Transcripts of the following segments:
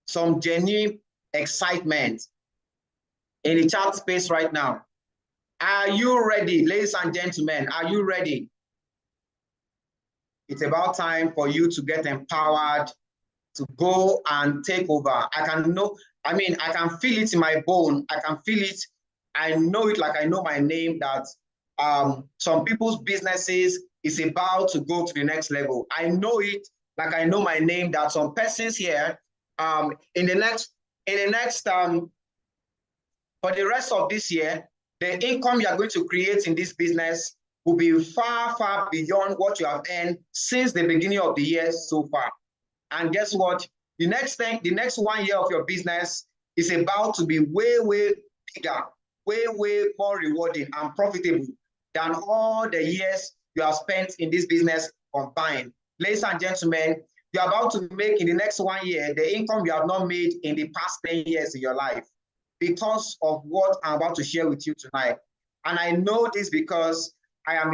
some genuine excitement in the chat space right now. Are you ready, ladies and gentlemen? Are you ready? It's about time for you to get empowered to go and take over. I can feel it in my bone. I can feel it. I know it like I know my name that some people's businesses is about to go to the next level. I know it like I know my name that some persons here in the next for the rest of this year, the income you are going to create in this business will be far, far beyond what you have earned since the beginning of the year so far. And guess what? The next 1 year of your business is about to be way, way bigger, way, way more rewarding and profitable than all the years you have spent in this business combined. Ladies and gentlemen, you're about to make in the next 1 year the income you have not made in the past 10 years in your life because of what I'm about to share with you tonight. And I know this because I have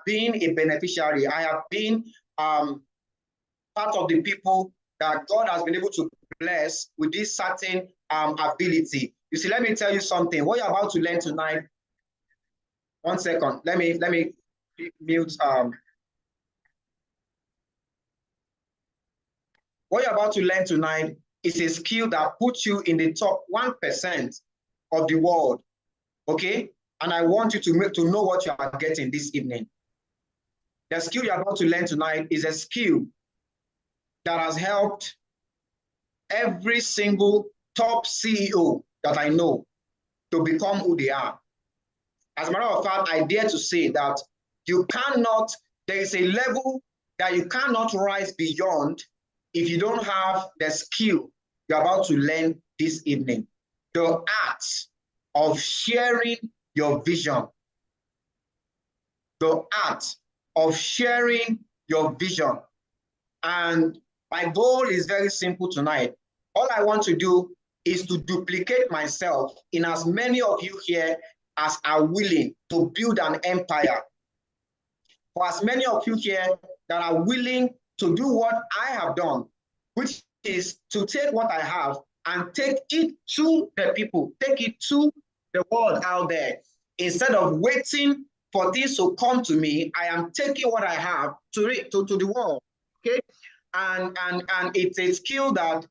been a beneficiary. I have been part of the people that God has been able to bless with this certain ability. You see, let me tell you something. What you're about to learn tonight. 1 second. Let me mute. What you're about to learn tonight is a skill that puts you in the top 1% of the world. Okay? And I want you to know what you are getting this evening. The skill you're about to learn tonight is a skill that has helped every single top CEO that I know to become who they are. As a matter of fact, I dare to say that there is a level that you cannot rise beyond if you don't have the skill you're about to learn this evening. The art of sharing your vision. The art of sharing your vision. And my goal is very simple tonight. All I want to do is to duplicate myself in as many of you here as are willing to build an empire. For as many of you here that are willing to do what I have done, which is to take what I have and take it to the people, take it to the world out there. Instead of waiting for things to come to me, I am taking what I have to the world. Okay? And it's a skill that,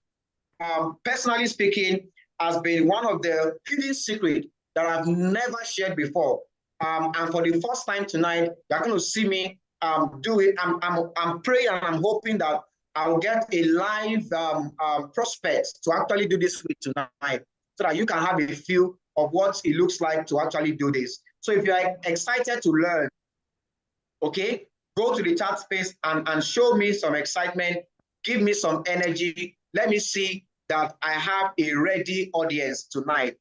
personally speaking, has been one of the hidden secrets that I've never shared before. And for the first time tonight, you're going to see me do it. I'm praying and I'm hoping that I'll get a live prospect to actually do this with tonight, so that you can have a feel of what it looks like to actually do this. So if you're excited to learn, okay, go to the chat space and show me some excitement, give me some energy. Let me see that I have a ready audience tonight.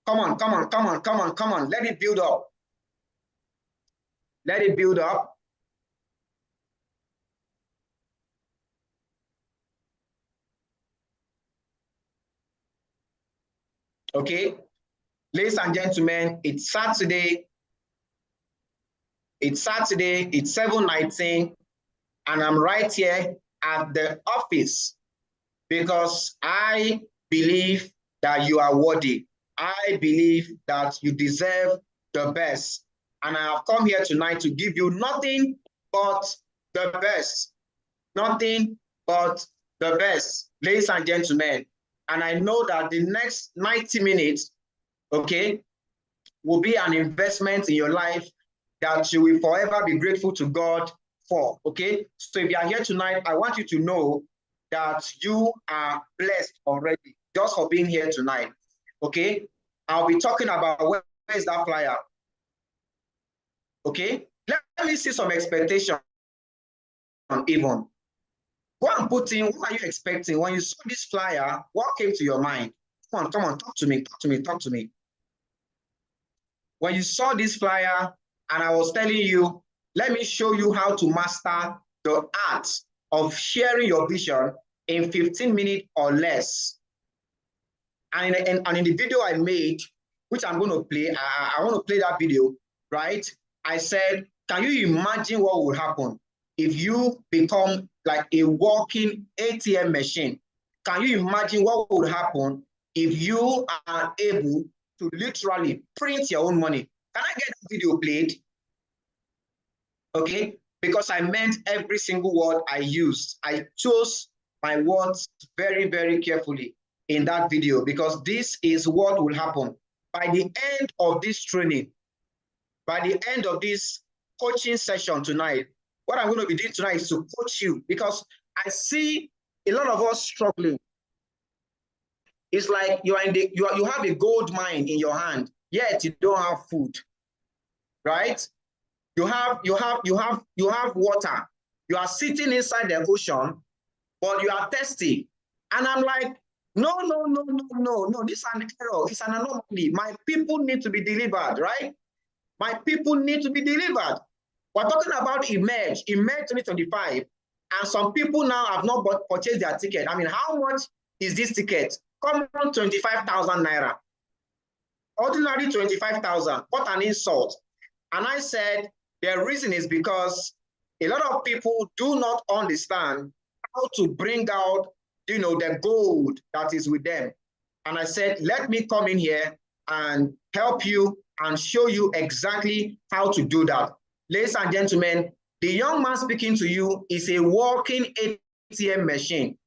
Come on, come on, come on, come on, come on. Let it build up. Let it build up. Okay, ladies and gentlemen, it's Saturday. It's 7:19, and I'm right here at the office because I believe that you are worthy. I believe that you deserve the best. And I have come here tonight to give you nothing but the best. Nothing but the best, ladies and gentlemen. And I know that the next 90 minutes, okay, will be an investment in your life that you will forever be grateful to God for, okay? So if you are here tonight, I want you to know that you are blessed already just for being here tonight, okay? I'll be talking about where is that flyer, okay? Let me see some expectation even. Go and put in, what are you expecting? When you saw this flyer, what came to your mind? Come on, talk to me, talk to me, talk to me. When you saw this flyer and I was telling you, let me show you how to master the art of sharing your vision in 15 minutes or less. And in the video I made, which I'm going to play, I want to play that video, right? I said, can you imagine what would happen if you become like a walking ATM machine. Can you imagine what would happen if you are able to literally print your own money? Can I get the video played? Okay, because I meant every single word I used. I chose my words very, very carefully in that video, because this is what will happen. By the end of this training, by the end of this coaching session tonight, what I'm going to be doing tonight is to coach you, because I see a lot of us struggling. It's like you have a gold mine in your hand, yet you don't have food, right? You have water. You are sitting inside the ocean, but you are thirsty. And I'm like, no. This is an error. It's an anomaly. My people need to be delivered, right? My people need to be delivered. We're talking about Emerge 2025. And some people now have not purchased their ticket. I mean, how much is this ticket? Common 25,000 naira. Ordinary 25,000. What an insult. And I said, the reason is because a lot of people do not understand how to bring out, the gold that is with them. And I said, let me come in here and help you and show you exactly how to do that. Ladies and gentlemen, the young man speaking to you is a walking ATM machine.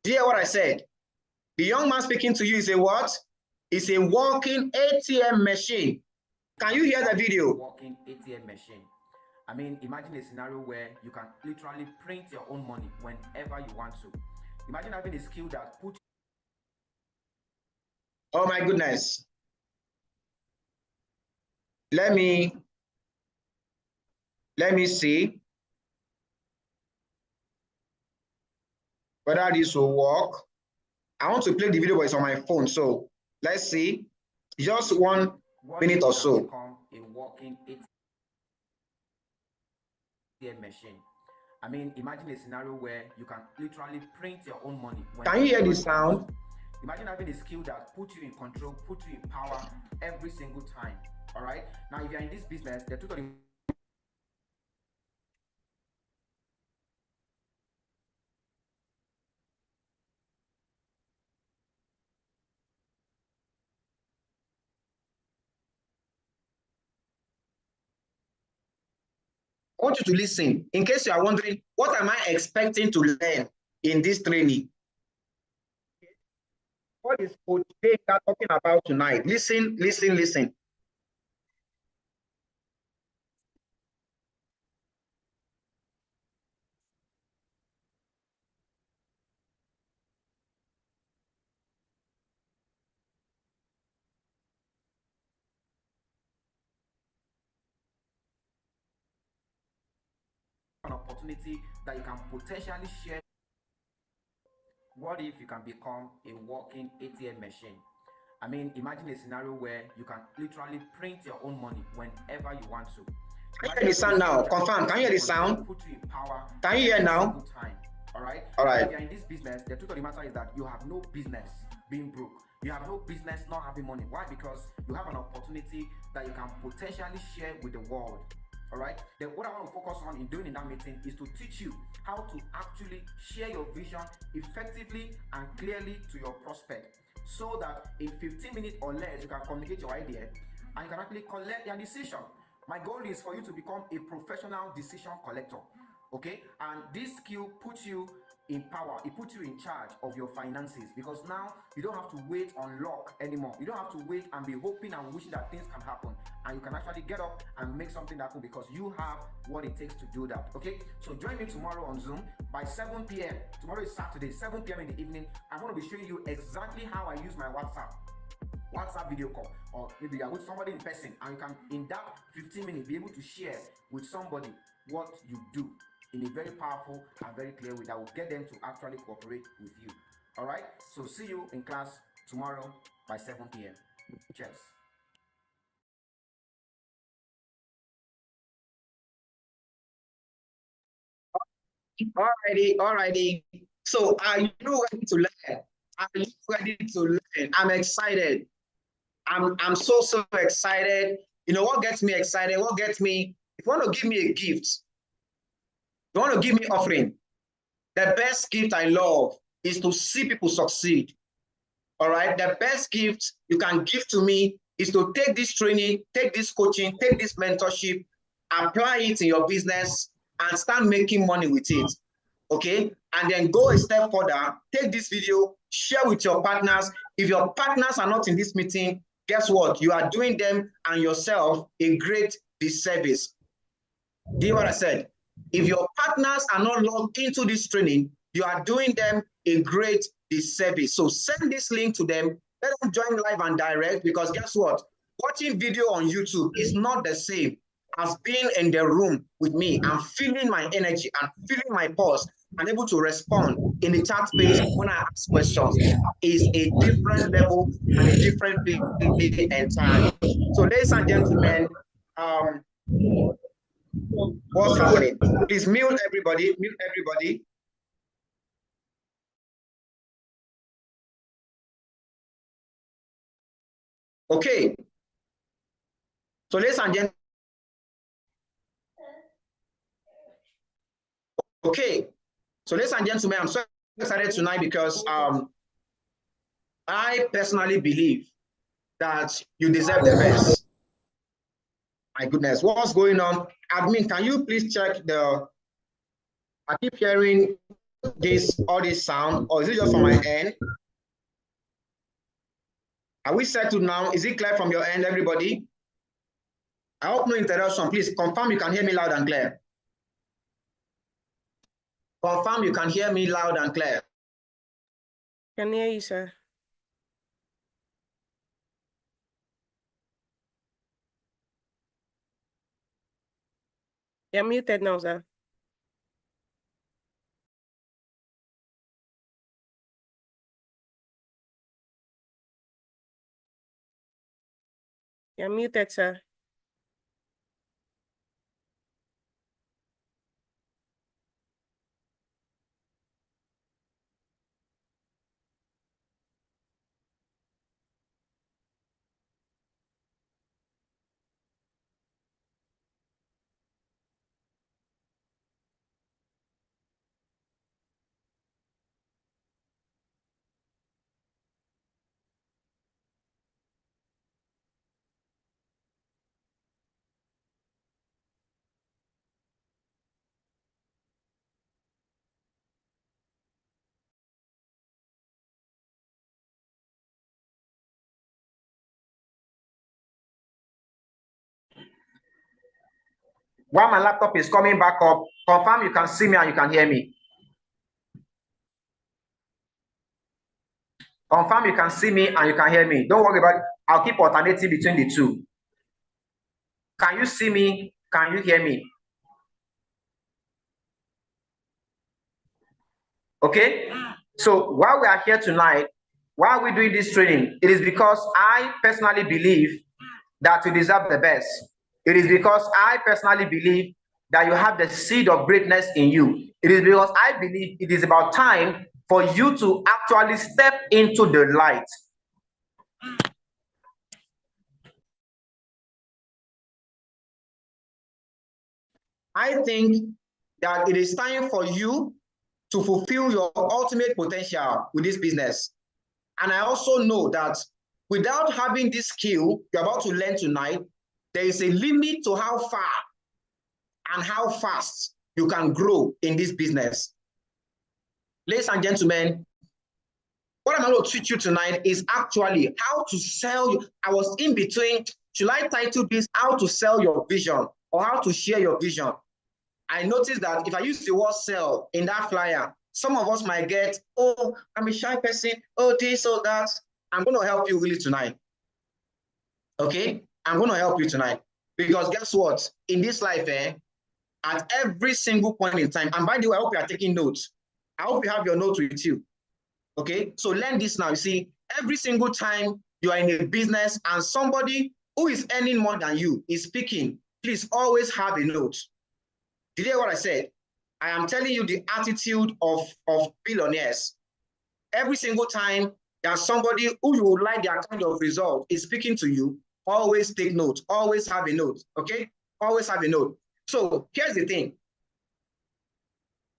Do you hear what I said? The young man speaking to you is a what? Is a walking ATM machine. Can you hear the video? Walking ATM machine. I mean, imagine a scenario where you can literally print your own money whenever you want to. Imagine having a skill that puts... Oh my goodness. Let me see whether this will work. I want to play the video, but it's on my phone. So let's see. Just 1 minute or so. Become a walking ATM machine. I mean, imagine a scenario where you can literally print your own money. Can you hear the sound? Imagine having a skill that puts you in control, puts you in power every single time. All right. Now, if you're in this business, they're totally... I want you to listen in case you are wondering, what am I expecting to learn in this training? What is Coach Dave talking about tonight? Listen. An opportunity that you can potentially share. What if you can become a walking ATM machine? I mean, imagine a scenario where you can literally print your own money whenever you want to. Can you hear the sound now? Confirm. Can you hear the sound? Put you in power. Can you hear now? All right. If you're in this business, the truth of the matter is that you have no business being broke. You have no business not having money. Why? Because you have an opportunity that you can potentially share with the world. All right. Then what I want to focus on in doing in that meeting is to teach you how to actually share your vision effectively and clearly to your prospect, so that in 15 minutes or less you can communicate your idea and you can actually collect their decision. My goal is for you to become a professional decision collector. Okay, and this skill puts you in power. It puts you in charge of your finances, because now you don't have to wait on luck anymore. You don't have to wait and be hoping and wishing that things can happen, and you can actually get up and make something happen because you have what it takes to do that. Okay, so join me tomorrow on Zoom by 7 p.m. Tomorrow is Saturday, 7 p.m. in the evening. I'm going to be showing you exactly how I use my WhatsApp video call, or maybe you're with somebody in person, and you can in that 15 minutes be able to share with somebody what you do in a very powerful and very clear way that will get them to actually cooperate with you. All right, so see you in class tomorrow by 7 p.m. Cheers. Alrighty. So are you ready to learn? Are you ready to learn? I'm excited. I'm so excited. You know what gets me excited? What gets me? If you want to give me a gift, You want to give me offering? The best gift I love is to see people succeed. All right. The best gift you can give to me is to take this training, take this coaching, take this mentorship, apply it in your business, and start making money with it. Okay. And then go a step further, take this video, share with your partners. If your partners are not in this meeting, guess what? You are doing them and yourself a great disservice. Do you hear what I said? If your partners are not logged into this training, you are doing them a great disservice. So send this link to them. Let them join live and direct, because guess what? Watching video on YouTube is not the same as being in the room with me and feeling my energy and feeling my pulse and able to respond in the chat space when I ask questions. Is a different level and a different feeling entirely. So ladies and gentlemen, what's happening? Please mute everybody, mute everybody. Okay. So ladies and gentlemen, okay. So ladies and gentlemen, I'm so excited tonight because I personally believe that you deserve the best. My goodness, what's going on? Admin, can you please check the, I keep hearing all this sound, or is it just from my end? Are we settled now? Is it clear from your end, everybody? I hope no interruption. Please confirm you can hear me loud and clear. Confirm you can hear me loud and clear. Can hear you, sir. You're muted now, sir. You're muted, sir. While my laptop is coming back up, confirm you can see me and you can hear me. Confirm you can see me and you can hear me. Don't worry about it. I'll keep alternating between the two. Can you see me? Can you hear me? Okay. So while we are here tonight, while we're doing this training, it is because I personally believe that you deserve the best. It is because I personally believe that you have the seed of greatness in you. It is because I believe it is about time for you to actually step into the light. I think that it is time for you to fulfill your ultimate potential with this business. And I also know that without having this skill you're about to learn tonight, there is a limit to how far and how fast you can grow in this business. Ladies and gentlemen, what I'm going to teach you tonight is actually how to sell. I was in between, should I title this how to sell your vision or how to share your vision? I noticed that if I use the word sell in that flyer, some of us might get, oh, I'm a shy person, oh, this or that. I'm going to help you really tonight. Okay? I'm going to help you tonight. Because guess what? In this life, at every single point in time, and by the way, I hope you are taking notes. I hope you have your notes with you. Okay? So learn this now. You see, every single time you are in a business and somebody who is earning more than you is speaking, please always have a note. Did you hear what I said? I am telling you the attitude of billionaires. Every single time there's somebody who you would like their kind of result is speaking to you, always take note, always have a note, okay? Always have a note. So here's the thing.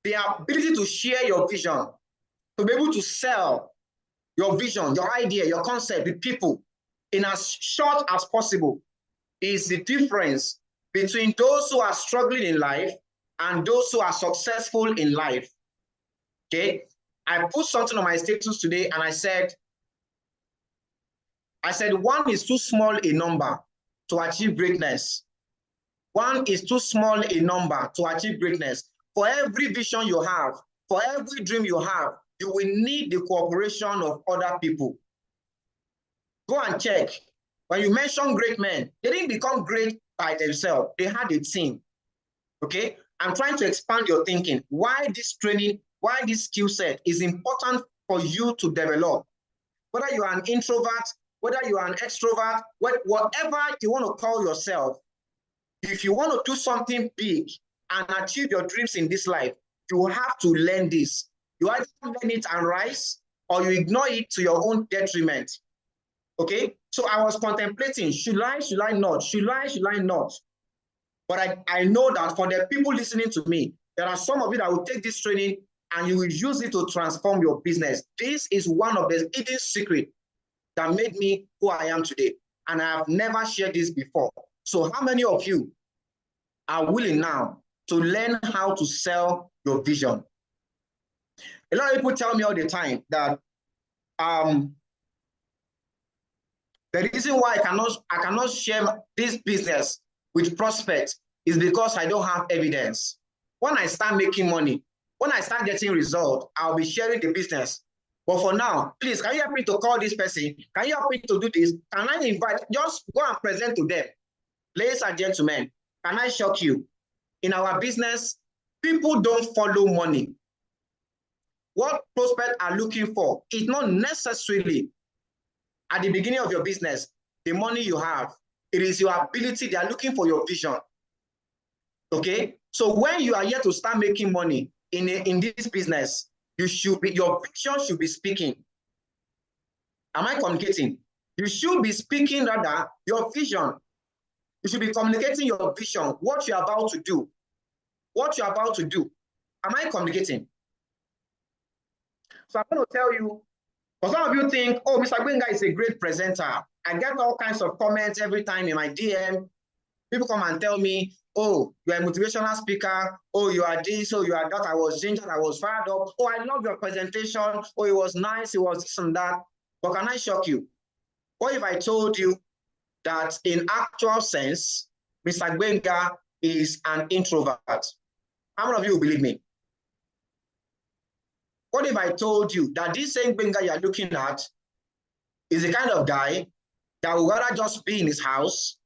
the ability to share your vision, to be able to sell your vision, your idea, your concept with people in as short as possible is the difference between those who are struggling in life and those who are successful in life. Okay, I put something on my status today and I said one is too small a number to achieve greatness. One is too small a number to achieve greatness. For every vision you have, for every dream you have, you will need the cooperation of other people. Go and check. When you mention great men, they didn't become great by themselves. They had a team. Okay? I'm trying to expand your thinking. Why this training, why this skill set is important for you to develop. Whether you are an introvert, whether you are an extrovert, whatever you want to call yourself, if you want to do something big and achieve your dreams in this life, you have to learn this. You either learn it and rise, or you ignore it to your own detriment. Okay? So I was contemplating, should I not? Should I not? But I know that for the people listening to me, there are some of you that will take this training and you will use it to transform your business. This is one of the hidden secrets that made me who I am today. And I have never shared this before. So how many of you are willing now to learn how to sell your vision? A lot of people tell me all the time that the reason why I cannot share this business with prospects is because I don't have evidence. When I start making money, when I start getting results, I'll be sharing the business. But for now, please, can you help me to call this person? Can you help me to do this? Can I invite? Just go and present to them. Ladies and gentlemen, can I shock you? In our business, people don't follow money. What prospects are looking for is not necessarily at the beginning of your business, the money you have. It is your ability. They are looking for your vision. Okay? So when you are here to start making money in this business, your vision should be speaking. Am I communicating? You should be speaking rather your vision. You should be communicating your vision, what you're about to do. What you're about to do. Am I communicating? So I'm going to tell you, for some of you think, oh, Mr. Gbenga is a great presenter. I get all kinds of comments every time in my DM. People come and tell me, oh, you're a motivational speaker. Oh, you are this. Oh, you are that. I was gingered. I was fired up. Oh, I love your presentation. Oh, it was nice. It was this and that. But can I shock you? What if I told you that in actual sense, Mr. Gbenga is an introvert? How many of you will believe me? What if I told you that this same Gbenga you're looking at is the kind of guy that would rather just be in his house,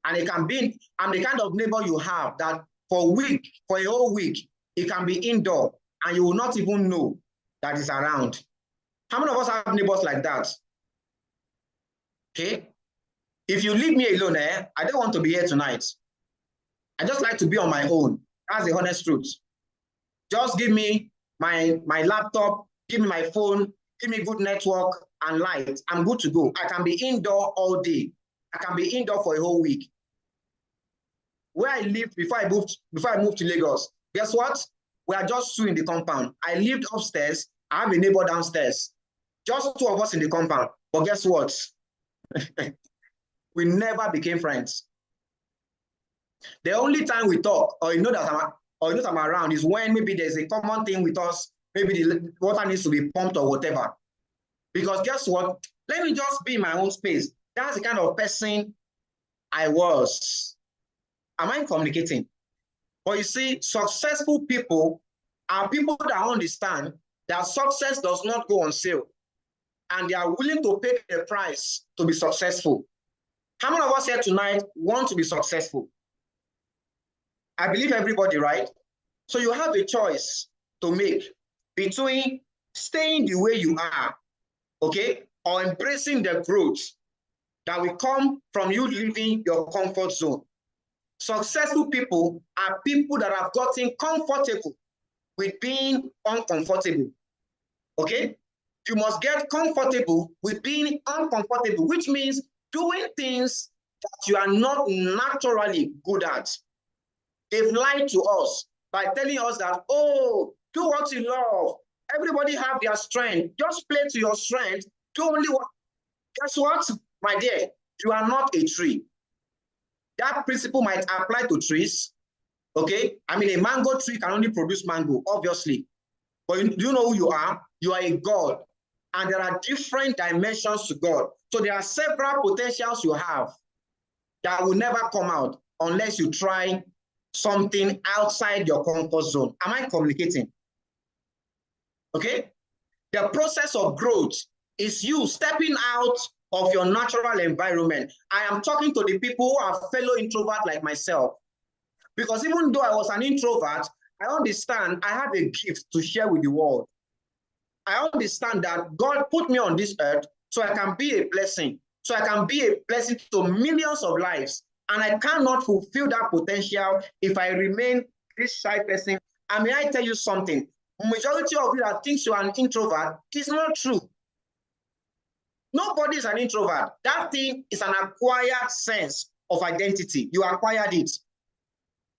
and it can be, I'm the kind of neighbor you have that for a whole week, it can be indoor and you will not even know that it's around. How many of us have neighbors like that? Okay. If you leave me alone, I don't want to be here tonight. I just like to be on my own. That's the honest truth. Just give me my laptop, give me my phone, give me good network and light. I'm good to go. I can be indoor all day. I can be indoor for a whole week. Where I lived before I moved to Lagos, guess what? We are just two in the compound. I lived upstairs. I have a neighbor downstairs. Just two of us in the compound. But guess what? We never became friends. The only time we talk, or you know that I'm around, is when maybe there's a common thing with us. Maybe the water needs to be pumped or whatever. Because guess what? Let me just be in my own space. That's the kind of person I was. Am I communicating? But you see, successful people are people that understand that success does not go on sale, and they are willing to pay the price to be successful. How many of us here tonight want to be successful? I believe everybody, right? So you have a choice to make between staying the way you are, okay, or embracing the growth that will come from you leaving your comfort zone. Successful people are people that have gotten comfortable with being uncomfortable, okay? You must get comfortable with being uncomfortable, which means doing things that you are not naturally good at. They've lied to us by telling us that, oh, do what you love. Everybody have their strength. Just play to your strength. Do only what. Guess what, my dear? You are not a tree. That principle might apply to trees. Okay? I mean, a mango tree can only produce mango, obviously. But do you know who you are? You are a God. And there are different dimensions to God. So there are several potentials you have that will never come out unless you try something outside your comfort zone. Am I communicating? Okay? The process of growth is you stepping out of your natural environment. I am talking to the people who are fellow introverts like myself. Because even though I was an introvert, I understand I have a gift to share with the world. I understand that God put me on this earth so I can be a blessing, so I can be a blessing to millions of lives. And I cannot fulfill that potential if I remain this shy person. And may I tell you something? Majority of you that thinks you are an introvert is not true. Nobody is an introvert. That thing is an acquired sense of identity. You acquired it.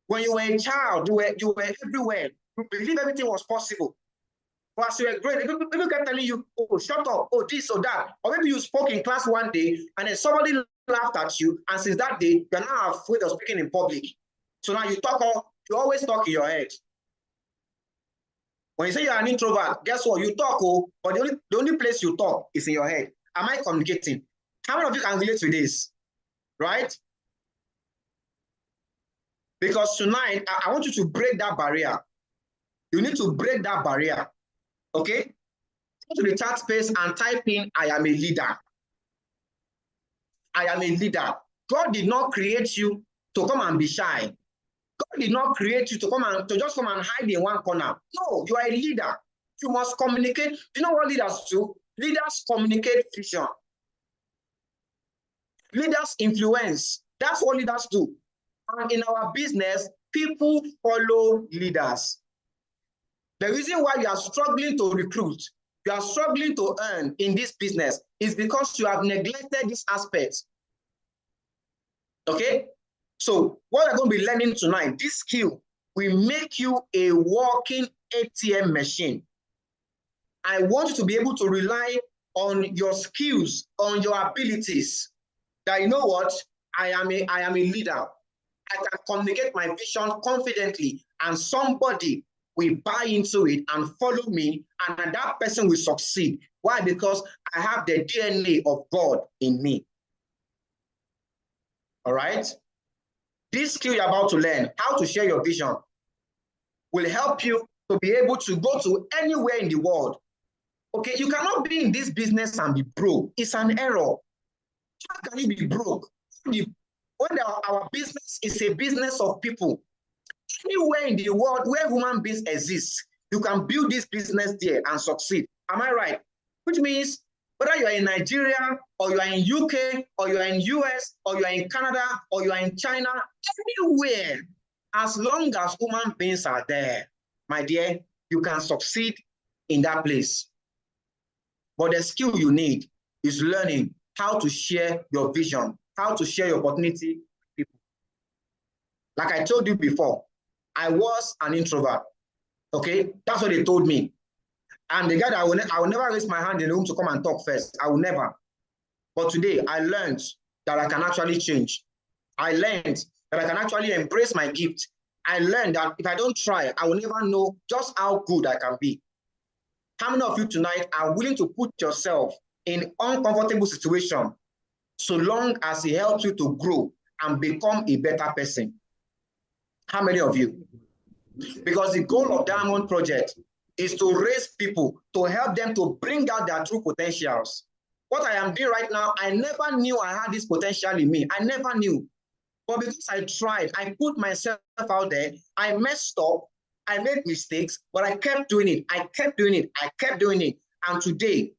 When you were a child, you were everywhere. You believe everything was possible. But as you were growing, people kept telling you, oh, shut up, oh, this or that. Or maybe you spoke in class one day and then somebody laughed at you. And since that day, you're now afraid of speaking in public. So now you always talk in your head. When you say you're an introvert, guess what? You talk, but the only place you talk is in your head. Am I communicating? How many of you can relate to this? Right? Because tonight, I want you to break that barrier. You need to break that barrier. Okay? Go to the chat space and type in, I am a leader. I am a leader. God did not create you to come and be shy. God did not create you to just come and hide in one corner. No, you are a leader. You must communicate. Do you know what leaders do? Leaders communicate vision. Leaders influence. That's what leaders do. And in our business, people follow leaders. The reason why you are struggling to recruit, you are struggling to earn in this business is because you have neglected this aspect. Okay? So what we're going to be learning tonight, this skill will make you a walking ATM machine. I want you to be able to rely on your skills, on your abilities. That you know what? I am a leader. I can communicate my vision confidently, and somebody will buy into it and follow me, and that person will succeed. Why? Because I have the DNA of God in me. All right? This skill you're about to learn, how to share your vision, will help you to be able to go to anywhere in the world. Okay, you cannot be in this business and be broke. It's an error. How can you be broke? When our business is a business of people, anywhere in the world where human beings exist, you can build this business there and succeed. Am I right? Which means whether you are in Nigeria, or you are in UK, or you are in US, or you are in Canada, or you are in China, anywhere, as long as human beings are there, my dear, you can succeed in that place. But the skill you need is learning how to share your vision, how to share your opportunity with people. Like I told you before, I was an introvert. Okay, that's what they told me. And the guy that I will never raise my hand in the room to come and talk first. I will never. But today I learned that I can actually change. I learned that I can actually embrace my gift. I learned that if I don't try, I will never know just how good I can be. How many of you tonight are willing to put yourself in uncomfortable situation so long as it helps you to grow and become a better person? How many of you? Because the goal of Diamond Project is to raise people, to help them to bring out their true potentials. What I am doing right now, I never knew I had this potential in me. I never knew. But because I tried, I put myself out there, I messed up, I made mistakes, but I kept doing it. I kept doing it. I kept doing it. And today,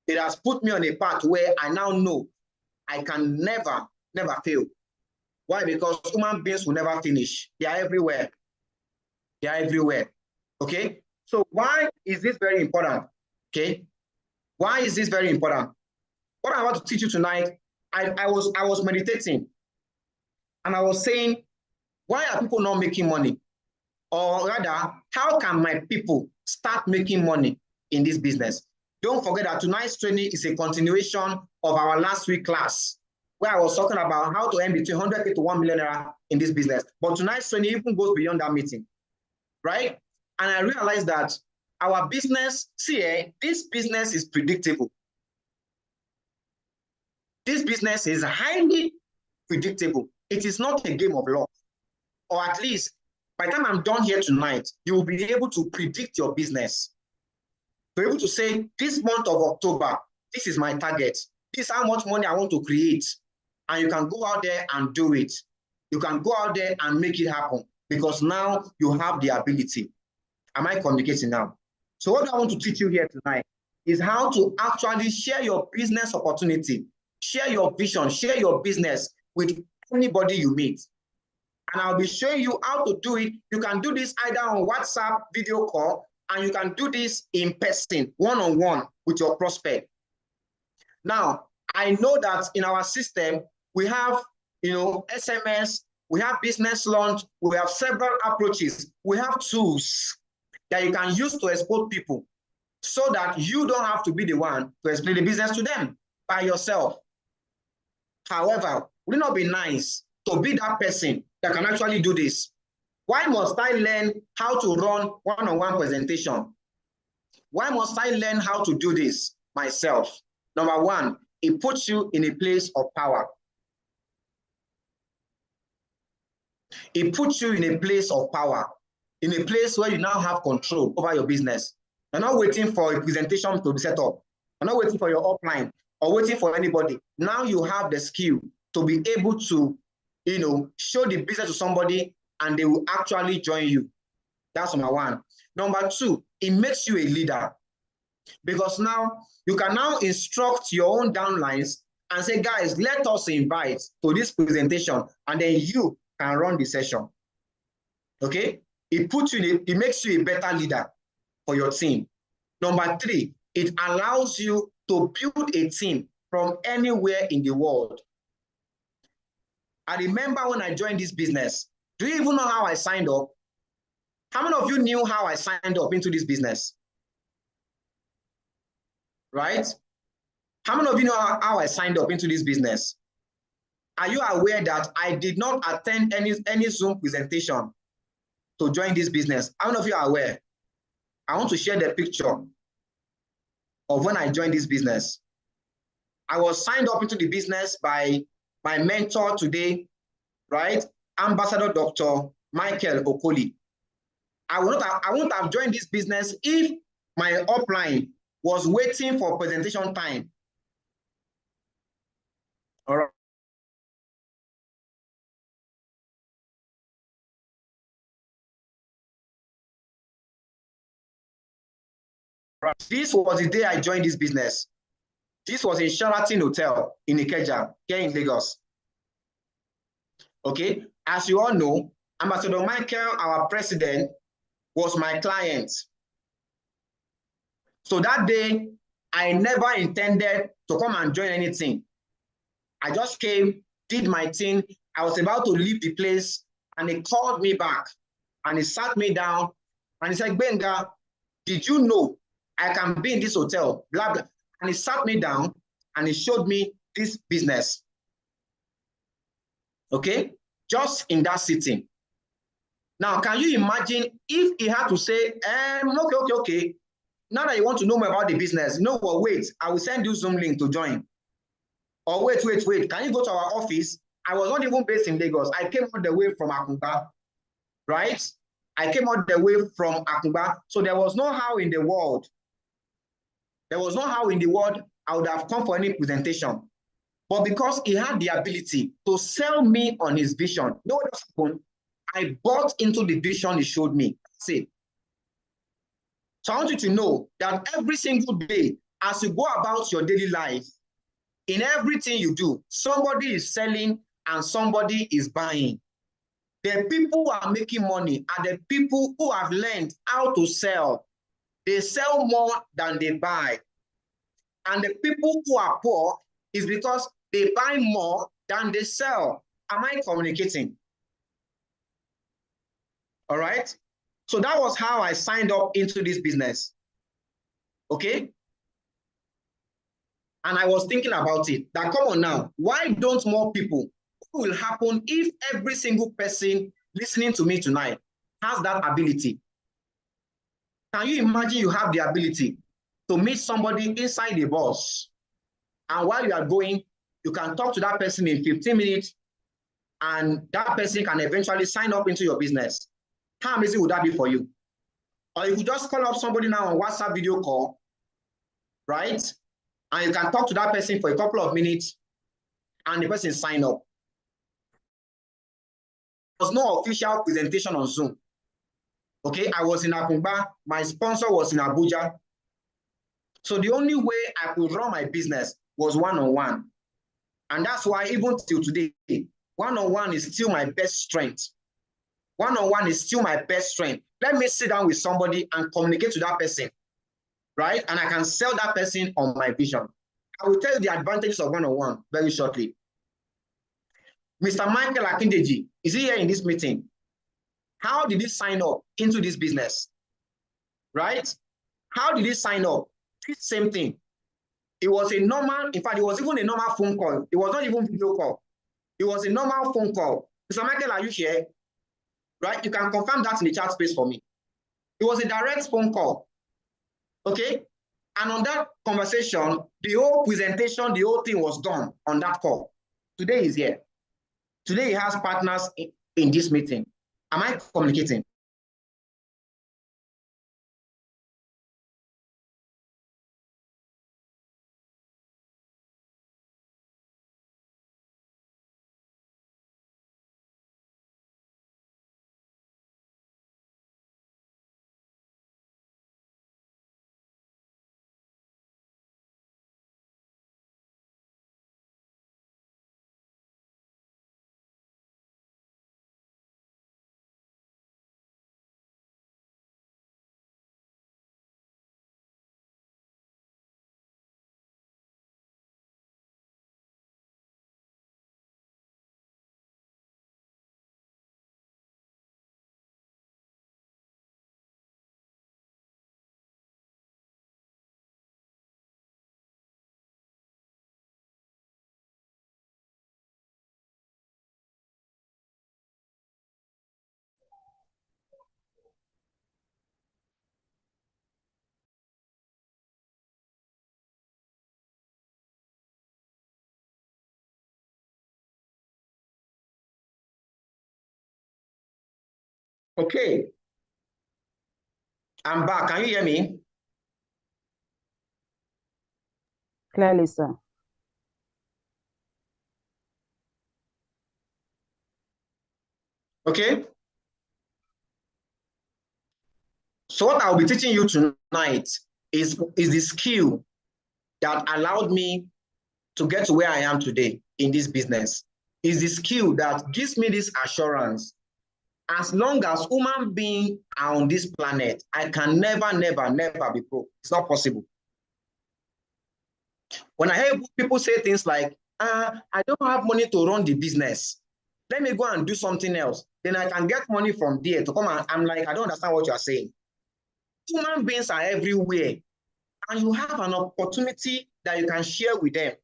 it has put me on a path where I now know I can never fail. Why? Because human beings will never finish. They are everywhere. They are everywhere. Okay? So why is this very important? Okay? Why is this very important? What I want to teach you tonight, I was meditating, and I was saying, why are people not making money? Or rather, how can my people start making money in this business? Don't forget that tonight's training is a continuation of our last week class, where I was talking about how to earn between 100K to 1 million naira in this business. But tonight's training even goes beyond that meeting, right? And I realized that our business, this business is predictable. This business is highly predictable. It is not a game of luck. Or at least, by the time I'm done here tonight, you will be able to predict your business. Be able to say, this month of October, this is my target. This is how much money I want to create. And you can go out there and do it. You can go out there and make it happen because now you have the ability. Am I communicating now? So what I want to teach you here tonight is how to actually share your business opportunity, share your vision, share your business with anybody you meet. And I'll be showing you how to do it. You can do this either on WhatsApp video call, and you can do this in person, one-on-one with your prospect. Now, I know that in our system, we have, SMS, we have business launch, we have several approaches. We have tools that you can use to expose people so that you don't have to be the one to explain the business to them by yourself. However, would it not be nice to be that person that can actually do this? Why must I learn how to run one-on-one presentation? Why must I learn how to do this myself? Number one, it puts you in a place of power. It puts you in a place of power, in a place where you now have control over your business. You're not waiting for a presentation to be set up. You're not waiting for your upline or waiting for anybody. Now you have the skill to be able to, show the business to somebody and they will actually join you. That's number one. Number two, it makes you a leader because now you can now instruct your own downlines and say, guys, let us invite to this presentation, and then you can run the session. Okay? It puts you, it makes you a better leader for your team. Number three, it allows you to build a team from anywhere in the world. I remember when I joined this business, do you even know how I signed up? How many of you knew how I signed up into this business? Right? How many of you know how I signed up into this business? Are you aware that I did not attend any Zoom presentation to join this business? How many of you are aware? I want to share the picture of when I joined this business. I was signed up into the business by my mentor today, right? Ambassador Dr. Michael Okoli. I wouldn't have joined this business if my upline was waiting for presentation time. All right. This was the day I joined this business. This was in Sheraton Hotel in Ikeja, here in Lagos. Okay, as you all know, Ambassador Michael, our president, was my client. So that day, I never intended to come and join anything. I just came, did my thing. I was about to leave the place, and he called me back, and he sat me down, and he said, Benga, did you know I can be in this hotel, blah, blah. And he sat me down, and he showed me this business. Okay, just in that sitting. Now, can you imagine if he had to say, okay. Now that you want to know more about the business, what, wait, I will send you Zoom link to join. Or wait, can you go to our office? I was not even based in Lagos. I came all the way from Akumba, right? I came all the way from Akumba. So there was no how in the world. There was no how in the world I would have come for any presentation. But because he had the ability to sell me on his vision, you know what happened? I bought into the vision he showed me. That's it. So I want you to know that every single day, as you go about your daily life, in everything you do, somebody is selling and somebody is buying. The people who are making money are the people who have learned how to sell. They sell more than they buy. And the people who are poor is because they buy more than they sell. Am I communicating? All right. So that was how I signed up into this business. Okay? And I was thinking about it, that come on now, why don't more people, what will happen if every single person listening to me tonight has that ability? Can you imagine you have the ability to meet somebody inside the bus, and while you are going, you can talk to that person in 15 minutes, and that person can eventually sign up into your business? How amazing would that be for you? Or you could just call up somebody now on WhatsApp video call, right? And you can talk to that person for a couple of minutes, and the person sign up. There was no official presentation on Zoom. Okay, I was in Akungba, my sponsor was in Abuja. So the only way I could run my business was one-on-one. And that's why even till today, one-on-one is still my best strength. One-on-one is still my best strength. Let me sit down with somebody and communicate to that person, right? And I can sell that person on my vision. I will tell you the advantages of one-on-one very shortly. Mr. Michael Akindeji, is he here in this meeting? How did he sign up into this business? Right? How did he sign up? Same thing. It was a normal, in fact, it was even a normal phone call. It was not even video call. It was a normal phone call. Mr. Michael, are you here? Right? You can confirm that in the chat space for me. It was a direct phone call. Okay? And on that conversation, the whole presentation, the whole thing was done on that call. Today he's here. Today he has partners in this meeting. Am I communicating? Okay. I'm back. Can you hear me? Clearly, sir. Okay. So what I'll be teaching you tonight is the skill that allowed me to get to where I am today in this business. Is the skill that gives me this assurance. As long as human beings are on this planet, I can never, never, never be broke. It's not possible. When I hear people say things like, I don't have money to run the business, let me go and do something else, then I can get money from there to come, and I'm like, I don't understand what you're saying. Human beings are everywhere, and you have an opportunity that you can share with them.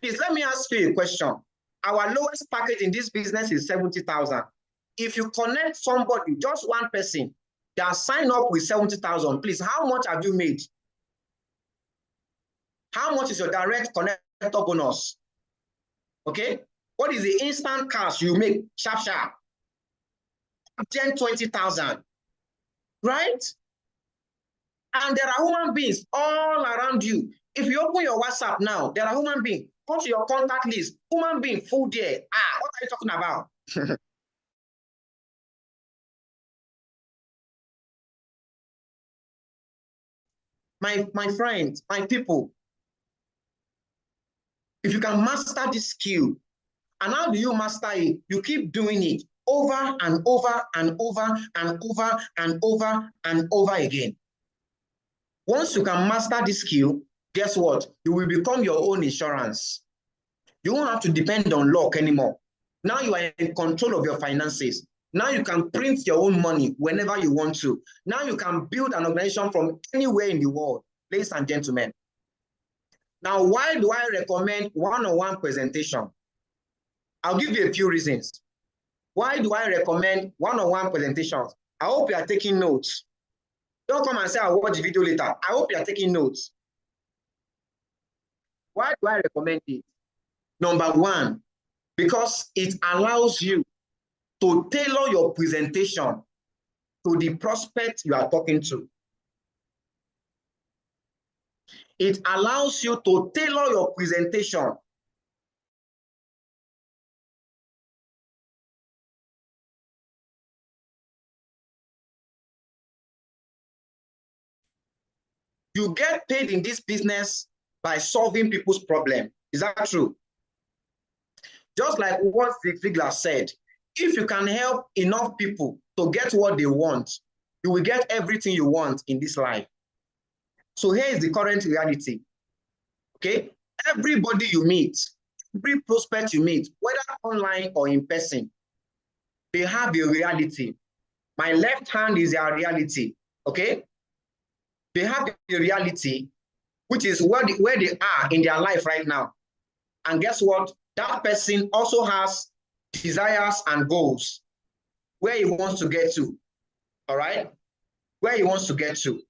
Please let me ask you a question. Our lowest package in this business is 70,000. If you connect somebody, just one person, that sign up with 70,000, please, how much have you made? How much is your direct connector bonus? Okay? What is the instant cash you make? Sharp, sharp. 10, 20,000. Right? And there are human beings all around you. If you open your WhatsApp now, there are human beings. Go to your contact list. Human being full there. What are you talking about? my friends, my people, if you can master this skill, and how do you master it? You keep doing it over and over and over and over and over and over again. Once you can master this skill, guess what? You will become your own insurance. You won't have to depend on luck anymore. Now you are in control of your finances. Now you can print your own money whenever you want to. Now you can build an organization from anywhere in the world, ladies and gentlemen. Now, why do I recommend one-on-one presentation? I'll give you a few reasons. Why do I recommend one-on-one presentations? I hope you are taking notes. Don't come and say, I'll watch the video later. I hope you are taking notes. Why do I recommend it? Number one, because it allows you to tailor your presentation to the prospect you are talking to. It allows you to tailor your presentation You get paid in this business by solving people's problem. Is that true? Just like what Zig Ziglar said, if you can help enough people to get what they want, you will get everything you want in this life. So here is the current reality. Okay? Everybody you meet, every prospect you meet, whether online or in person, they have a reality. My left hand is their reality. Okay? They have a reality, which is where they are in their life right now. And guess what? That person also has desires and goals, where he wants to get to. All right? Where he wants to get to.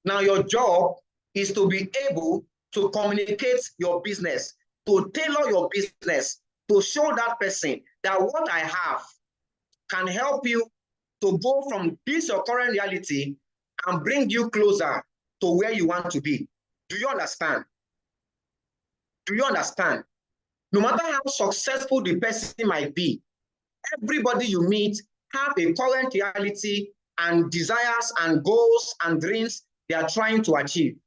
Now, your job is to be able to communicate your business, to tailor your business, to show that person that what I have can help you to go from this your current reality and bring you closer to where you want to be. Do you understand? Do you understand? No matter how successful the person might be, everybody you meet have a current reality and desires and goals and dreams they are trying to achieve.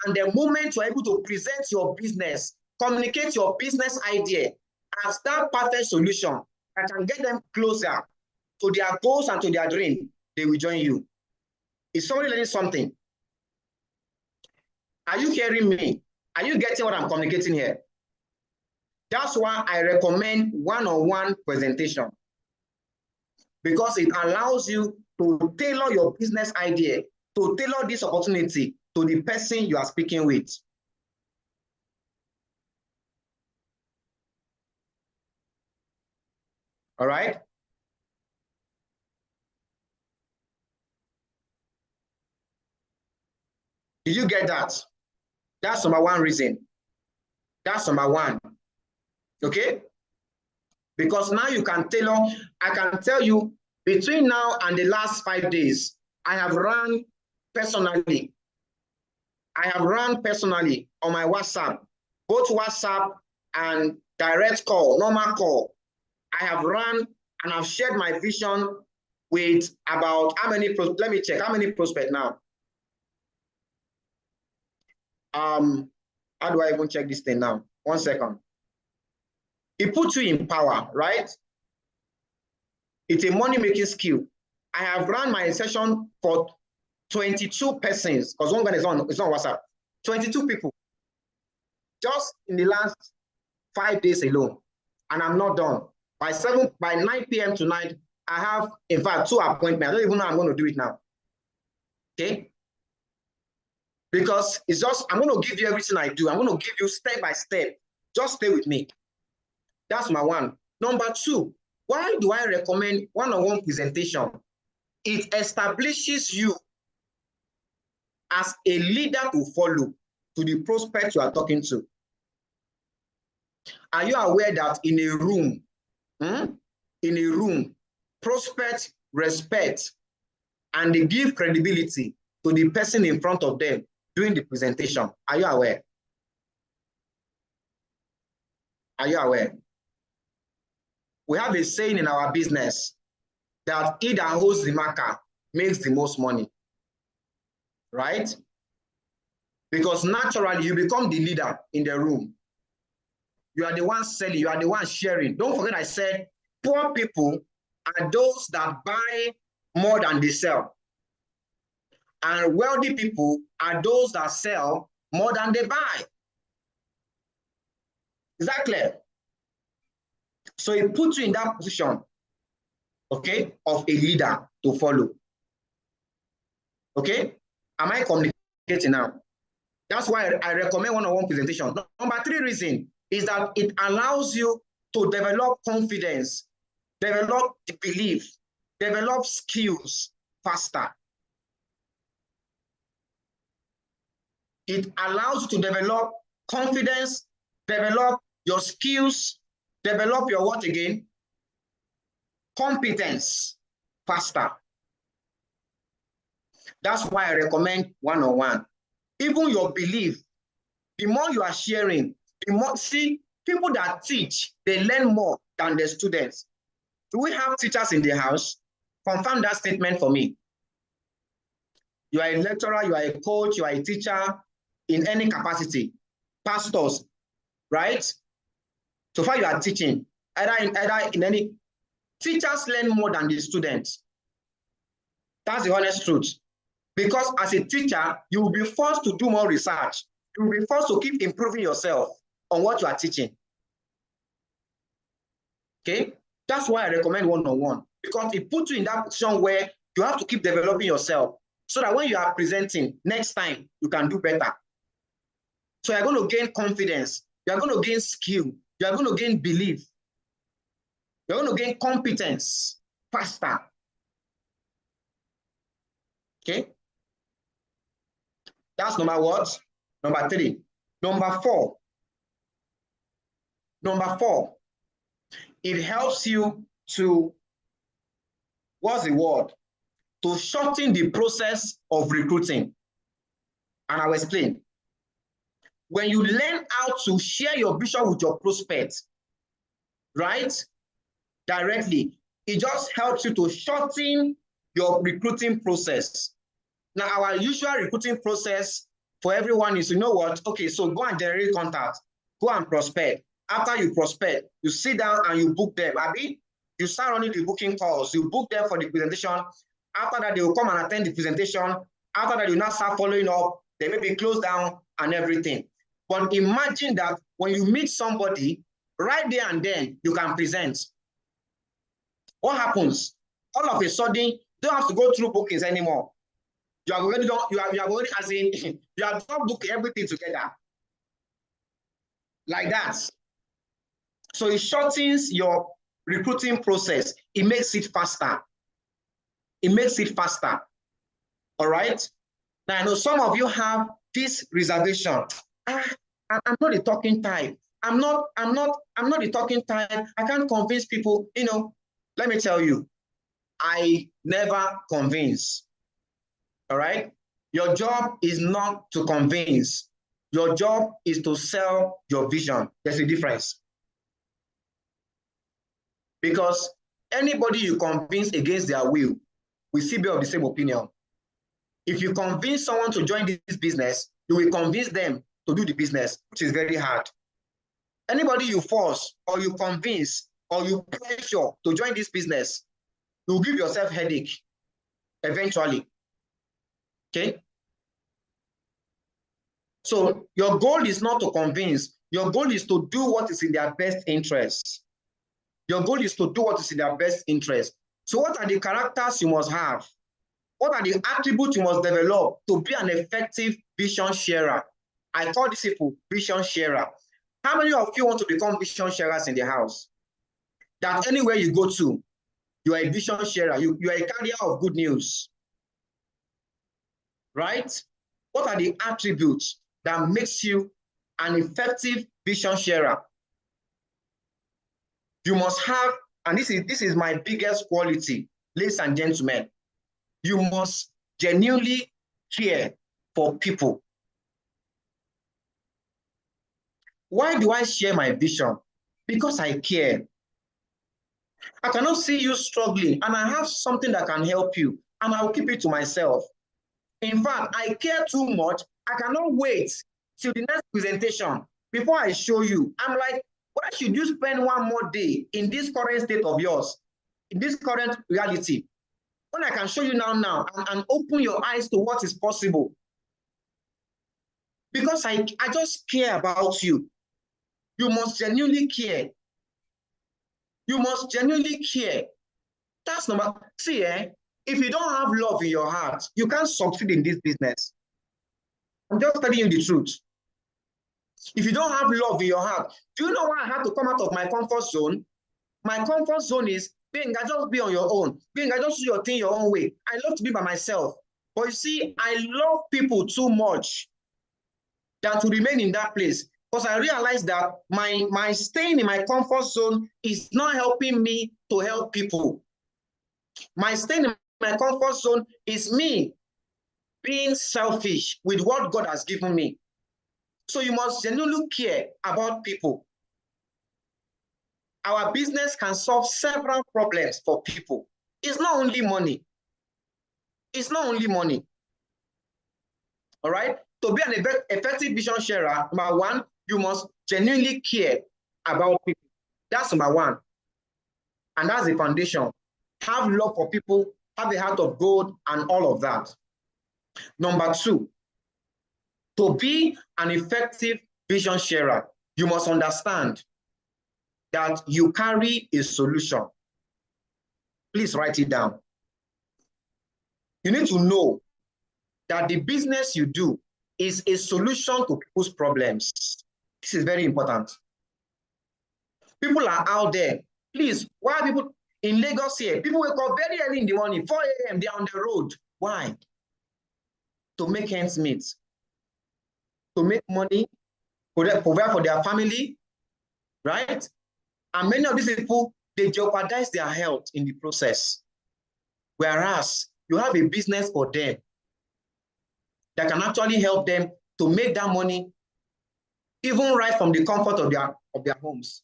And the moment you're able to present your business, communicate your business idea as that perfect solution that can get them closer to their goals and to their dream, they will join you. Is somebody learning something? Are you hearing me? Are you getting what I'm communicating here? That's why I recommend one-on-one presentation, because it allows you to tailor your business idea, to tailor this opportunity to the person you are speaking with. All right? Did you get that? That's number one reason. That's number one. Okay? Because now you can tailor, I can tell you, between now and the last 5 days, I have run personally. I have run personally on my WhatsApp, both WhatsApp and direct call, normal call. I have run and I've shared my vision with about how many, let me check, how many prospects now? How do I even check this thing now? 1 second. It puts you in power, right? It's a money-making skill. I have run my session for 22 persons, because one guy is on WhatsApp. 22 people. Just in the last 5 days alone. And I'm not done. By 9 p.m. tonight, I have, in fact, 2 appointments. I don't even know how I'm going to do it now. Okay? Because it's just, I'm going to give you everything I do. I'm going to give you step by step. Just stay with me. That's my one. Number two, why do I recommend one-on-one presentation? It establishes you as a leader to follow to the prospect you are talking to. Are you aware that in a room, prospect respect and they give credibility to the person in front of them during the presentation? Are you aware? Are you aware? We have a saying in our business that he that holds the marker makes the most money, right? Because naturally you become the leader in the room. You are the one selling, you are the one sharing. Don't forget I said poor people are those that buy more than they sell. And wealthy people are those that sell more than they buy. Is that clear? So it puts you in that position. okay, of a leader to follow. Okay, am I communicating now? That's why I recommend one-on-one presentation. Number 3 reason is that it allows you to develop confidence, develop belief, develop skills faster. It allows you to develop confidence, develop your skills, develop your what again? Competence faster. That's why I recommend one-on-one. Even your belief, the more you are sharing, the more, see, people that teach, they learn more than the students. Do we have teachers in the house? Confirm that statement for me. You are a lecturer, you are a coach, you are a teacher in any capacity. Pastors, right? So far you are teaching, either in any, teachers learn more than the students. That's the honest truth. Because as a teacher, you will be forced to do more research. You will be forced to keep improving yourself on what you are teaching. Okay? That's why I recommend one-on-one, because it puts you in that position where you have to keep developing yourself so that when you are presenting next time, you can do better. So you're going to gain confidence. You're going to gain skill. You're going to gain belief. You're going to gain competence faster. Okay? That's number what? Number 3. Number 4. Number 4. It helps you to, what's the word? To shorten the process of recruiting. And I'll explain. When you learn how to share your vision with your prospects, right? Directly, it just helps you to shorten your recruiting process. Now, our usual recruiting process for everyone is, you know what? Okay, so go and generate contact, go and prospect. After you prospect, you sit down and you book them. Abi, you start running the booking calls, you book them for the presentation. After that, they will come and attend the presentation. After that, you now start following up. They may be closed down and everything. But imagine that when you meet somebody, right there and then, you can present. What happens? All of a sudden, you don't have to go through bookings anymore. You have already done, you have already, as in, you have done booking everything together. Like that. So it shortens your recruiting process. It makes it faster. It makes it faster. All right. Now I know some of you have this reservation. I'm not the talking type. I'm not the talking type. I can't convince people. You know, let me tell you, I never convince. All right. Your job is not to convince. Your job is to sell your vision. There's a difference. Because anybody you convince against their will still be of the same opinion. If you convince someone to join this business, you will convince them to do the business, which is very hard. Anybody you force or you convince or you pressure to join this business, you will give yourself headache eventually. Okay? So your goal is not to convince. Your goal is to do what is in their best interest. Your goal is to do what is in their best interest. So what are the characters you must have? What are the attributes you must develop to be an effective vision sharer? I call these people vision sharer. How many of you want to become vision sharers in the house? That anywhere you go to, you are a vision sharer. You are a carrier of good news. Right? What are the attributes that makes you an effective vision sharer? You must have, and this is my biggest quality, ladies and gentlemen, you must genuinely care for people. Why do I share my vision? Because I care. I cannot see you struggling and I have something that can help you and I'll keep it to myself. In fact, I care too much. I cannot wait till the next presentation before I show you. I'm like, why should you spend one more day in this current state of yours, in this current reality, when I can show you now and open your eyes to what is possible? Because I just care about you. You must genuinely care. You must genuinely care. That's number. See, if you don't have love in your heart, you can't succeed in this business. I'm just telling you the truth. If you don't have love in your heart, do you know why I had to come out of my comfort zone? My comfort zone is, being, I just be on your own. Being, I just do your thing your own way. I love to be by myself. But you see, I love people too much than to remain in that place. Because I realized that my staying in my comfort zone is not helping me to help people. My staying in my comfort zone is me being selfish with what God has given me. So you must genuinely care about people. Our business can solve several problems for people. It's not only money. It's not only money. All right? To be an effective vision sharer, number one, you must genuinely care about people. That's number one. And that's the foundation. Have love for people, have a heart of gold, and all of that. Number two, to be an effective vision sharer, you must understand that you carry a solution. Please write it down. You need to know that the business you do is a solution to people's problems. This is very important. People are out there. Please, why are people in Lagos here? People wake up very early in the morning, 4 a.m., they're on the road. Why? To make ends meet, to make money, provide for their family, right? And many of these people, they jeopardize their health in the process. Whereas you have a business for them that can actually help them to make that money, even right from the comfort of their homes.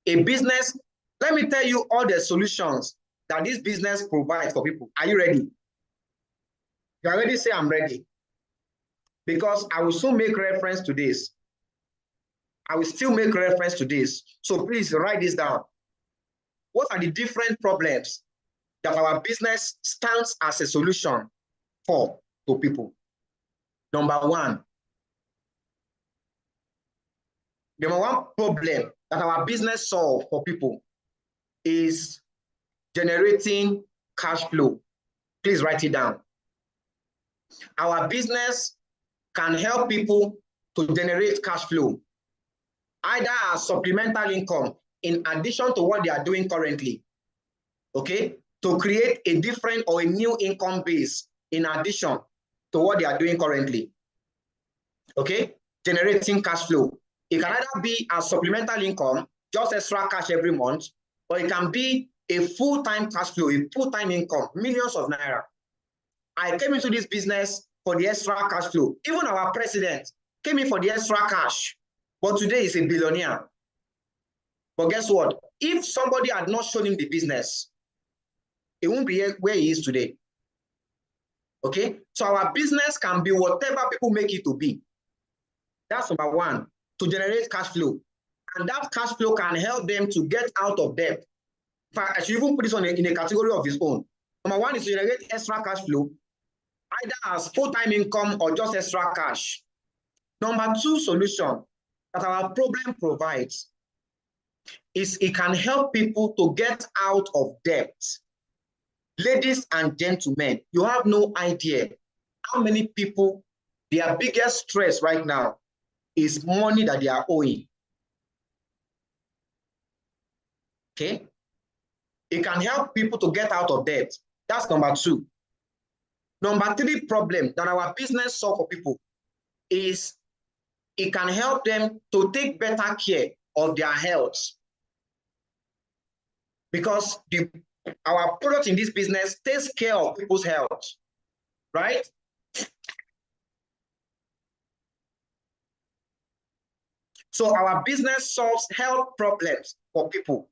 A business, let me tell you all the solutions that this business provides for people. Are you ready? You already say I'm ready. Because I will soon make reference to this. I will still make reference to this. So please write this down. What are the different problems that our business stands as a solution for to people? Number one problem that our business solves for people is generating cash flow. Please write it down. Our business can help people to generate cash flow, either as supplemental income in addition to what they are doing currently, okay? To create a different or a new income base in addition to what they are doing currently, okay? Generating cash flow. It can either be a supplemental income, just extra cash every month, or it can be a full-time cash flow, a full-time income, millions of naira. I came into this business for the extra cash flow. Even our president came in for the extra cash, but today he's a billionaire. But guess what? If somebody had not shown him the business, he won't be where he is today. Okay? So our business can be whatever people make it to be. That's number one, to generate cash flow. And that cash flow can help them to get out of debt. In fact, I should even put this on in a category of its own. Number one is to generate extra cash flow, either as full-time income or just extra cash. Number two solution that our problem provides is it can help people to get out of debt. Ladies and gentlemen, you have no idea how many people, their biggest stress right now is money that they are owing. Okay? It can help people to get out of debt. That's number two. Number three problem that our business solves for people is it can help them to take better care of their health. Because our product in this business takes care of people's health, right? So our business solves health problems for people.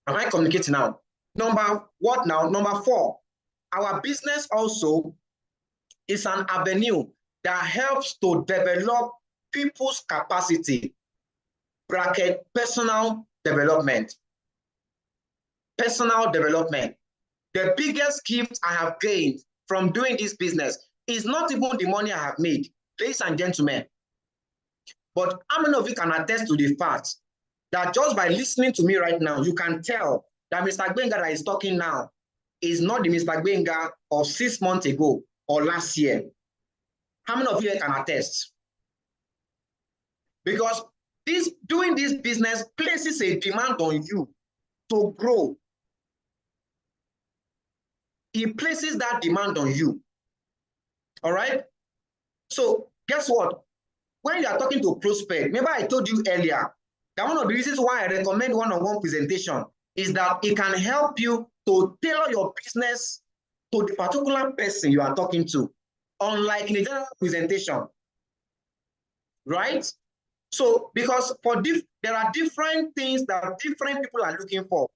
Am I communicating now? Number four, our business also is an avenue that helps to develop people's capacity, bracket personal development. Personal development. The biggest gift I have gained from doing this business is not even the money I have made, ladies and gentlemen. But how many of you can attest to the fact that just by listening to me right now, you can tell that Mr. Gbenga that is talking now is not the Mr. Gbenga of 6 months ago or last year. How many of you can attest? Because doing this business places a demand on you to grow. It places that demand on you. All right? So guess what? When you are talking to a prospect, remember I told you earlier that one of the reasons why I recommend one-on-one presentation is that it can help you to tailor your business to the particular person you are talking to, unlike in a general presentation, right? So, because there are different things that different people are looking for.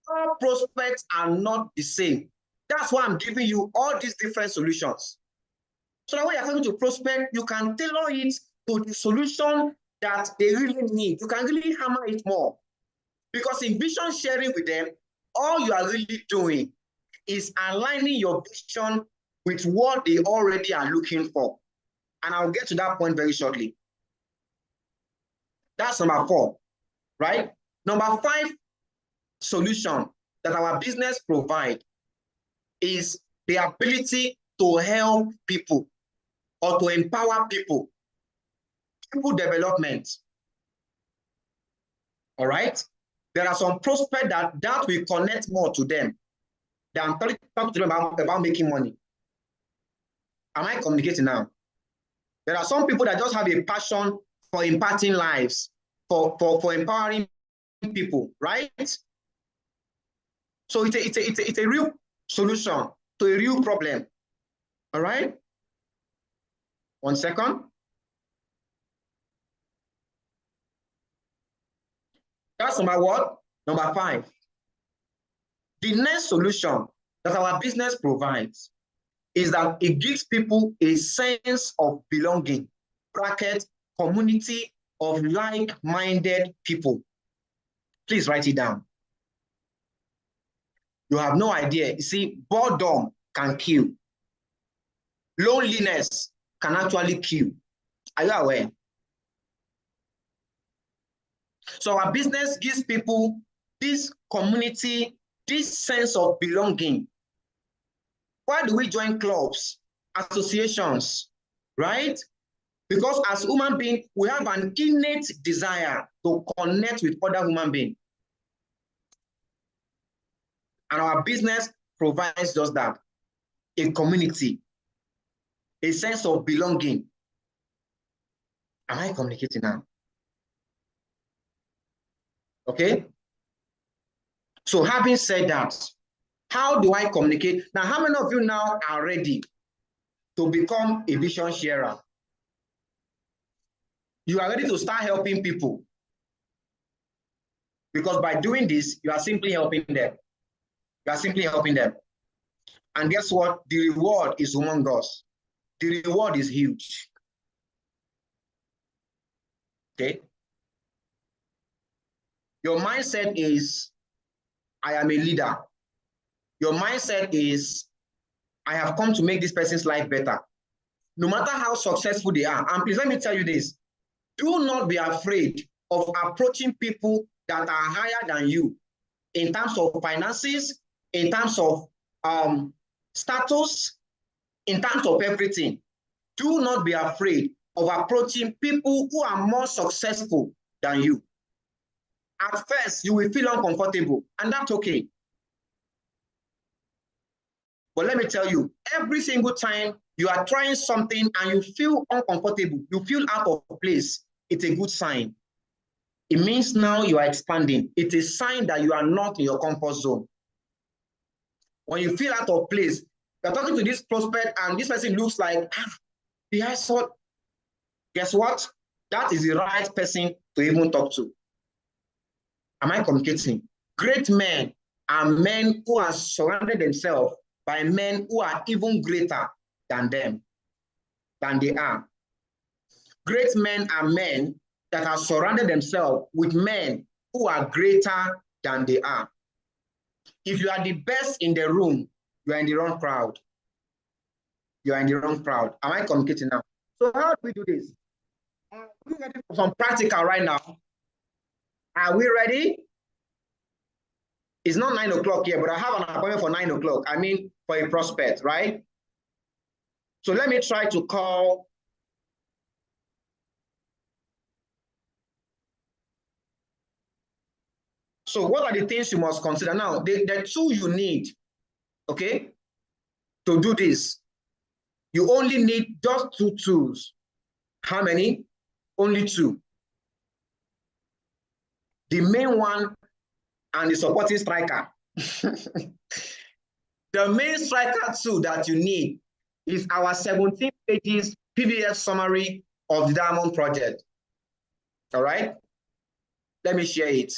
All prospects are not the same. That's why I'm giving you all these different solutions. So that when you're coming to prospect, you can tailor it to the solution that they really need. You can really hammer it more. Because in vision sharing with them, all you are really doing is aligning your vision with what they already are looking for. And I'll get to that point very shortly. That's number 4, right? Number 5 solution that our business provide is the ability to help people or to empower people. People development. All right? There are some prospects that will connect more to them than talk to them about making money. Am I communicating now? There are some people that just have a passion for impacting lives, for empowering people, right? So it's a real solution to a real problem. All right? 1 second. That's number what? Number 5. The next solution that our business provides is that it gives people a sense of belonging, bracket, community of like-minded people. Please write it down. You have no idea. You see, boredom can kill. Loneliness can actually kill. Are you aware? So our business gives people this community, this sense of belonging. Why do we join clubs, associations, right? Because as human beings, we have an innate desire to connect with other human beings. And our business provides just that, a community, a sense of belonging. Am I communicating now? Okay? So having said that, how do I communicate? Now, how many of you now are ready to become a vision sharer? You are ready to start helping people. Because by doing this, you are simply helping them. You are simply helping them. And guess what? The reward is humongous. The reward is huge. Okay? Your mindset is, I am a leader. Your mindset is, I have come to make this person's life better. No matter how successful they are. And please let me tell you this. Do not be afraid of approaching people that are higher than you in terms of finances, in terms of status, in terms of everything. Do not be afraid of approaching people who are more successful than you. At first, you will feel uncomfortable, and that's okay. But let me tell you, every single time you are trying something and you feel uncomfortable, you feel out of place, it's a good sign. It means now you are expanding. It's a sign that you are not in your comfort zone. When you feel out of place, you're talking to this prospect and this person looks like, he has thought. Guess what? That is the right person to even talk to. Am I communicating? Great men are men who have surrounded themselves by men who are even greater than them, than they are. Great men are men that have surrounded themselves with men who are greater than they are. If you are the best in the room, you are in the wrong crowd. You are in the wrong crowd. Am I communicating now? So how do we do this? We're getting some practical right now. Are we ready? It's not 9 o'clock here, but I have an appointment for 9 o'clock. I mean, for a prospect, right? So let me try to call. So what are the things you must consider? Now, the tool you need, okay, to do this. You only need just 2 tools. How many? Only 2. The main one and the supporting striker. The main striker tool that you need is our 17 pages PDF summary of the Diamond Project. All right? Let me share it.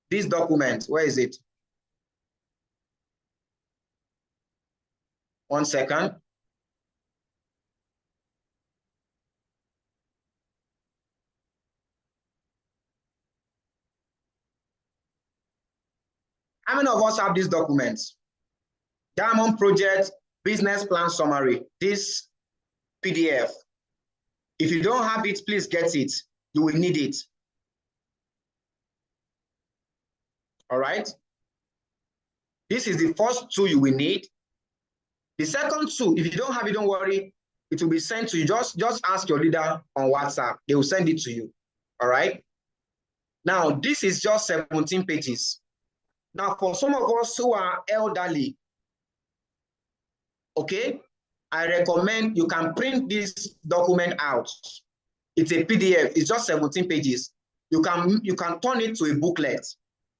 This document, where is it? 1 second. How many of us have these documents? Diamond Project Business Plan Summary, this PDF. If you don't have it, please get it. You will need it. All right? This is the first tool you will need. The second tool, if you don't have it, don't worry. It will be sent to you. Just ask your leader on WhatsApp. They will send it to you. All right? Now, this is just 17 pages. Now, for some of us who are elderly, okay, I recommend you can print this document out. It's a PDF. It's just 17 pages. You can turn it to a booklet,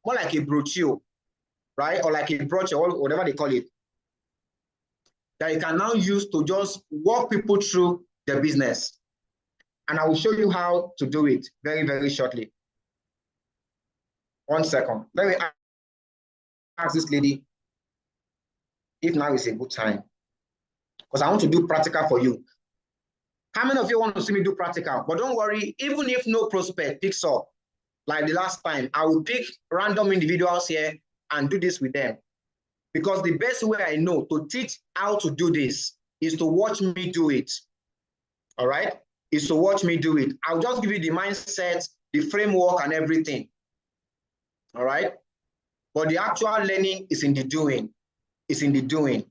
more like a brochure, right? Or like a brochure, or whatever they call it, that you can now use to just walk people through the business. And I will show you how to do it very, very shortly. 1 second. Let me ask this lady if now is a good time, because I want to do practical for you. How many of you want to see me do practical? But don't worry, even if no prospect picks up, like the last time, I will pick random individuals here and do this with them. Because the best way I know to teach how to do this is to watch me do it. All right? Is to watch me do it. I'll just give you the mindset, the framework, and everything. All right? But the actual learning is in the doing. It's in the doing.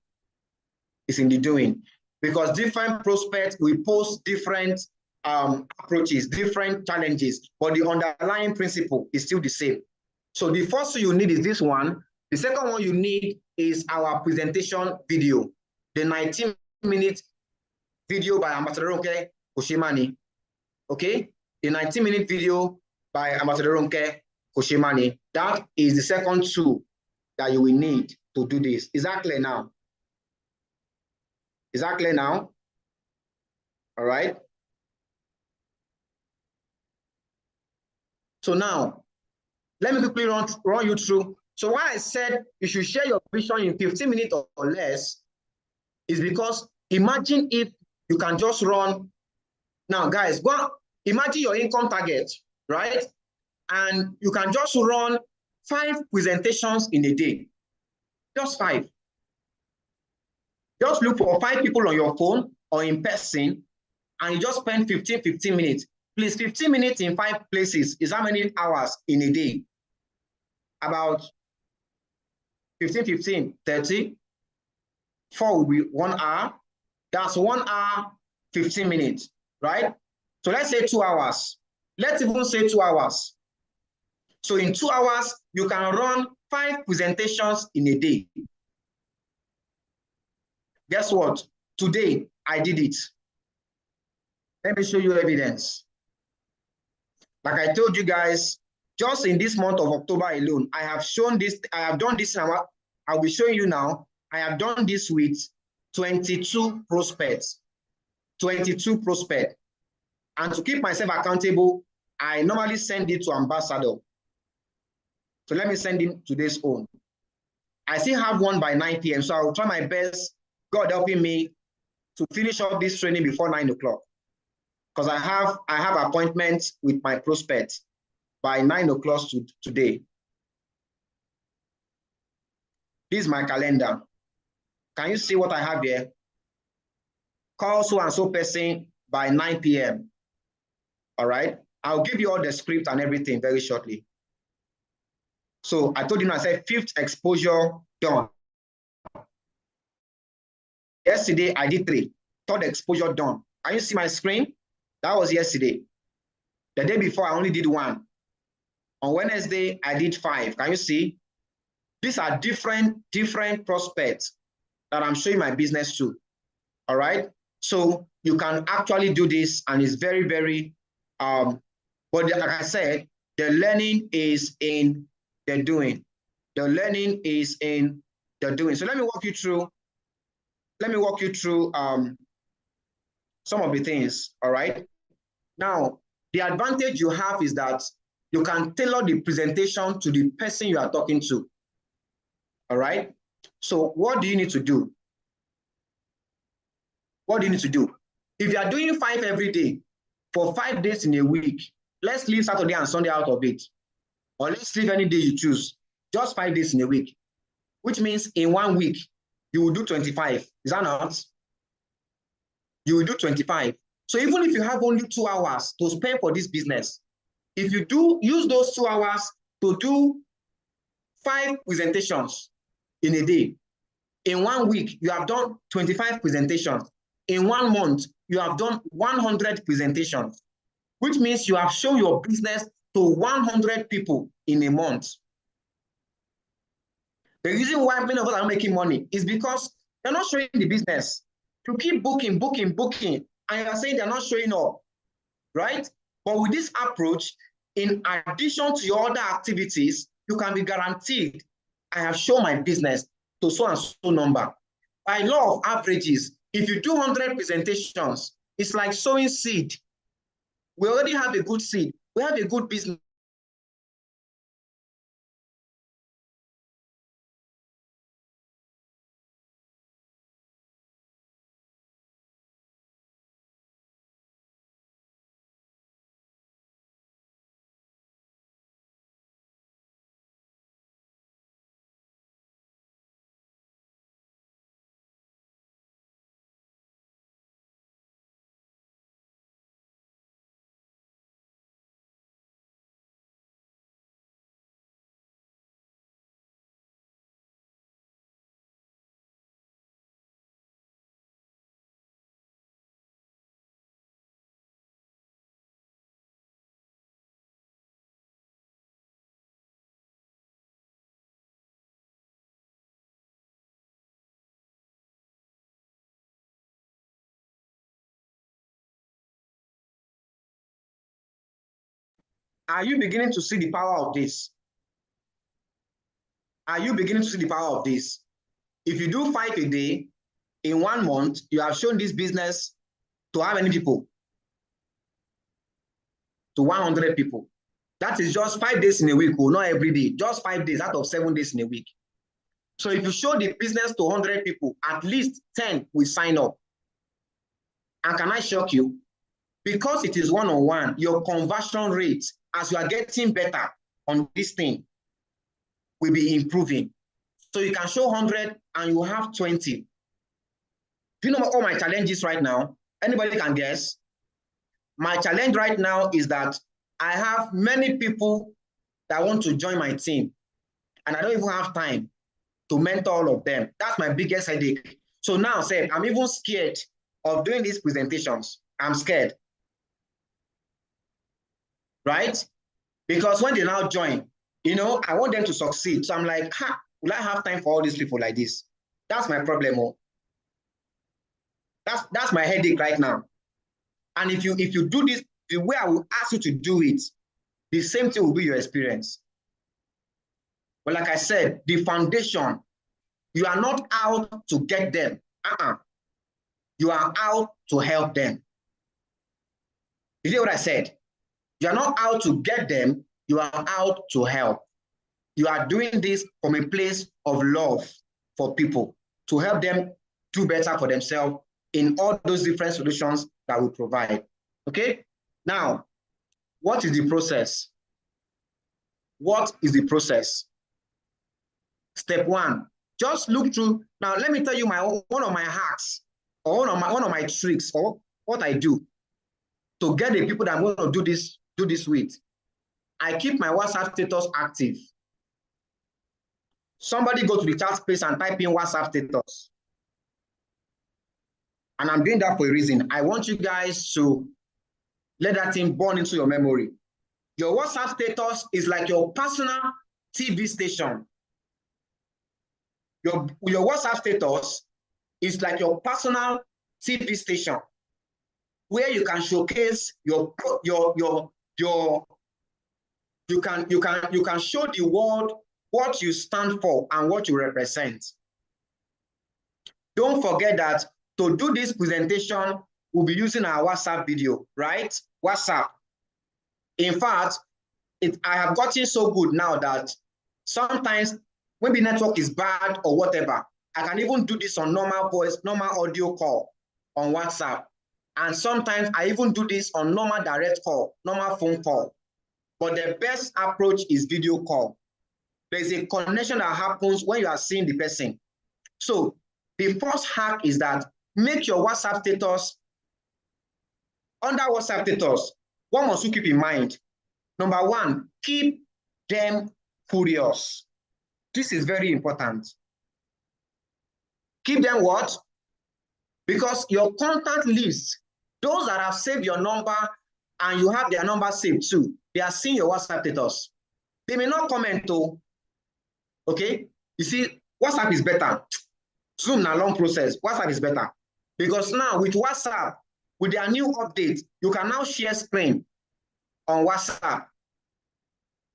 It's in the doing. Because different prospects will pose different approaches, different challenges, but the underlying principle is still the same. So the first thing you need is this one. The second one you need is our presentation video, the 19-minute video by Ambassador Ronke Koshimani. Okay, the 19-minute video by Ambassador Ronke Koshimani. That is the second tool that you will need to do this. Is that clear now? Is that clear now? All right. So now, let me quickly run you through. So why I said you should share your vision in 15 minutes or less is because imagine if you can just run. Now, guys, go on, imagine your income target, right? And you can just run 5 presentations in a day. Just 5. Just look for 5 people on your phone or in person, and you just spend 15 minutes. Please, 15 minutes in 5 places is how many hours in a day? About 15, 30. 4 will be 1 hour. That's 1 hour, 15 minutes, right? So let's say 2 hours. Let's even say 2 hours. So in 2 hours, you can run 5 presentations in a day. Guess what? Today, I did it. Let me show you evidence. Like I told you guys, just in this month of October alone, I have shown this, I have done this now. I'll be showing you now. I have done this with 22 prospects. 22 prospects. And to keep myself accountable, I normally send it to Ambassador. So let me send him today's own. I still have one by 9 p.m. So I will try my best, God helping me, to finish up this training before 9 o'clock. Because I have appointments with my prospects by 9 o'clock today. This is my calendar. Can you see what I have here? Call so and so person by 9 p.m. All right. I'll give you all the script and everything very shortly. So I told you, I said 5th exposure done. Yesterday, I did 3. 3rd exposure done. Can you see my screen? That was yesterday. The day before, I only did 1. On Wednesday, I did 5. Can you see? These are different prospects that I'm showing my business to. All right. So you can actually do this, and it's very, very, but like I said, the learning is in the doing. The learning is in the doing. So let me walk you through. Let me walk you through some of the things. All right. Now, the advantage you have is that you can tailor the presentation to the person you are talking to. All right. So what do you need to do? What do you need to do? If you are doing 5 every day for 5 days in a week, let's leave Saturday and Sunday out of it. Or let's leave any day you choose, just 5 days in a week, which means in 1 week, you will do 25. Is that not? You will do 25. So even if you have only 2 hours to spend for this business, if you do use those 2 hours to do 5 presentations in a day, in 1 week, you have done 25 presentations. In 1 month, you have done 100 presentations, which means you have shown your business to 100 people in a month. The reason why many of us are not making money is because they're not showing the business. You keep booking, and you're saying they're not showing up, right? But with this approach, in addition to your other activities, you can be guaranteed, I have shown my business to so and so number. By law of averages, if you do 100 presentations, it's like sowing seed. We already have a good seed. We have a good business. Are you beginning to see the power of this? Are you beginning to see the power of this? If you do 5 a day, in 1 month, you have shown this business to how many people? To 100 people. That is just 5 days in a week, not every day, just 5 days out of 7 days in a week. So if you show the business to 100 people, at least 10 will sign up. And can I shock you? Because it is one-on-one, your conversion rate, as you are getting better on this thing, will be improving. So you can show 100 and you have 20. Do you know all my challenges right now? Anybody can guess? My challenge right now is that I have many people that want to join my team, and I don't even have time to mentor all of them. That's my biggest headache. So now, say, I'm even scared of doing these presentations. I'm scared. Right? Because when they now join, I want them to succeed. So I'm like, will I have time for all these people like this? That's my problem. That's my headache right now. And if you do this the way I will ask you to do it, the same thing will be your experience. But like I said, the foundation, you are not out to get them. You are out to help them. You hear what I said? You are not out to get them, you are out to help. You are doing this from a place of love for people, to help them do better for themselves in all those different solutions that we provide. Okay? Now, what is the process? What is the process? Step 1, just look through. Now, let me tell you one of my hacks, or one of my tricks, or what I do to get the people that I'm going to do this do this with. I keep my WhatsApp status active. Somebody go to the chat space and type in WhatsApp status. And I'm doing that for a reason. I want you guys to let that thing burn into your memory. Your WhatsApp status is like your personal TV station. Your WhatsApp status is like your personal TV station where you can showcase you can show the world what you stand for and what you represent. Don't forget that to do this presentation, we'll be using our WhatsApp video, right? WhatsApp. In fact, I have gotten so good now that sometimes maybe network is bad or whatever, I can even do this on normal voice, normal audio call on WhatsApp. And sometimes I even do this on normal direct call, normal phone call. But the best approach is video call. There's a connection that happens when you are seeing the person. So the first hack is that make your WhatsApp status, under WhatsApp status, what must you keep in mind? Number one, keep them curious. This is very important. Keep them what? Because your contact list, those that have saved your number and you have their number saved too, they are seeing your WhatsApp status. They may not comment though. Okay? You see, WhatsApp is better. Zoom na long process. WhatsApp is better. Because now with WhatsApp, with their new update, you can now share screen on WhatsApp.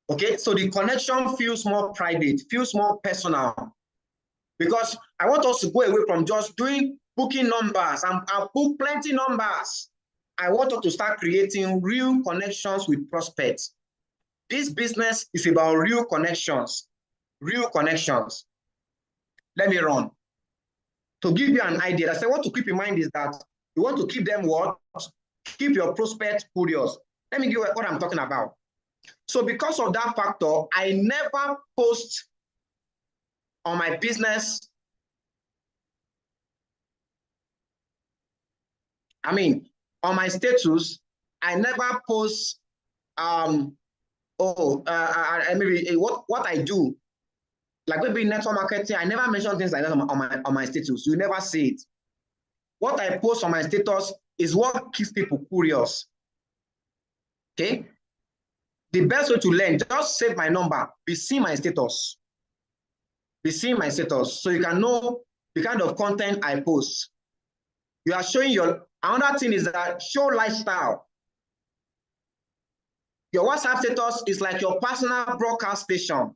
Okay, so the connection feels more private, feels more personal. Because I want us to go away from just doing booking numbers and book plenty numbers. I want us to start creating real connections with prospects. This business is about real connections. Real connections. Let me run. To give you an idea, I said what to keep in mind is that you want to keep them what? Keep your prospects curious. Let me give you what I'm talking about. So because of that factor, I never post on my business. I mean, on my status, I never post maybe what I do. Like maybe network marketing, I never mention things like that on my status. You never see it. What I post on my status is what keeps people curious. Okay? The best way to learn, just save my number, be seeing my status. Be seeing my status so you can know the kind of content I post. You are showing another thing is that show lifestyle. Your WhatsApp status is like your personal broadcast station.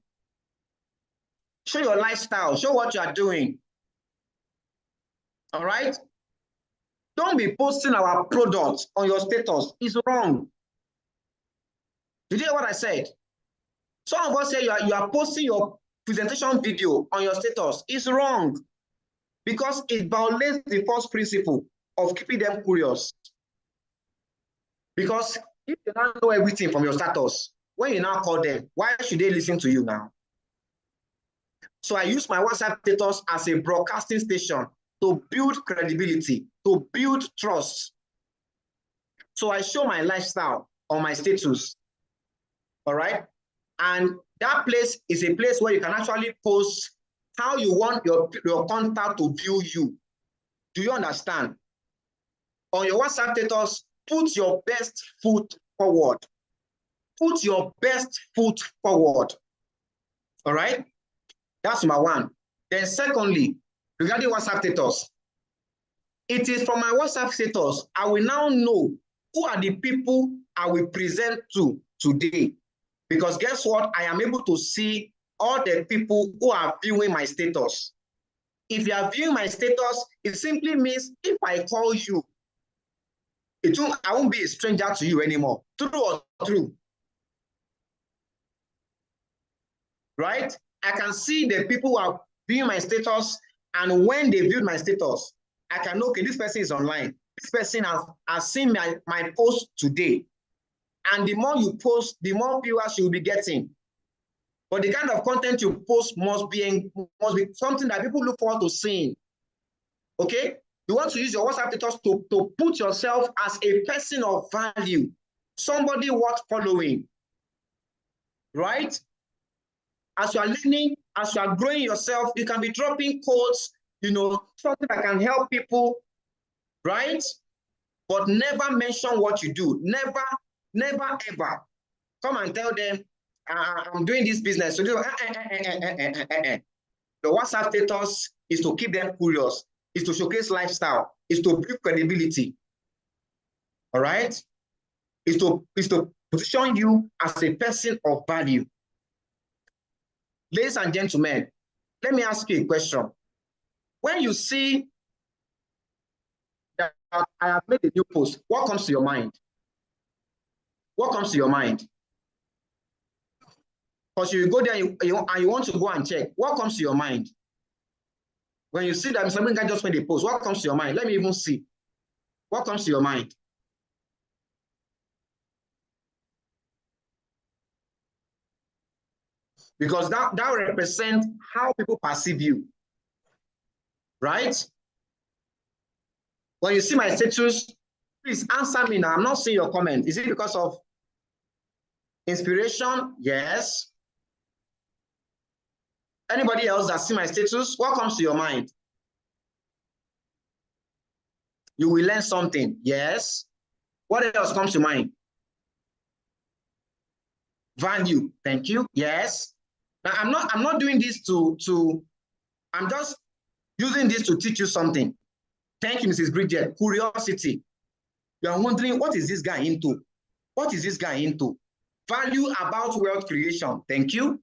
Show your lifestyle, show what you are doing. All right? Don't be posting our products on your status. It's wrong. Did you hear what I said? Some of us say you are posting your presentation video on your status. It's wrong because it violates the first principle of keeping them curious. Because if you don't know everything from your status, when you now call them, why should they listen to you now? So I use my WhatsApp status as a broadcasting station to build credibility, to build trust. So I show my lifestyle on my status. All right? And that place is a place where you can actually post how you want your contact to view you. Do you understand? On your WhatsApp status, put your best foot forward. Put your best foot forward. All right? That's number one. Then secondly, regarding WhatsApp status, it is from my WhatsApp status, I will now know who are the people I will present to today. Because guess what? I am able to see all the people who are viewing my status. If you are viewing my status, it simply means if I call you, I won't be a stranger to you anymore. True or true? Right? I can see the people who are viewing my status, and when they viewed my status, I can know, okay, this person is online. This person has seen my post today. And the more you post, the more viewers you will be getting. But the kind of content you post must be something that people look forward to seeing. Okay? You want to use your WhatsApp status to put yourself as a person of value. somebody worth following, right? As you are learning, as you are growing yourself, you can be dropping quotes, something that can help people, right? But never mention what you do. Never, never, ever come and tell them, I'm doing this business. So the WhatsApp status is to keep them curious, is to showcase lifestyle, is to build credibility. All right? Is to position you as a person of value. Ladies and gentlemen, let me ask you a question. When you see that I have made a new post, what comes to your mind? What comes to your mind? Because you go there and you want to go and check. What comes to your mind? When you see that somebody just made a post, what comes to your mind? Let me even see. What comes to your mind? Because that represents how people perceive you, right? When you see my status, please answer me now. I'm not seeing your comment. Is it because of inspiration? Yes. Anybody else that see my status, what comes to your mind? You will learn something. Yes. What else comes to mind? Value. Thank you. Yes. Now I'm not doing this I'm just using this to teach you something. Thank you, Mrs. Bridget. Curiosity. You are wondering, what is this guy into? What is this guy into? Value about wealth creation. Thank you.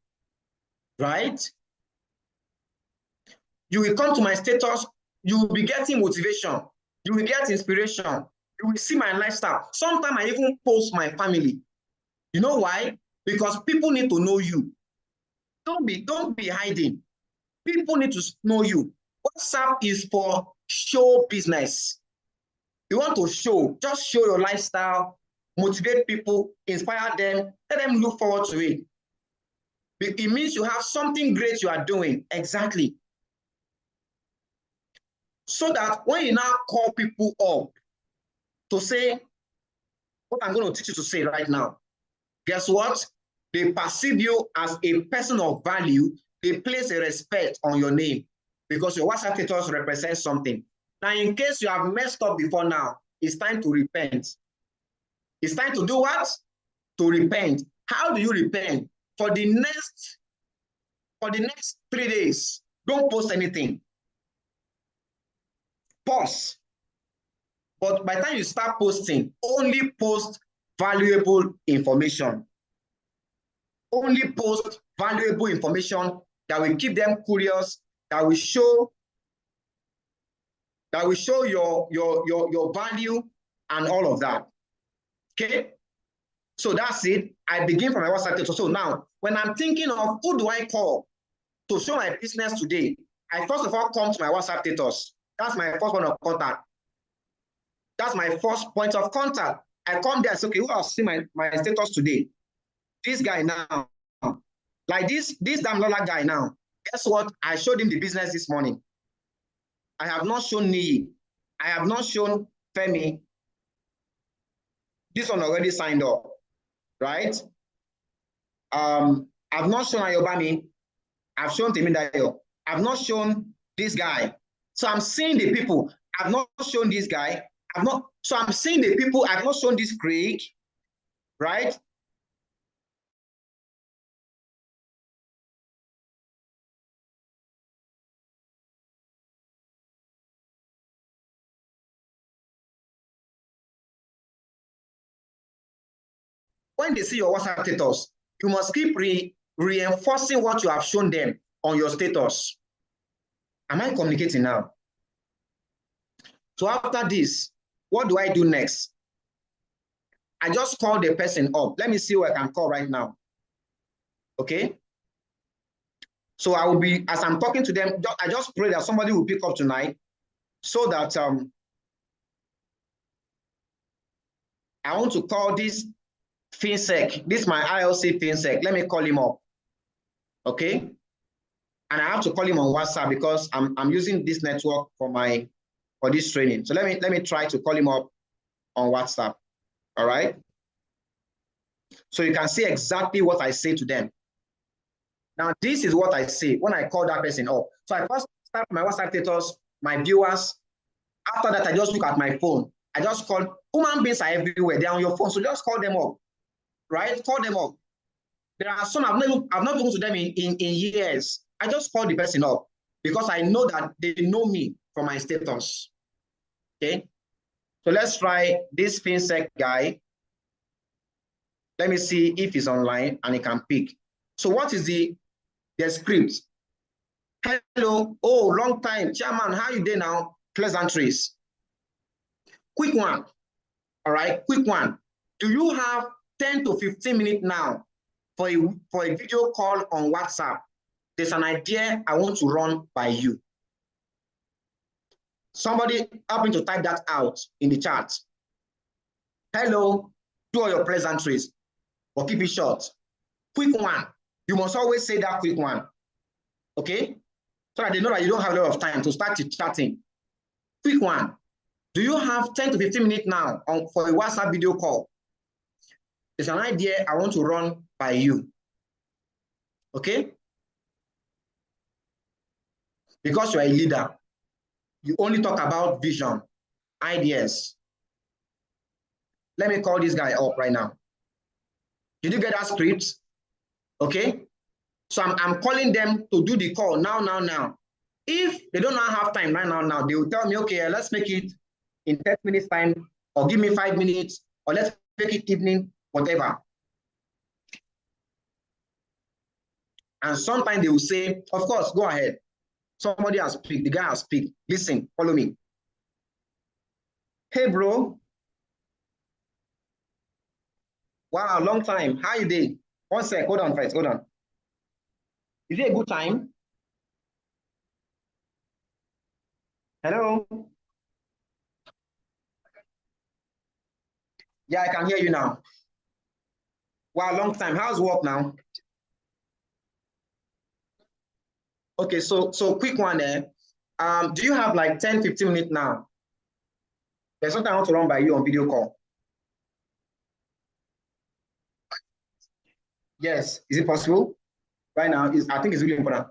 Right? You will come to my status. You will be getting motivation. You will get inspiration. You will see my lifestyle. Sometimes I even post my family. You know why? Because people need to know you. Don't be hiding. People need to know you. WhatsApp is for show business. You want to show, just show your lifestyle, motivate people, inspire them, let them look forward to it. It means you have something great you are doing. Exactly. So that when you now call people up to say what I'm going to teach you to say right now, guess what? They perceive you as a person of value. They place a respect on your name because your WhatsApp status represents something. Now, in case you have messed up before now, it's time to repent. It's time to do what? To repent. How do you repent? For the next 3 days, don't post anything. Pause. But by the time you start posting, only post valuable information. Only post valuable information that will keep them curious, that will show your value and all of that. Okay? So that's it. I begin from my WhatsApp status. So now, when I'm thinking of who do I call to show my business today, I first of all come to my WhatsApp status. That's my first point of contact. That's my first point of contact. I come there and say, okay, who has seen my status today? This guy now. Like this damn Lola guy now. Guess what? I showed him the business this morning. I have not shown Nii. I have not shown Femi. This one already signed up, right? I've not shown Ayobami. I've shown Temidayo. I've not shown this guy. So I'm seeing the people. I've not shown this guy. So I'm seeing the people. I've not shown this Craig, right? When they see your WhatsApp status, you must keep reinforcing what you have shown them on your status. Am I communicating now? So after this, what do I do next? I just call the person up. Let me see who I can call right now. Okay? So I will be, as I'm talking to them, I just pray that somebody will pick up tonight so that I want to call this FinSec. This is my ILC FinSec. Let me call him up. Okay? And I have to call him on WhatsApp because I'm using this network for this training. So let me try to call him up on WhatsApp. All right? So you can see exactly what I say to them. Now, this is what I say when I call that person up. So I first start my WhatsApp status, my viewers. After that, I just look at my phone. I just call, human beings are everywhere. They're on your phone. So just call them up, right? Call them up. There are some I've not spoken to them in years. I just call the person up because I know that they know me from my status. Okay. So let's try this FinSec guy. Let me see if he's online and he can pick. So what is the script? Hello, oh, long time. Chairman, how you doing now? Pleasantries. Quick one. All right, quick one. Do you have 10 to 15 minutes now for a video call on WhatsApp? There's an idea I want to run by you. Somebody help me to type that out in the chat. Hello, do all your pleasantries, but keep it short. Quick one. You must always say that quick one. Okay? So that they know that you don't have a lot of time to start chatting. Quick one. Do you have 10 to 15 minutes now for a WhatsApp video call? There's an idea I want to run by you. Okay? Because you're a leader, you only talk about vision, ideas. Let me call this guy up right now. Did you get that script? Okay? So I'm calling them to do the call now. If they don't have time right now, they will tell me, okay, let's make it in 10 minutes time, or give me 5 minutes, or let's make it evening, whatever. And sometimes they will say, of course, go ahead. Somebody has picked, the guy has picked. Listen, follow me. Hey, bro. Wow, long time. How you doing? One sec, hold on first, hold on. Is it a good time? Hello? Yeah, I can hear you now. Wow, long time. How's work now? Okay, so quick one there. Do you have like 10, 15 minutes now? There's something I want to run by you on video call. Yes, is it possible? Right now, I think it's really important.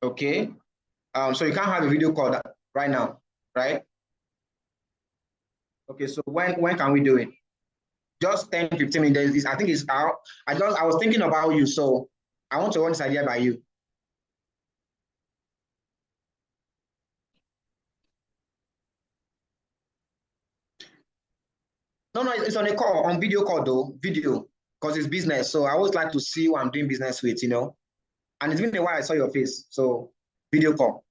Okay. So you can't have a video call right now, right? Okay, so when can we do it? Just 10, 15 minutes. I think it's out. I was thinking about you, so I want to run this idea by you. No, it's on a call, on video call though, video, because it's business. So I always like to see who I'm doing business with, you know. And it's been a while I saw your face, so video call.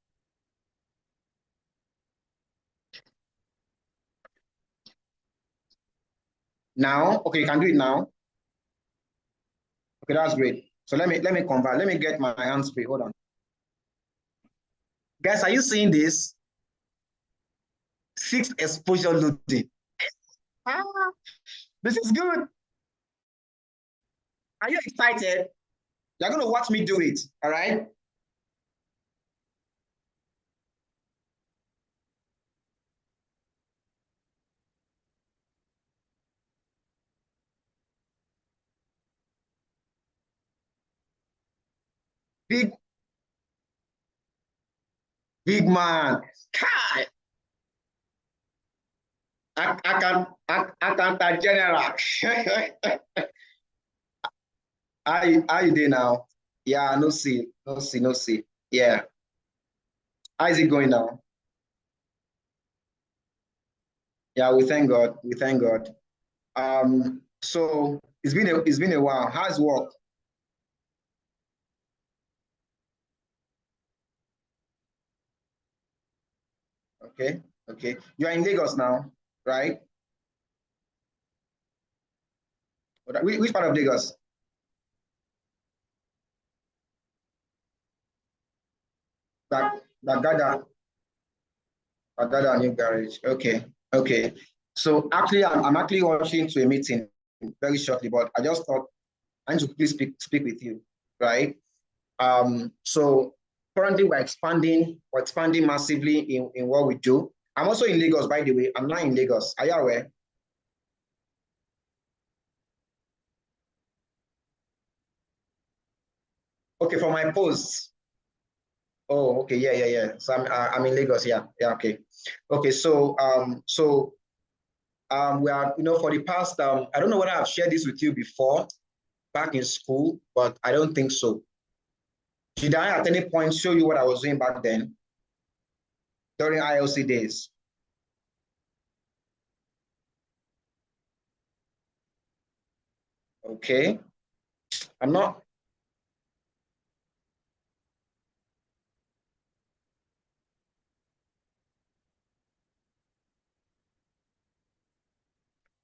Now, okay, you can do it now. Okay, that's great. So let me convert. Let me get my hands free. Hold on. Guys, are you seeing this? 6 exposure loading. This is good. Are you excited? You're going to watch me do it, all right? Big man. Kai. I general. How you doing now? Yeah, no see. Yeah. How is it going now? Yeah, we thank God. So it's been a while. How's work? Okay. You are in Lagos now, right? Which part of Lagos? Bagada New Garage. Okay. So actually, I'm actually watching to a meeting very shortly, but I just thought I need to please speak with you, right? So currently we're expanding massively in what we do. I'm also in Lagos, by the way. I'm not in Lagos. Are you aware? Okay, for my posts. Oh, okay, yeah. So I'm in Lagos, yeah, okay. Okay, so we are, for the past, I don't know whether I've shared this with you before back in school, but I don't think so. Did I at any point show you what I was doing back then during ILC days? Okay, I'm not.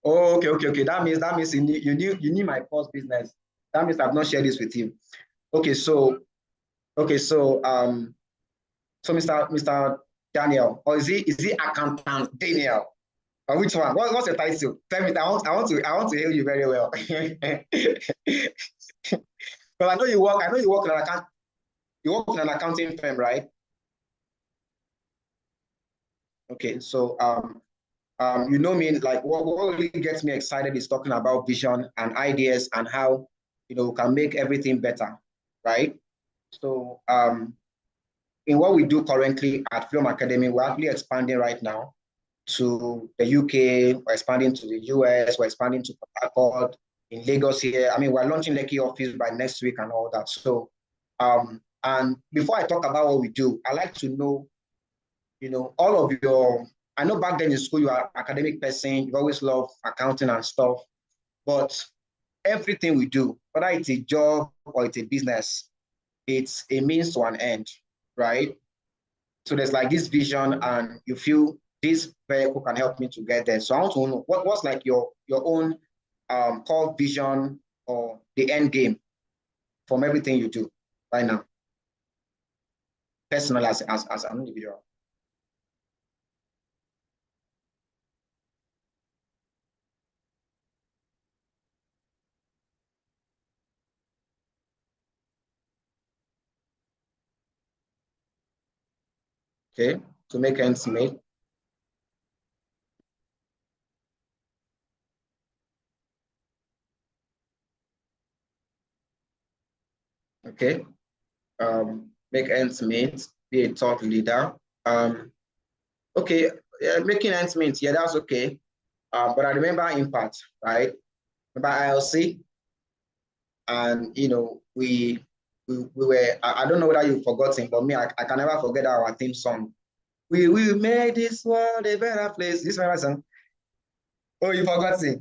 Oh, okay. That means you knew my first business. That means I've not shared this with you. Okay, so so Mr. Daniel, or is he accountant Daniel? Or which one? What's your title? Tell me. I want to hear you very well. But I know you work in an accounting firm, right? Okay, so you know me, like what really gets me excited is talking about vision and ideas and how we can make everything better, right? So in what we do currently at Film Academy, we're actually expanding right now to the UK, we're expanding to the US, we're expanding to Port Harcourt, in Lagos here. I mean, we're launching Lekki office by next week and all that. So, and before I talk about what we do, I like to know, all of your, I know back then in school, you are an academic person, you always love accounting and stuff, but everything we do, whether it's a job or it's a business, it's a means to an end, right? So there's like this vision and you feel this vehicle can help me to get there. So I want to know what's like your own core vision or the end game from everything you do right now, personally as an individual. Okay, to make ends meet. Okay, make ends meet, be a thought leader. Okay, yeah, making ends meet, yeah, that's okay. But I remember Impact, right? Remember ILC, and we were. I don't know whether you've forgotten, but me, I can never forget our theme song. We will make this world a better place. This my song. Oh, you forgot it.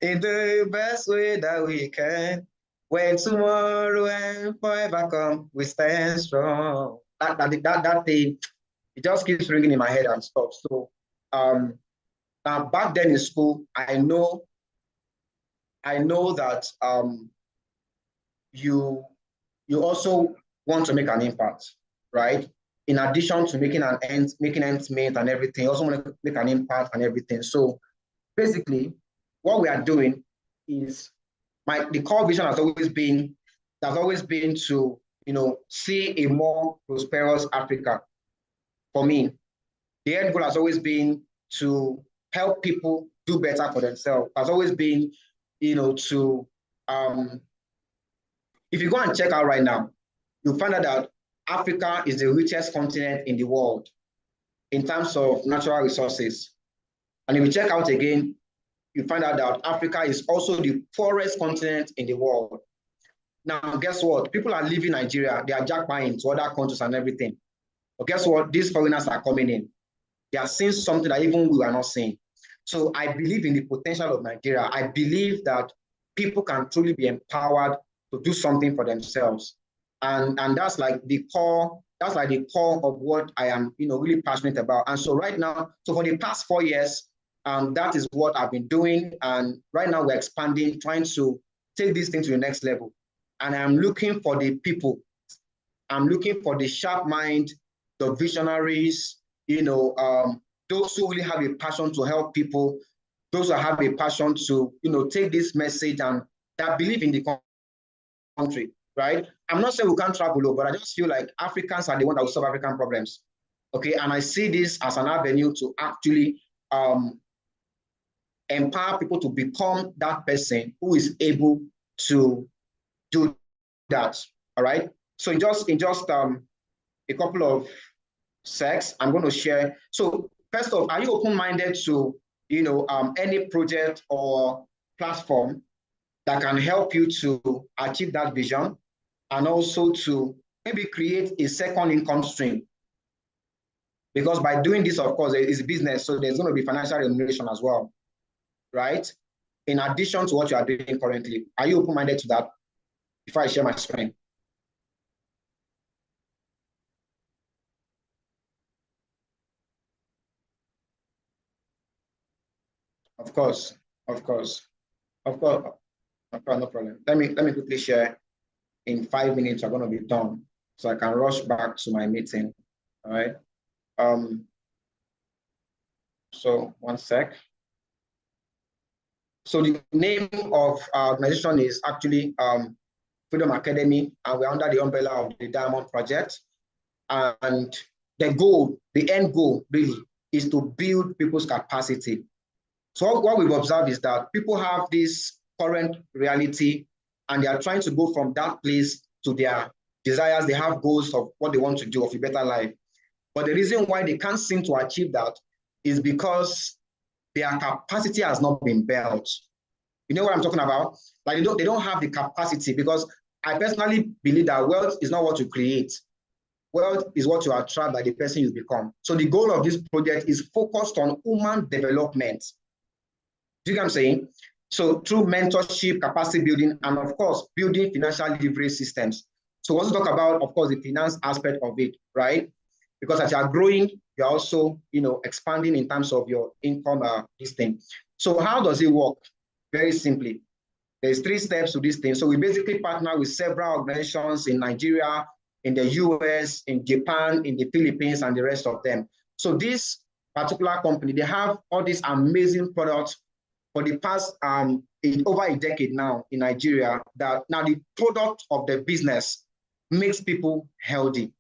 In the best way that we can. When tomorrow and forever come, we stand strong. That thing, it just keeps ringing in my head and stuff. So now back then in school, I know that you also want to make an impact, right? In addition to making ends meet and everything, you also want to make an impact and everything. So basically, what we are doing is the core vision has always been to see a more prosperous Africa. For me, the end goal has always been to help people do better for themselves. Has always been, to if you go and check out right now, you'll find out that Africa is the richest continent in the world in terms of natural resources. And if you check out again, you find out that Africa is also the poorest continent in the world. Now, guess what? People are leaving Nigeria. They are jackpotting to other countries and everything. But guess what? These foreigners are coming in. They are seeing something that even we are not seeing. So I believe in the potential of Nigeria. I believe that people can truly be empowered to do something for themselves. And that's like the core, of what I am, really passionate about. And so right now, so for the past 4 years, that is what I've been doing. And right now we're expanding, trying to take this thing to the next level. And I'm looking for the people. I'm looking for the sharp mind, the visionaries, those who really have a passion to help people, those who have a passion to, take this message and that believe in the country. right? I'm not saying we can't travel, but I just feel like Africans are the one that will solve African problems. Okay, and I see this as an avenue to actually empower people to become that person who is able to do that. All right. So in just a couple of secs, I'm going to share. So first off, are you open-minded to any project or platform that can help you to achieve that vision, and also to maybe create a second income stream? Because by doing this, of course, it's business, so there's going to be financial remuneration as well, right? In addition to what you are doing currently. Are you open-minded to that before I share my screen? Of course, of course, of course, of course, no problem. Let me quickly share. In 5 minutes, I'm going to be done, so I can rush back to my meeting. All right. So 1 sec. So the name of our organization is actually Freedom Academy, and we're under the umbrella of the Diamond Project. And the goal, the end goal really, is to build people's capacity. So what we've observed is that people have this current reality, and they are trying to go from that place to their desires. They have goals of what they want to do, of a better life. But the reason why they can't seem to achieve that is because their capacity has not been built. You know what I'm talking about? Like they don't have the capacity, because I personally believe that wealth is not what you create. Wealth is what you attract by the person you become. So the goal of this project is focused on human development. Do you get what I'm saying? So through mentorship, capacity building, and of course, building financial leverage systems. So we also talk about, of course, the finance aspect of it, right? Because as you are growing, you're also, expanding in terms of your income, this thing. So how does it work? Very simply, there's 3 steps to this thing. So we basically partner with several organizations in Nigeria, in the US, in Japan, in the Philippines, and the rest of them. So this particular company, they have all these amazing products for the past over a decade now in Nigeria, that now the product of the business makes people healthy,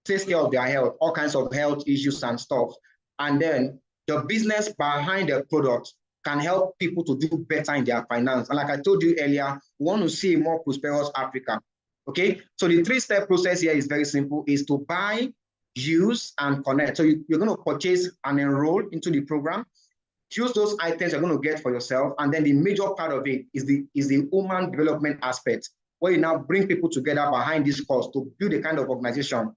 takes care of their health, all kinds of health issues and stuff. And then the business behind the product can help people to do better in their finance. And like I told you earlier, we want to see a more prosperous Africa. Okay, so the 3-step process here is very simple, is to buy, use, and connect. So you're going to purchase and enroll into the program. Choose those items you're going to get for yourself, and then the major part of it is the human development aspect, where you now bring people together behind this cause to build a kind of organization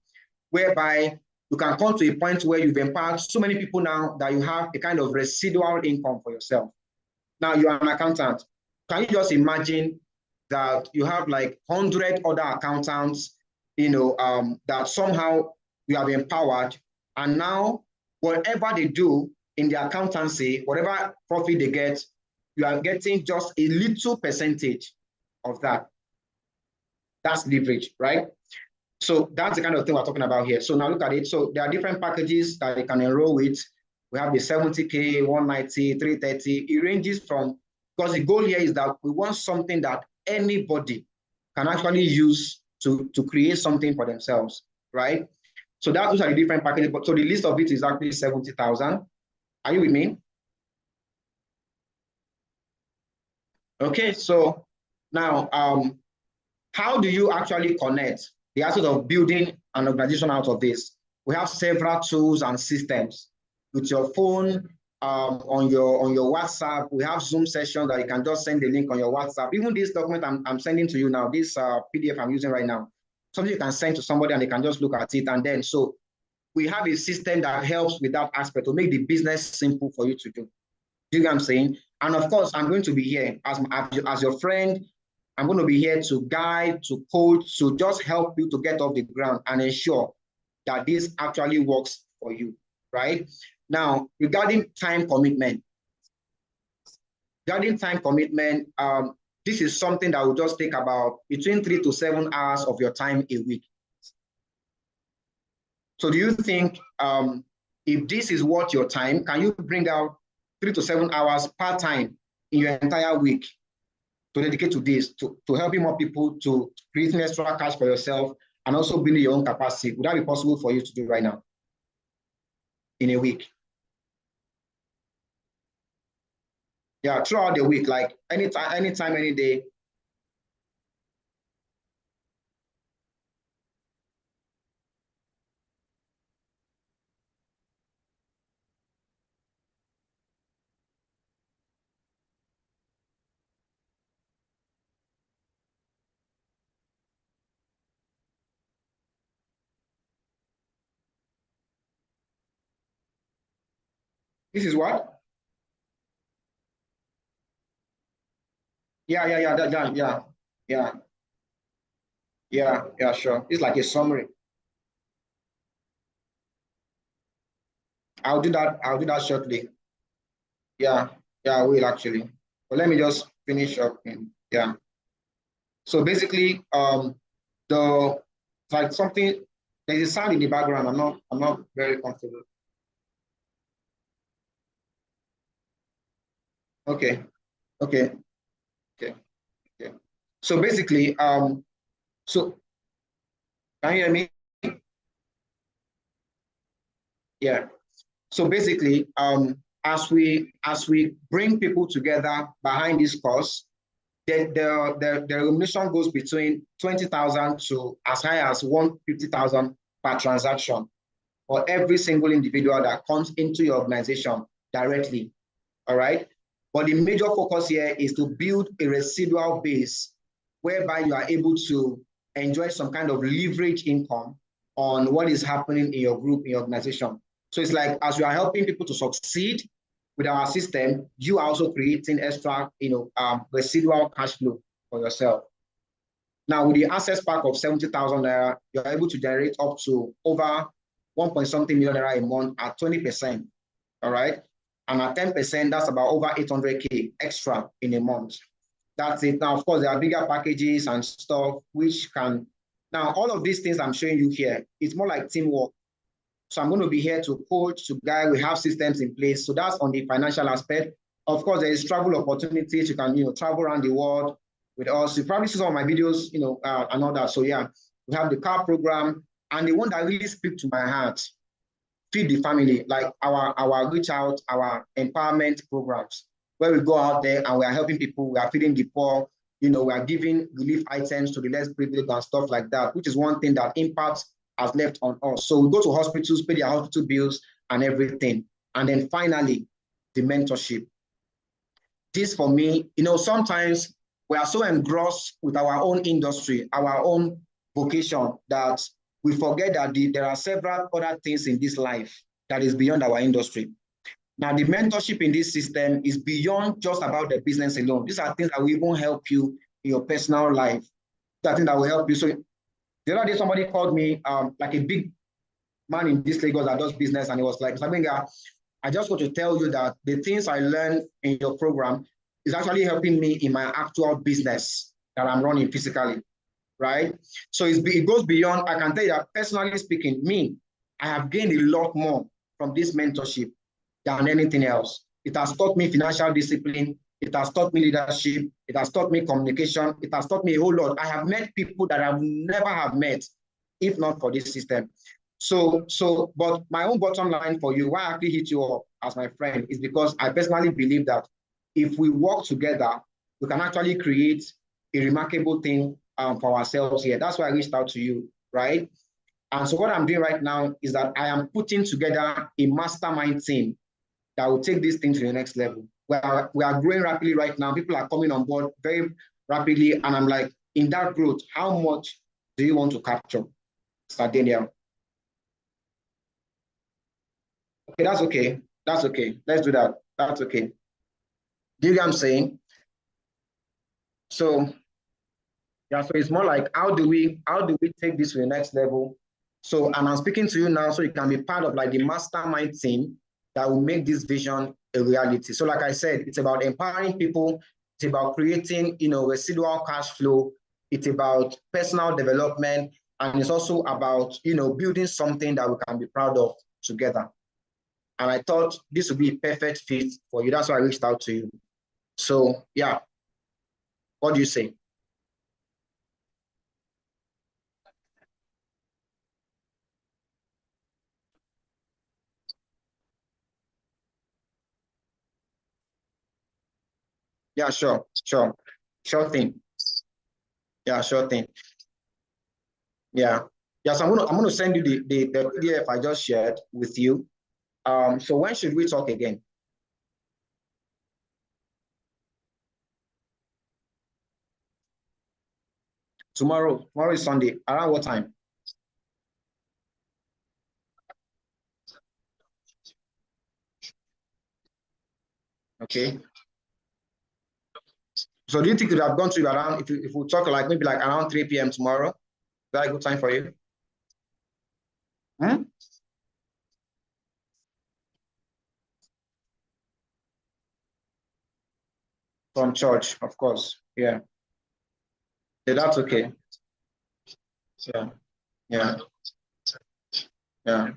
whereby you can come to a point where you've empowered so many people now that you have a kind of residual income for yourself. Now you are an accountant. Can you just imagine that you have like 100 other accountants, that somehow you have empowered, and now whatever they do in the accountancy, whatever profit they get, you are getting just a little percentage of that. That's leverage, right? So that's the kind of thing we're talking about here. So now look at it. So there are different packages that you can enroll with. We have the 70K, 190, 330. It ranges from, because the goal here is that we want something that anybody can actually use to create something for themselves, right? So those are the different packages. So the list of it is actually 70,000. Are you with me? Okay, so now, how do you actually connect the aspect of building an organization out of this? We have several tools and systems. With your phone, on your WhatsApp, we have Zoom sessions that you can just send the link on your WhatsApp. Even this document I'm sending to you now, this PDF I'm using right now, something you can send to somebody and they can just look at it. And then, so we have a system that helps with that aspect to make the business simple for you to do. Do you know what I'm saying? And of course, I'm going to be here as your friend. I'm going to be here to guide, to coach, to just help you to get off the ground and ensure that this actually works for you, right? Now, regarding time commitment, this is something that will just take about between 3 to 7 hours of your time a week. So do you think if this is worth your time, can you bring out 3 to 7 hours part-time in your entire week to dedicate to this, to helping more people to create extra cash for yourself and also building your own capacity? Would that be possible for you to do right now in a week? Yeah, throughout the week, like anytime, any day. This is what? Yeah, sure. It's like a summary. I'll do that shortly. Yeah, I will actually. But let me just finish up. Yeah. So basically, the like something, there's a sound in the background. I'm not very comfortable. Okay. So basically, so can you hear me? Yeah. So basically, as we bring people together behind this cause, the remuneration goes between 20,000 to as high as 150,000 per transaction for every single individual that comes into your organization directly. All right. But the major focus here is to build a residual base whereby you are able to enjoy some kind of leverage income on what is happening in your group, in your organization. So it's like as you are helping people to succeed with our system, you are also creating extra, residual cash flow for yourself. Now, with the access pack of 70,000 naira, you're able to generate up to over 1 point something million naira a month at 20%. All right. And at 10%, that's about over 800K extra in a month. That's it. Now, of course, there are bigger packages and stuff which can. Now, all of these things I'm showing you here, it's more like teamwork. So I'm going to be here to coach, to guide. We have systems in place. So that's on the financial aspect. Of course, there is travel opportunities. You can, travel around the world with us. You probably see some of my videos, and all that. So yeah, we have the car program, and the one that really speaks to my heart, feed the family, like our reach out, our empowerment programs, where we go out there and we are helping people. We are feeding the poor. We are giving relief items to the less privileged and stuff like that, which is one thing that Impact has left on us. So we go to hospitals, pay their hospital bills and everything. And then finally, the mentorship. This for me, sometimes we are so engrossed with our own industry, our own vocation, that we forget that there are several other things in this life that is beyond our industry. Now, the mentorship in this system is beyond just about the business alone. These are things that will even help you in your personal life. That thing that will help you. So the other day, somebody called me, like a big man in this Lagos that does business, and he was like, Sabenga, I just want to tell you that the things I learned in your program is actually helping me in my actual business that I'm running physically, right? So it goes beyond. I can tell you that personally speaking, I have gained a lot more from this mentorship than anything else. It has taught me financial discipline. It has taught me leadership. It has taught me communication. It has taught me a whole lot. I have met people that I would never have met if not for this system. But my own bottom line for you, why I actually hit you up as my friend, is because I personally believe that if we work together, we can actually create a remarkable thing for ourselves here. That's why I reached out to you, right? And so what I'm doing right now is that I am putting together a mastermind team that will take this thing to the next level. We are growing rapidly right now. People are coming on board very rapidly. And I'm like, in that growth, how much do you want to capture, Mr. Daniel? Okay, that's okay. That's okay. Let's do that. That's okay. Do you get what I'm saying? So yeah, so it's more like how do we take this to the next level? So, and I'm speaking to you now so you can be part of like the mastermind team that will make this vision a reality. So like I said, it's about empowering people. It's about creating, residual cash flow. It's about personal development. And it's also about, building something that we can be proud of together. And I thought this would be a perfect fit for you. That's why I reached out to you. So yeah. What do you say? Yeah, sure thing. Yeah, sure thing. Yeah. Yes, I'm gonna send you the PDF I just shared with you. So when should we talk again? Tomorrow. Tomorrow is Sunday. Around what time? Okay. So do you think you have gone to around, if we talk like maybe like around 3 p.m. tomorrow? Is that a good time for you? Hmm? From church, of course. Yeah. Yeah, that's okay. Yeah. Yeah. Yeah.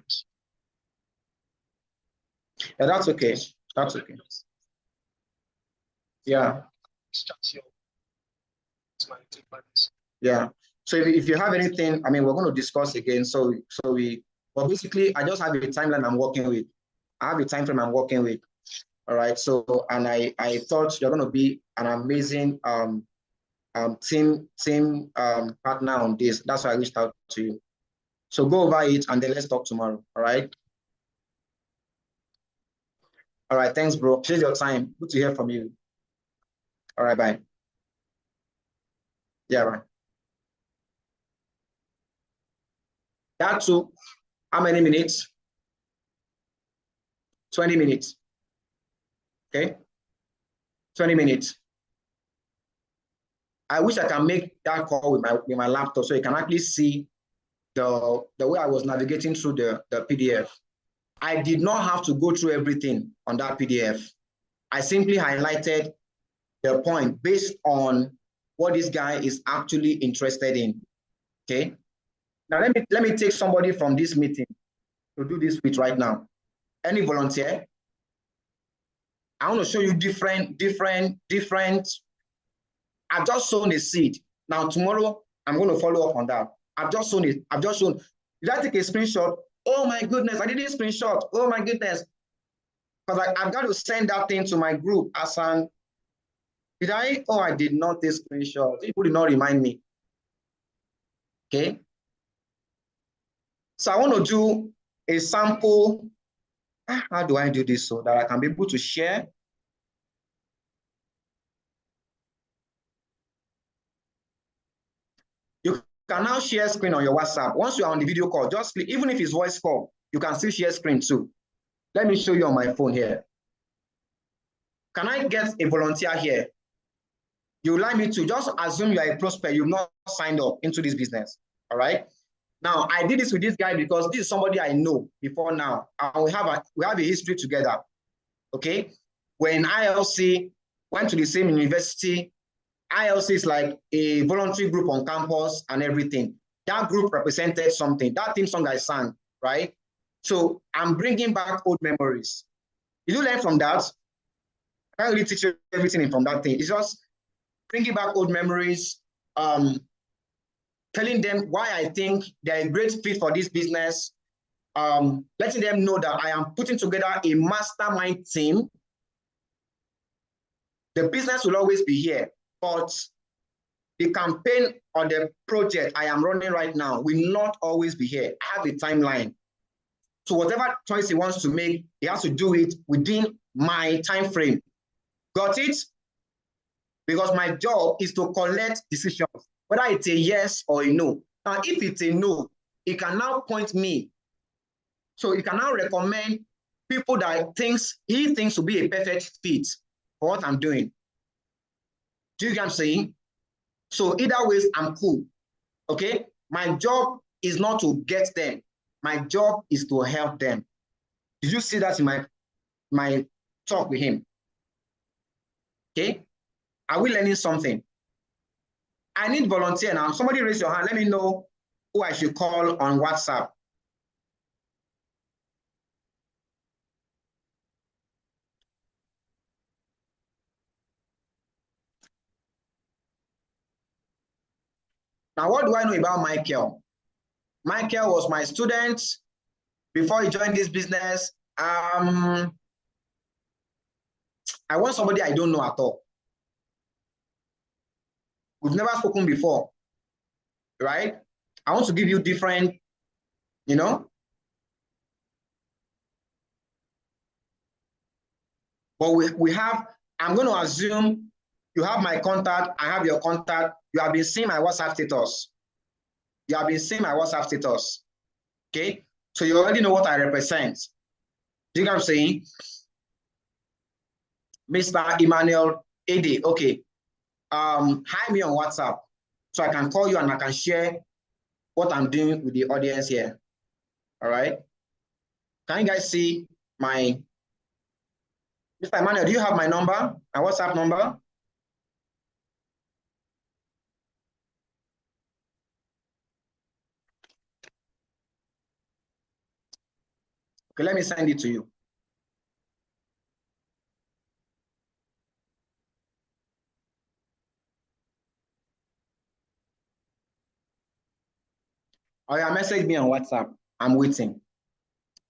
Yeah, that's okay. That's okay. Yeah. Yeah. So if you have anything, I mean, we're going to discuss again. But basically, I just have a timeline I'm working with. I have a time frame I'm working with. All right. So, and I thought you're going to be an amazing team partner on this. That's why I reached out to you. So go over it and then let's talk tomorrow. All right. All right. Thanks, bro. Cheers your time. Good to hear from you. All right. Bye. Yeah. Right. That took how many minutes? 20 minutes. Okay. 20 minutes. I wish I can make that call with my laptop so you can actually see the way I was navigating through the PDF. I did not have to go through everything on that PDF. I simply highlighted the point based on what this guy is actually interested in. Okay. Now let me take somebody from this meeting to do this with right now. Any volunteer? I want to show you different. I've just sown a seed. Now tomorrow I'm going to follow up on that. I've just shown it. I've just shown. Did I take a screenshot? Oh my goodness, I didn't screenshot. Oh my goodness. Because I've got to send that thing to my group as an, did I? Oh, I did not take screenshot. People did not remind me. Okay. So I want to do a sample. How do I do this so that I can be able to share? You can now share screen on your WhatsApp. Once you're on the video call, just click, even if it's voice call, you can still share screen too. Let me show you on my phone here. Can I get a volunteer here? You would like me to just assume you are a prospect, you've not signed up into this business. All right. Now I did this with this guy because this is somebody I know before now. And we have a history together. Okay. When ILC went to the same university, ILC is like a voluntary group on campus and everything. That group represented something. That theme song I sang, right? So I'm bringing back old memories. Did you learn from that? I can't really teach you everything from that thing. It's just bringing back old memories, telling them why I think they're a great fit for this business, letting them know that I am putting together a mastermind team. The business will always be here, but the campaign or the project I am running right now will not always be here. I have a timeline. So whatever choice he wants to make, he has to do it within my time frame. Got it? Because my job is to collect decisions, whether it's a yes or a no. Now, if it's a no, it can now point me. So it can now recommend people that he thinks will be a perfect fit for what I'm doing. Do you get what I'm saying? So either ways, I'm cool. Okay? My job is not to get them. My job is to help them. Did you see that in my talk with him? Okay? Are we learning something? I need volunteer now. Somebody raise your hand. Let me know who I should call on WhatsApp. Now, what do I know about Michael? Michael was my student before he joined this business. I want somebody I don't know at all. We've never spoken before, right? I want to give you different, you know. But we have, I'm going to assume you have my contact, I have your contact. You have been seeing my WhatsApp status. You have been seeing my WhatsApp status. Okay? So you already know what I represent. Do you know what I'm saying? Mr. Emmanuel Ede. Okay. Hi me on WhatsApp so I can call you and I can share what I'm doing with the audience here. All right. Can you guys see my Mr. Emmanuel? Do you have my number, my WhatsApp number? Okay, let me send it to you. Or you message me on WhatsApp. I'm waiting.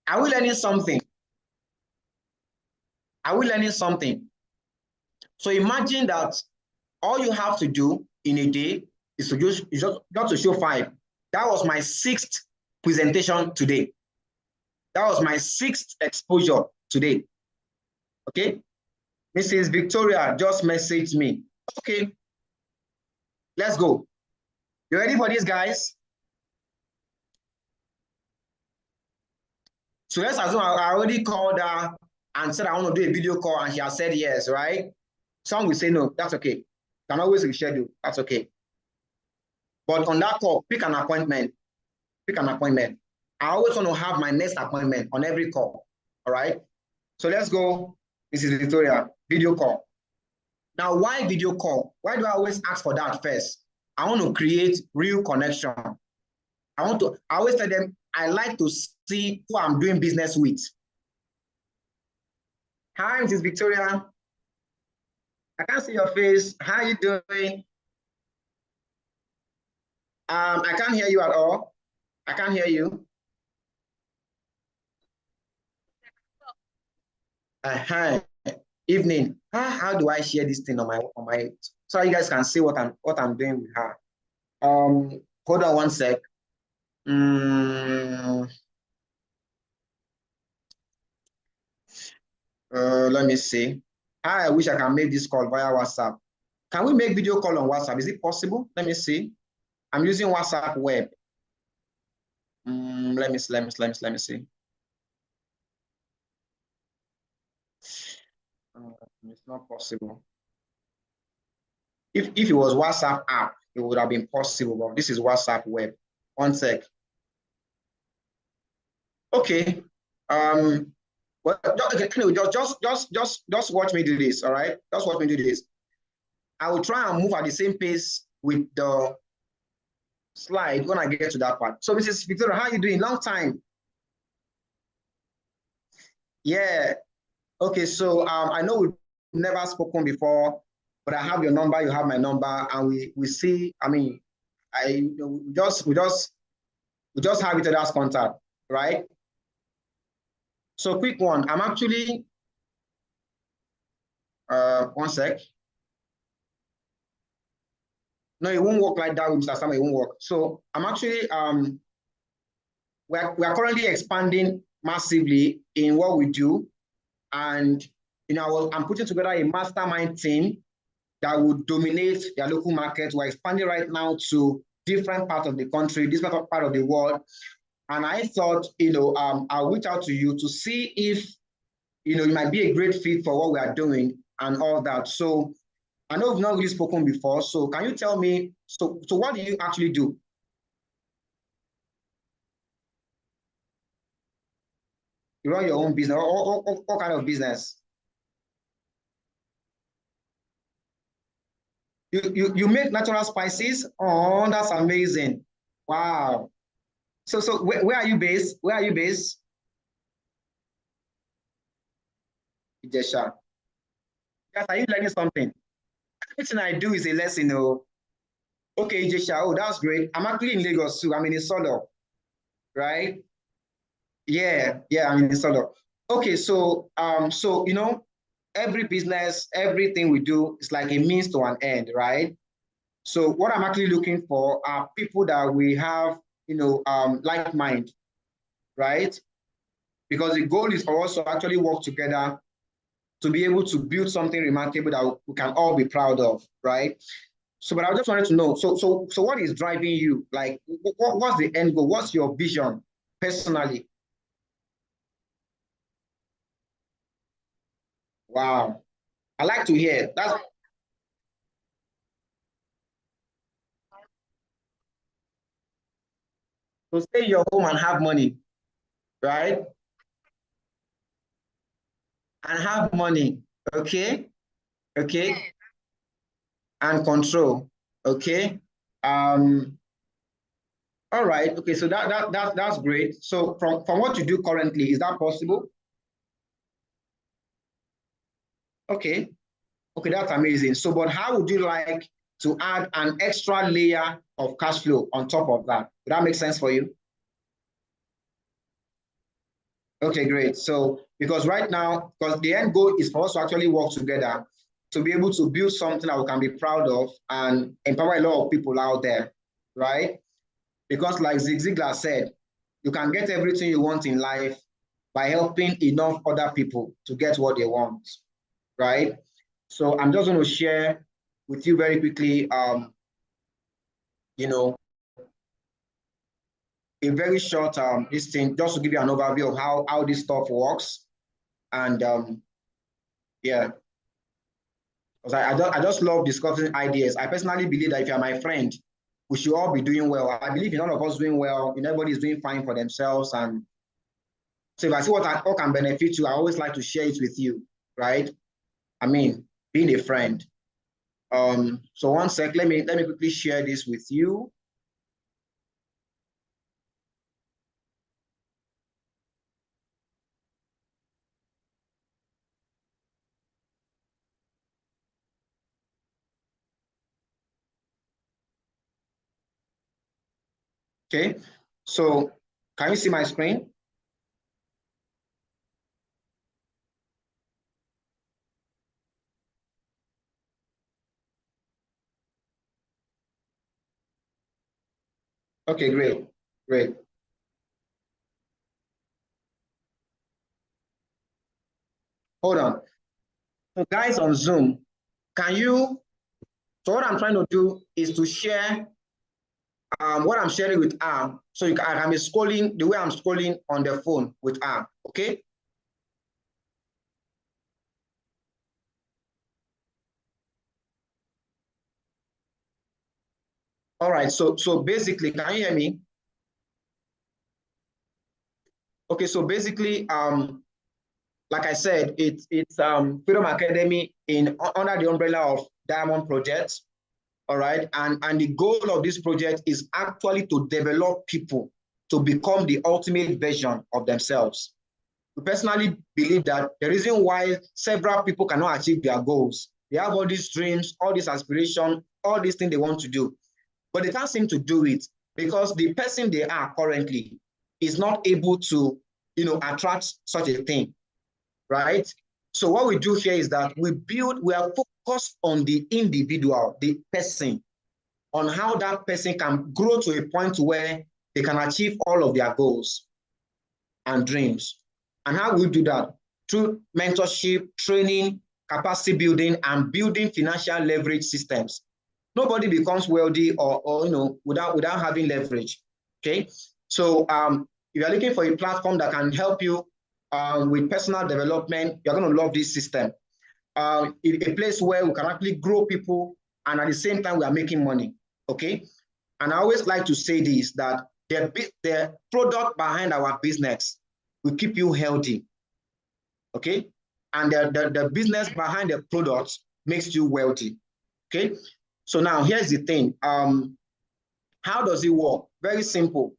Are we learning something? Are we learning something? So imagine that all you have to do in a day is to just to show 5. That was my 6th presentation today. That was my 6th exposure today. Okay. Mrs. Victoria just messaged me. Okay. Let's go. You ready for this, guys? So let's assume I already called her and said I want to do a video call and she has said yes, right? Some will say no, that's okay. Can always reschedule, that's okay. But on that call, pick an appointment. Pick an appointment. I always want to have my next appointment on every call, all right? So let's go, Mrs. Victoria, video call. Now, why video call? Why do I always ask for that first? I want to create real connection. I always tell them, I like to see who I'm doing business with. Hi, Mrs. Victoria. I can't see your face. How are you doing? I can't hear you at all. I can't hear you. Hi. Evening. How do I share this thing on my so you guys can see what I'm doing with her? Hold on one sec. Let me see. I wish I can make this call via WhatsApp. Can we make video call on WhatsApp? Is it possible? Let me see. I'm using WhatsApp web. Let me see. It's not possible. If it was WhatsApp app, it would have been possible, but this is WhatsApp web. One sec. Okay. But anyway, just watch me do this, all right? Just watch me do this. I will try and move at the same pace with the slide when I get to that part. So, Mrs. Victoria, how are you doing? Long time. Yeah. Okay, so I know we've never spoken before, but I have your number, you have my number, and we see, I mean, we just have each other's contact, right? So quick one, I'm actually, one sec. No, it won't work like that with Mr. Sam, it won't work. So I'm actually, we are currently expanding massively in what we do. And, you know, I'm putting together a mastermind team that would dominate their local market. We're expanding right now to different parts of the country, different part of the world. And I thought, you know, I'll reach out to you to see if, you know, you might be a great fit for what we are doing and all that. So I know we've not really spoken before. So can you tell me, so what do you actually do? You run your own business. What kind of business? You make natural spices? Oh, that's amazing. Wow. So where are you based? Where are you based? Ijesha. Yes, are you learning something? Everything I do is a lesson, you know. Okay, Jesha, oh, that's great. I'm actually in Lagos too. I'm in Isodo, right? Yeah, I'm in Isodo. Okay, so you know, every business, everything we do is like a means to an end, right? So what I'm actually looking for are people that we have, you know, like mind, right? Because the goal is for us to actually work together to be able to build something remarkable that we can all be proud of, right? So, but I just wanted to know, so what is driving you? Like, what's the end goal? What's your vision personally? Wow, I like to hear. That's to stay in your home and have money, right? And have money, okay, okay, and control, okay. Um, all right, okay. So that's great. So from what you do currently, is that possible? Okay, okay, that's amazing. So, but how would you like to add an extra layer of cash flow on top of that? Would that make sense for you? Okay, great. So, because right now, because the end goal is for us to actually work together to be able to build something that we can be proud of and empower a lot of people out there, right? Because like Zig Ziglar said, you can get everything you want in life by helping enough other people to get what they want, right? So I'm just going to share with you very quickly, you know, a very short this thing, just to give you an overview of how this stuff works. And yeah, because I just love discussing ideas. I personally believe that if you're my friend, we should all be doing well. I believe in all of us doing well, and everybody is doing fine for themselves. And so if I see what can benefit you, I always like to share it with you, right? I mean, being a friend. So one sec, let me quickly share this with you. Okay, so can you see my screen? Okay, great, great. Hold on. So guys on Zoom, can you, so what I'm trying to do is to share what I'm sharing with R, so I can be scrolling the way I'm scrolling on the phone with R, okay? All right, so basically, can you hear me? Okay, so basically, like I said, it's Freedom Academy under the umbrella of Diamond Project. All right, and the goal of this project is actually to develop people to become the ultimate version of themselves. We personally believe that the reason why several people cannot achieve their goals, they have all these dreams, all these aspirations, all these things they want to do, but they can't seem to do it because the person they are currently is not able to, you know, attract such a thing, right? So what we do here is that we are focused on the individual, the person, on how that person can grow to a point where they can achieve all of their goals and dreams. And how we do that? Through mentorship, training, capacity building, and building financial leverage systems. Nobody becomes wealthy or you know, without having leverage. Okay. So if you're looking for a platform that can help you with personal development, you're going to love this system. A place where we can actually grow people and at the same time we are making money. Okay. And I always like to say this, that the product behind our business will keep you healthy. Okay. And the business behind the product makes you wealthy. Okay. So now here's the thing. How does it work? Very simple.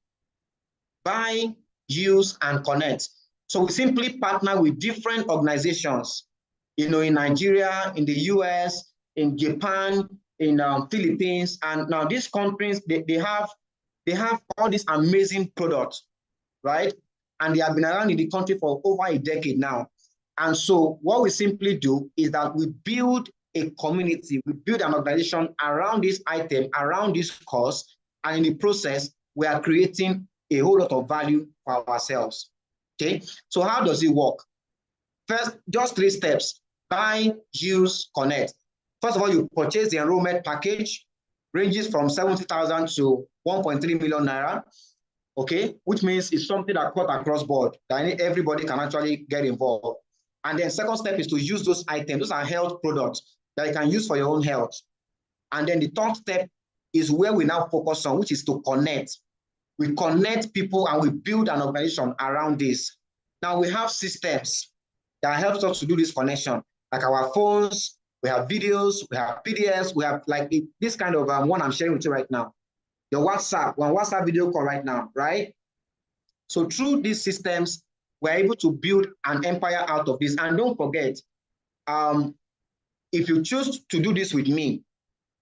Buy, use, and connect. So we simply partner with different organizations, you know, in Nigeria, in the US, in Japan, in Philippines, and now these companies they have all these amazing products, right? And they have been around in the country for over a decade now. And so what we simply do is that we build a community, we build an organization around this item, around this cause, and in the process, we are creating a whole lot of value for ourselves. Okay, so how does it work? First, just 3 steps: buy, use, connect. First of all, you purchase the enrollment package, ranges from 70,000 to 1.3 million naira. Okay, which means it's something that cut across board, that everybody can actually get involved. And then second step is to use those items. Those are health products that you can use for your own health. And then the third step is where we now focus on, which is to connect. We connect people and we build an organization around this. Now we have systems that helps us to do this connection, like our phones, we have videos, we have PDFs, we have like this kind of one I'm sharing with you right now. Your WhatsApp, one WhatsApp video call right now, right? So through these systems, we're able to build an empire out of this. And don't forget, if you choose to do this with me,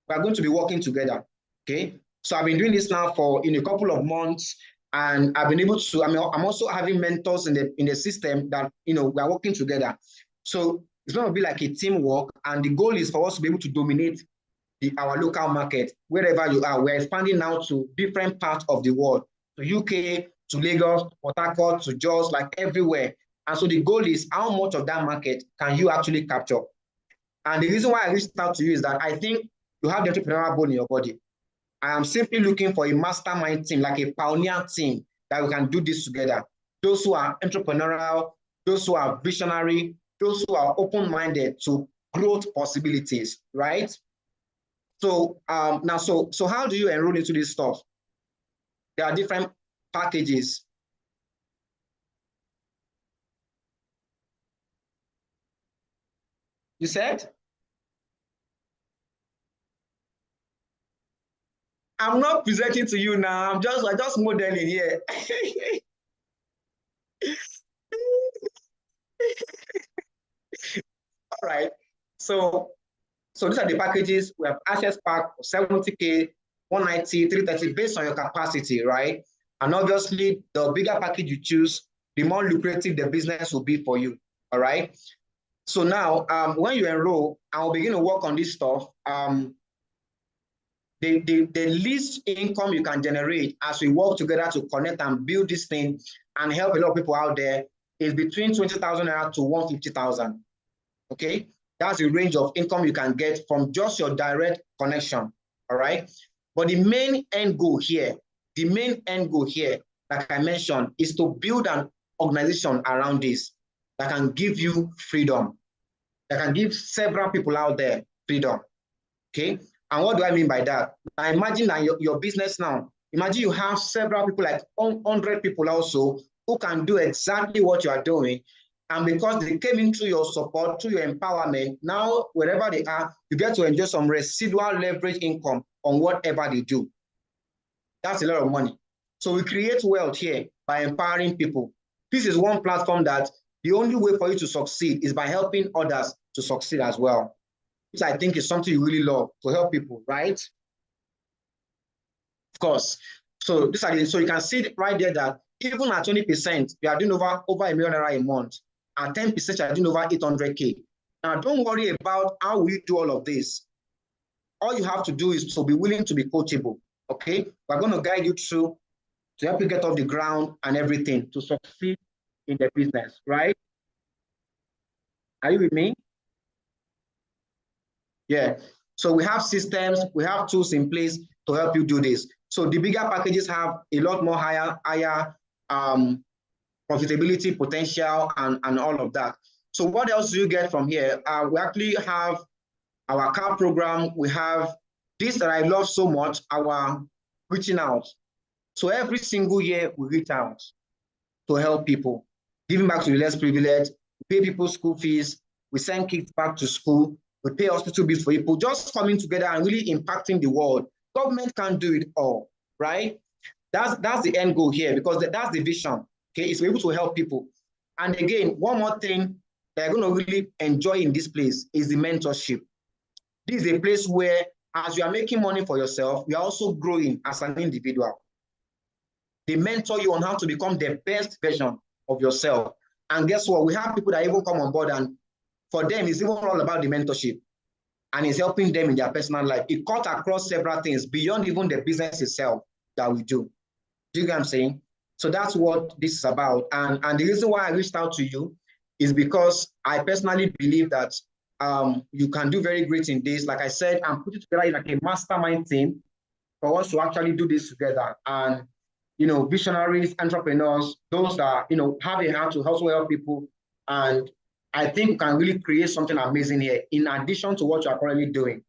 we're going to be working together, okay? So I've been doing this now for a couple of months, and I've been able to, I'm also having mentors in the system that, we're working together. So it's going to be like a teamwork, and the goal is for us to be able to dominate our local market, wherever you are. We're expanding now to different parts of the world, to UK, to Lagos, Port Harcourt, to Jos, like everywhere. And so the goal is, how much of that market can you actually capture? And the reason why I reached out to you is that I think you have the entrepreneurial bone in your body. I am simply looking for a mastermind team, like a pioneer team, that we can do this together. Those who are entrepreneurial, those who are visionary, those who are open-minded to growth possibilities, right? So now, so how do you enroll into this stuff? There are different packages. You said? I'm not presenting to you now. I'm just modeling here. All right. So these are the packages. We have access pack 70K, 190, 330, based on your capacity, right? And obviously, the bigger package you choose, the more lucrative the business will be for you. All right. So now, when you enroll, I'll begin to work on this stuff. The least income you can generate as we work together to connect and build this thing and help a lot of people out there is between 20,000 naira to 150,000. Okay, that's the range of income you can get from just your direct connection. All right, but the main end goal here, like I mentioned, is to build an organization around this that can give you freedom, that can give several people out there freedom. Okay. And what do I mean by that? Now imagine that your business now, imagine you have several people, like 100 people also, who can do exactly what you are doing. And because they came into your support, through your empowerment, now wherever they are, you get to enjoy some residual leverage income on whatever they do. That's a lot of money. So we create wealth here by empowering people. This is one platform that the only way for you to succeed is by helping others to succeed as well, which I think is something you really love, to help people, right? Of course. So so you can see right there that even at 20%, you are doing over $1 million a month. At 10%, you are doing over 800K. Now, don't worry about how we do all of this. All you have to do is to be willing to be coachable, okay? We're going to guide you through to help you get off the ground and everything to succeed in the business, right? Are you with me? Yeah. So we have systems, we have tools in place to help you do this. So the bigger packages have a lot more higher profitability potential and all of that. So what else do you get from here? We actually have our car program. We have this that I love so much, our reaching out. So every single year we reach out to help people, giving back to the less privileged, pay people school fees, we send kids back to school, we pay hospital bills for people, just coming together and really impacting the world. Government can't do it all, right? That's the end goal here, because that's the vision, okay? It's able to help people. And again, one more thing that you're going to really enjoy in this place is the mentorship. This is a place where as you are making money for yourself, you are also growing as an individual. They mentor you on how to become the best version of yourself. And guess what? We have people that even come on board, and for them, it's even all about the mentorship. And it's helping them in their personal life. It cuts across several things beyond even the business itself that we do. Do you get what I'm saying? So that's what this is about. And the reason why I reached out to you is because I personally believe that you can do very great in this. Like I said, I'm putting together like a mastermind team for us to actually do this together. And, visionaries, entrepreneurs, those that, have a heart to also help people. And I think you can really create something amazing here in addition to what you are currently doing.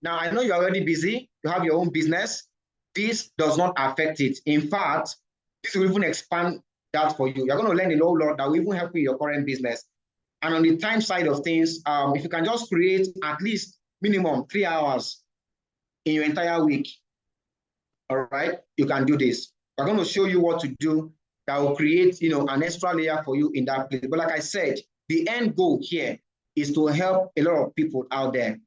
Now, I know you're already busy. You have your own business. This does not affect it. In fact, this will even expand that for you. You're going to learn a whole lot that will even help you in your current business. And on the time side of things, if you can just create at least minimum 3 hours in your entire week, all right, you can do this. We're going to show you what to do that will create, an extra layer for you in that place. But like I said, the end goal here is to help a lot of people out there.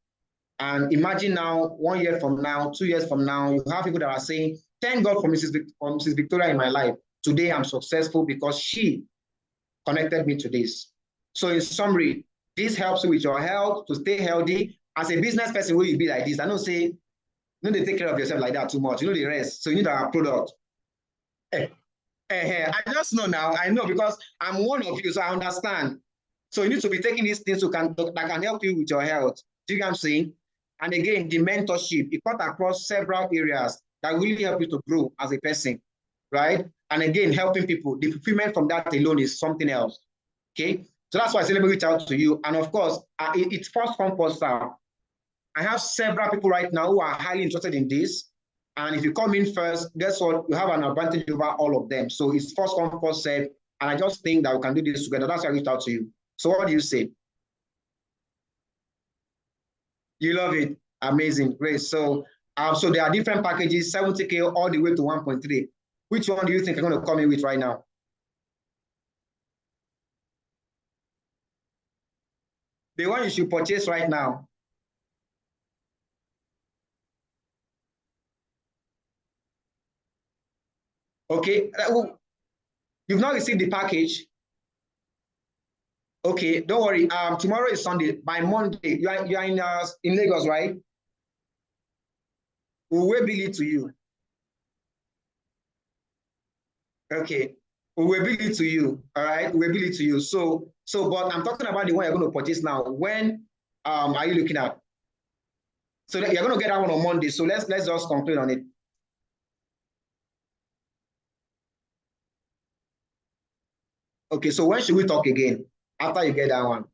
And imagine now, 1 year from now, 2 years from now, you have people that are saying, thank God for Mrs. Victoria in my life. Today I'm successful because she connected me to this. So in summary, this helps you with your health, to stay healthy. As a business person, will you be like this? I don't say, they take care of yourself like that too much. The rest. So you need our product. I just know now. I know because I'm one of you, so I understand. So you need to be taking these things that can help you with your health. Do you get what I'm saying? And again, the mentorship, it cuts across several areas that really help you to grow as a person, right? And again, helping people, the fulfillment from that alone is something else, okay? So that's why I say, let me reach out to you. And of course, it's first come, first serve. I have several people right now who are highly interested in this. And if you come in first, guess what? You have an advantage over all of them. So it's first come, first serve. And I just think that we can do this together. That's why I reached out to you. So what do you say? You love it. Amazing. Great. So there are different packages, 70K all the way to 1.3. Which one do you think you're going to come in with right now? The one you should purchase right now. Okay. You've not received the package. Okay, don't worry. Tomorrow is Sunday. By Monday, you are in Lagos, right? We will bill it to you. Okay, we will bill it to you. All right, we will bill it to you. So, but I'm talking about the one you're going to purchase now. When are you looking at? So you're going to get that one on Monday. So let's just conclude on it. Okay, so when should we talk again? After you get that one.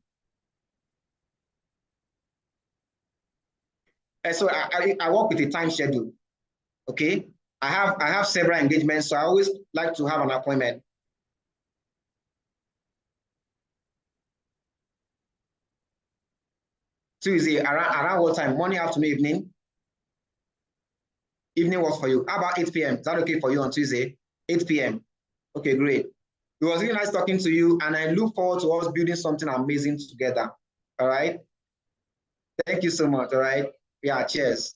And so I work with a time schedule. Okay, I have several engagements, so I always like to have an appointment. Tuesday, around what time? Morning, afternoon, evening? Evening works for you. How about 8 p.m.? Is that okay for you on Tuesday? 8 p.m. Okay, great. It was really nice talking to you, and I look forward to us building something amazing together. All right? Thank you so much, all right? Yeah, cheers.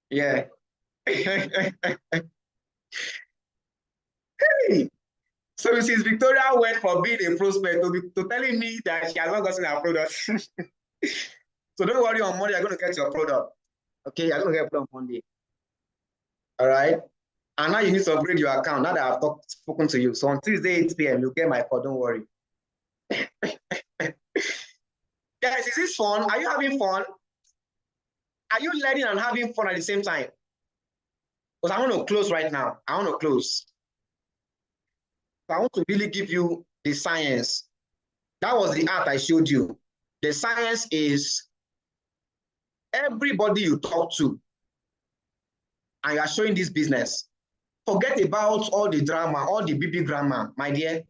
Yeah. Hey. So Mrs. Victoria went from being a prospect to telling me that she has not gotten her product. So don't worry, on Monday, you're going to get your product. Okay, you're going to get it on Monday. All right? And now you need to upgrade your account now that I've spoken to you. So on Tuesday, 8 p.m., you'll get my call. Don't worry. Guys, is this fun? Are you having fun? Are you learning and having fun at the same time? Because I want to close right now. I want to close. So I want to really give you the science. That was the art I showed you. The science is everybody you talk to and you are showing this business. Forget about all the drama, all the BB grammar, my dear.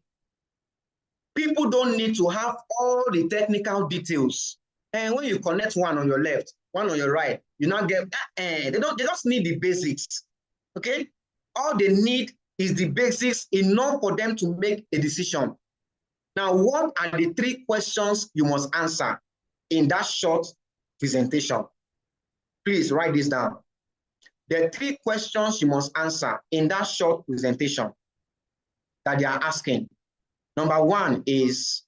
People don't need to have all the technical details. And when you connect one on your left, one on your right, you now get, they just need the basics, okay? All they need is the basics enough for them to make a decision. Now, what are the 3 questions you must answer in that short presentation? please write this down. There are 3 questions you must answer in that short presentation that they are asking. Number 1 is,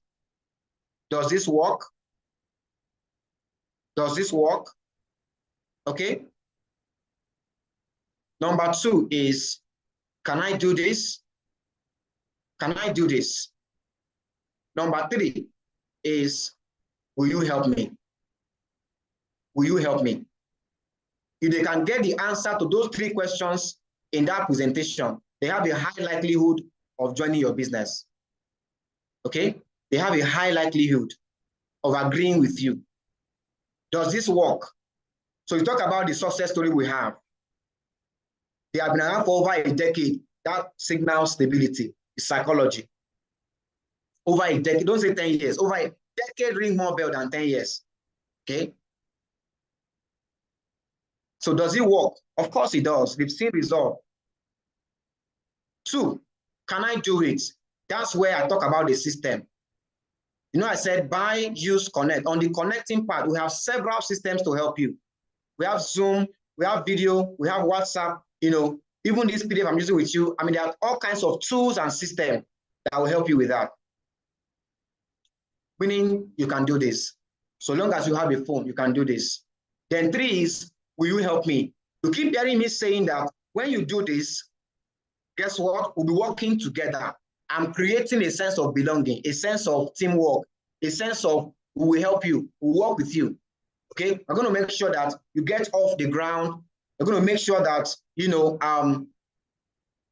does this work? Does this work? Okay. Number 2 is, can I do this? Can I do this? Number 3 is, will you help me? Will you help me? If they can get the answer to those 3 questions in that presentation, they have a high likelihood of joining your business. Okay? They have a high likelihood of agreeing with you. Does this work? So you talk about the success story we have. They have been around for over a decade. That signals stability, psychology. Over a decade, don't say 10 years. Over a decade ring more bell than 10 years. Okay? So does it work? Of course it does. We've seen results. 2, can I do it? That's where I talk about the system. You know, I said buy, use, connect. On the connecting part, we have several systems to help you. We have Zoom, we have video, we have WhatsApp, you know, even this PDF I'm using with you. I mean, there are all kinds of tools and systems that will help you with that. Meaning you can do this. So long as you have a phone, you can do this. Then 3 is, will you help me? You keep hearing me saying that when you do this, guess what? We'll be working together. I'm creating a sense of belonging, a sense of teamwork, a sense of we will help you, we'll work with you. Okay? I'm going to make sure that you get off the ground. I'm going to make sure that, you know,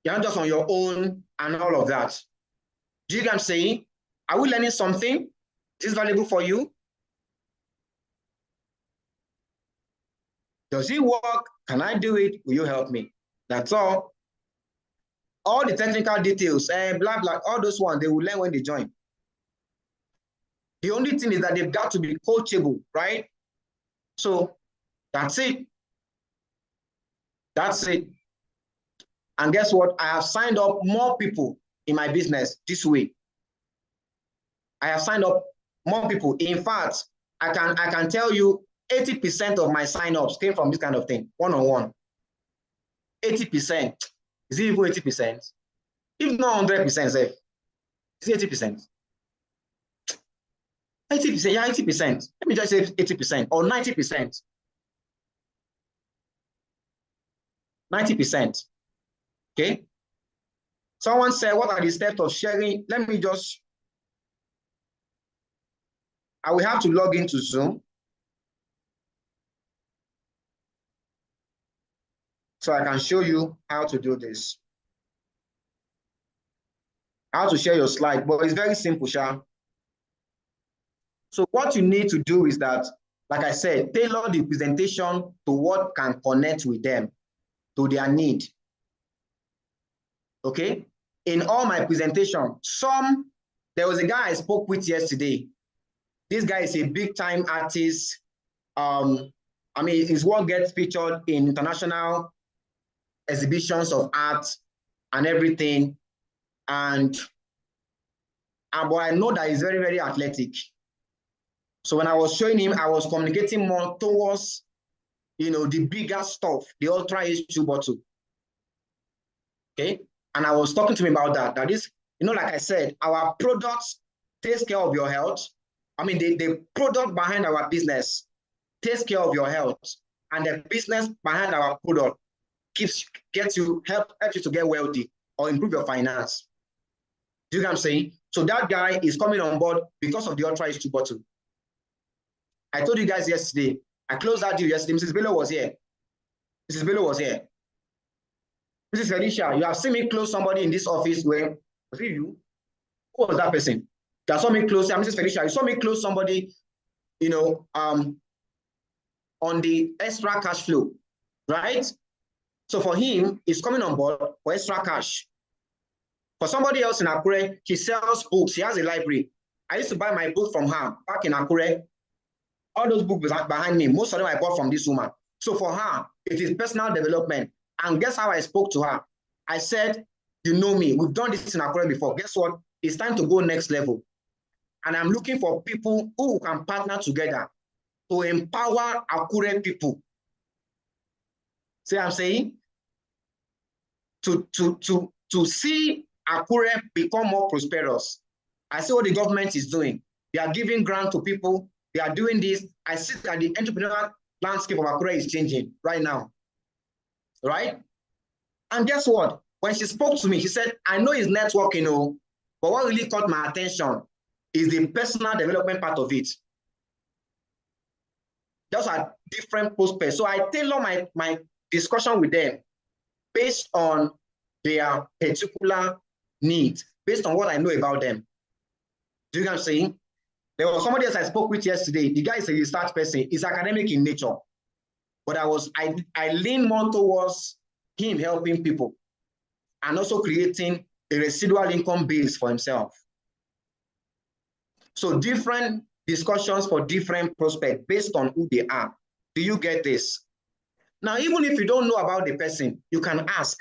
you're not just on your own and all of that. Do you get what I'm saying? Are we learning something? Is this valuable for you? Does it work? Can I do it? Will you help me? That's all. All the technical details, blah, blah, all those ones, they will learn when they join. The only thing is that they've got to be coachable, right? So that's it. That's it. And guess what? I have signed up more people in my business this week. I have signed up more people. In fact, I can tell you 80% of my sign-ups came from this kind of thing, one-on-one. 80%. Is it even 80%? If not 100%, say, is it 80%? 80%, yeah, 80%. Let me just say 80% or 90%. 90%. Okay. Someone said, what are the steps of sharing? Let me just, I will have to log into Zoom. So I can show you how to do this. How to share your slide, but it's very simple, Sha. So what you need to do is that, like I said, tailor the presentation to what can connect with them, to their need. Okay? In all my presentation, there was a guy I spoke with yesterday. This guy is a big-time artist. I mean, his work gets featured in international exhibitions of art and everything. But I know that he's very, very athletic. So when I was showing him, I was communicating more towards, you know, the bigger stuff, the Ultra H2 bottle. Okay? And I was talking to him about that. That is, you know, like I said, our products takes care of your health. I mean, the product behind our business takes care of your health. And the business behind our product helps you to get wealthy or improve your finance. Do you get what I'm saying? So that guy is coming on board because of the Ultra H2 bottle. I told you guys yesterday, I closed that deal yesterday. Mrs. Bello was here. Mrs. Bello was here. Mrs. Felicia, you have seen me close somebody in this office where, was it you? Who was that person? You saw me close, Mrs. Felicia, you saw me close somebody, you know, on the extra cash flow, right? So for him, he's coming on board for extra cash. For somebody else in Akure, she sells books. She has a library. I used to buy my book from her back in Akure. All those books behind me, most of them I bought from this woman. So for her, it is personal development. And guess how I spoke to her? I said, you know me, we've done this in Akure before. Guess what? It's time to go next level. And I'm looking for people who can partner together to empower Akure people. See what I'm saying? To see Akure become more prosperous, I see what the government is doing. They are giving grant to people. They are doing this. I see that the entrepreneurial landscape of Akure is changing right now. Right? And guess what? When she spoke to me, she said, I know it's networking, but what really caught my attention is the personal development part of it. Those are different prospects. So I tailor my discussion with them based on their particular needs, based on what I know about them. Do you know what I'm saying? There was somebody else I spoke with yesterday. The guy is a research person. He's academic in nature. But I lean more towards him helping people and also creating a residual income base for himself. So different discussions for different prospects based on who they are. Do you get this? Now, even if you don't know about the person, you can ask.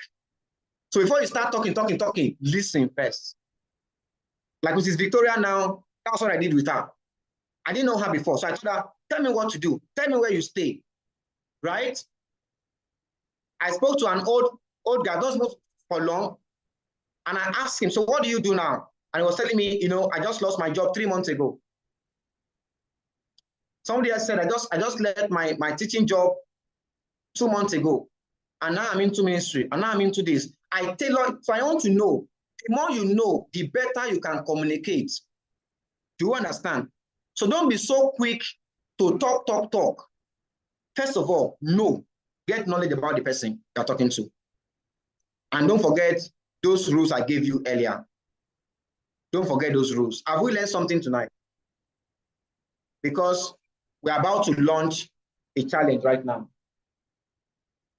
So before you start talking, listen first. Like Mrs. Victoria now, that's what I did with her. I didn't know her before. So I told her, tell me what to do. Tell me where you stay, right? I spoke to an old guy, doesn't know for long, and I asked him, so what do you do now? And he was telling me, I just lost my job 3 months ago. Somebody else said, I just left my teaching job 2 months ago, and now I'm into ministry, and now I'm into this. So I want to know, the more you know, the better you can communicate. Do you understand? So don't be so quick to talk. First of all, know, get knowledge about the person you're talking to. And don't forget those rules I gave you earlier. Don't forget those rules. Have we learned something tonight? Because we're about to launch a challenge right now.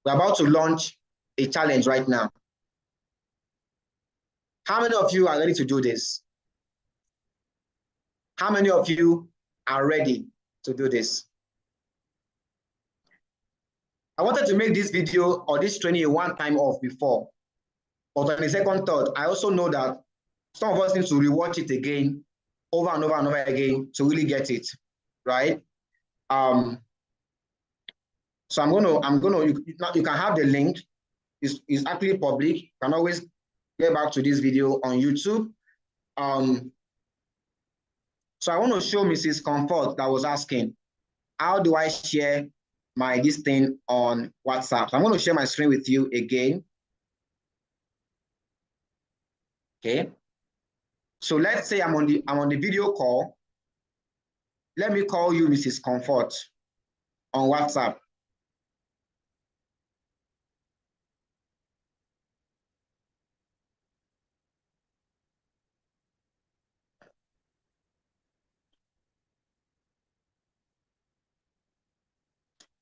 We're about to launch a challenge right now. How many of you are ready to do this? How many of you are ready to do this? I wanted to make this video or this training a one-time off before, but on the second thought, I also know that some of us need to rewatch it again, over and over and over again to really get it, right? So you can have the link. It's actually public. You can always get back to this video on YouTube. So I want to show Mrs. Comfort that was asking, how do I share this thing on WhatsApp? So I'm going to share my screen with you again. Okay. So let's say I'm on the video call. Let me call you Mrs. Comfort on WhatsApp.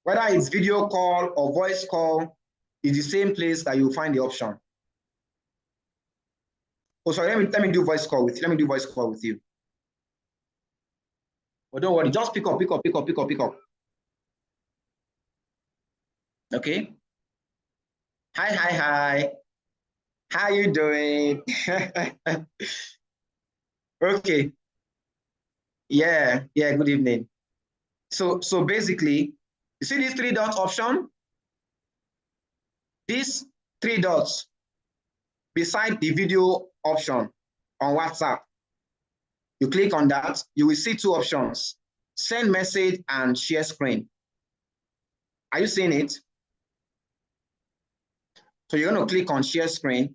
Whether it's video call or voice call, it's the same place that you'll find the option. Oh, sorry, let me do voice call with you. Let me do voice call with you. But don't worry, just pick up. Okay. Hi. How you doing? Okay. Yeah, good evening. So basically, you see these 3 dots option? These 3 dots beside the video option on WhatsApp. You click on that, you will see 2 options, send message and share screen. Are you seeing it? So you're going to click on share screen,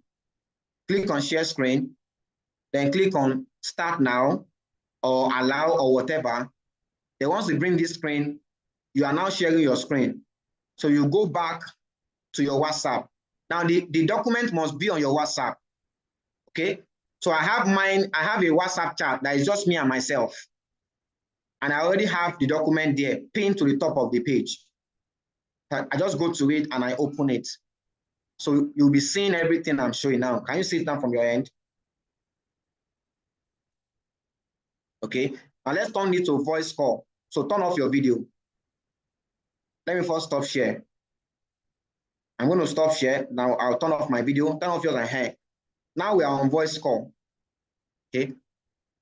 then click on start now or allow or whatever. Then once you bring this screen, you are now sharing your screen. So you go back to your WhatsApp. Now the document must be on your WhatsApp. Okay. So I have a WhatsApp chat that is just me and myself. And I already have the document there pinned to the top of the page. I just go to it and I open it. So you'll be seeing everything I'm showing now. Can you see it now from your end? Okay. Now let's turn it to voice call. So turn off your video. Let me first stop share. I'm going to stop share. Now I'll turn off my video, turn off yours and hair. Now we are on voice call. Okay.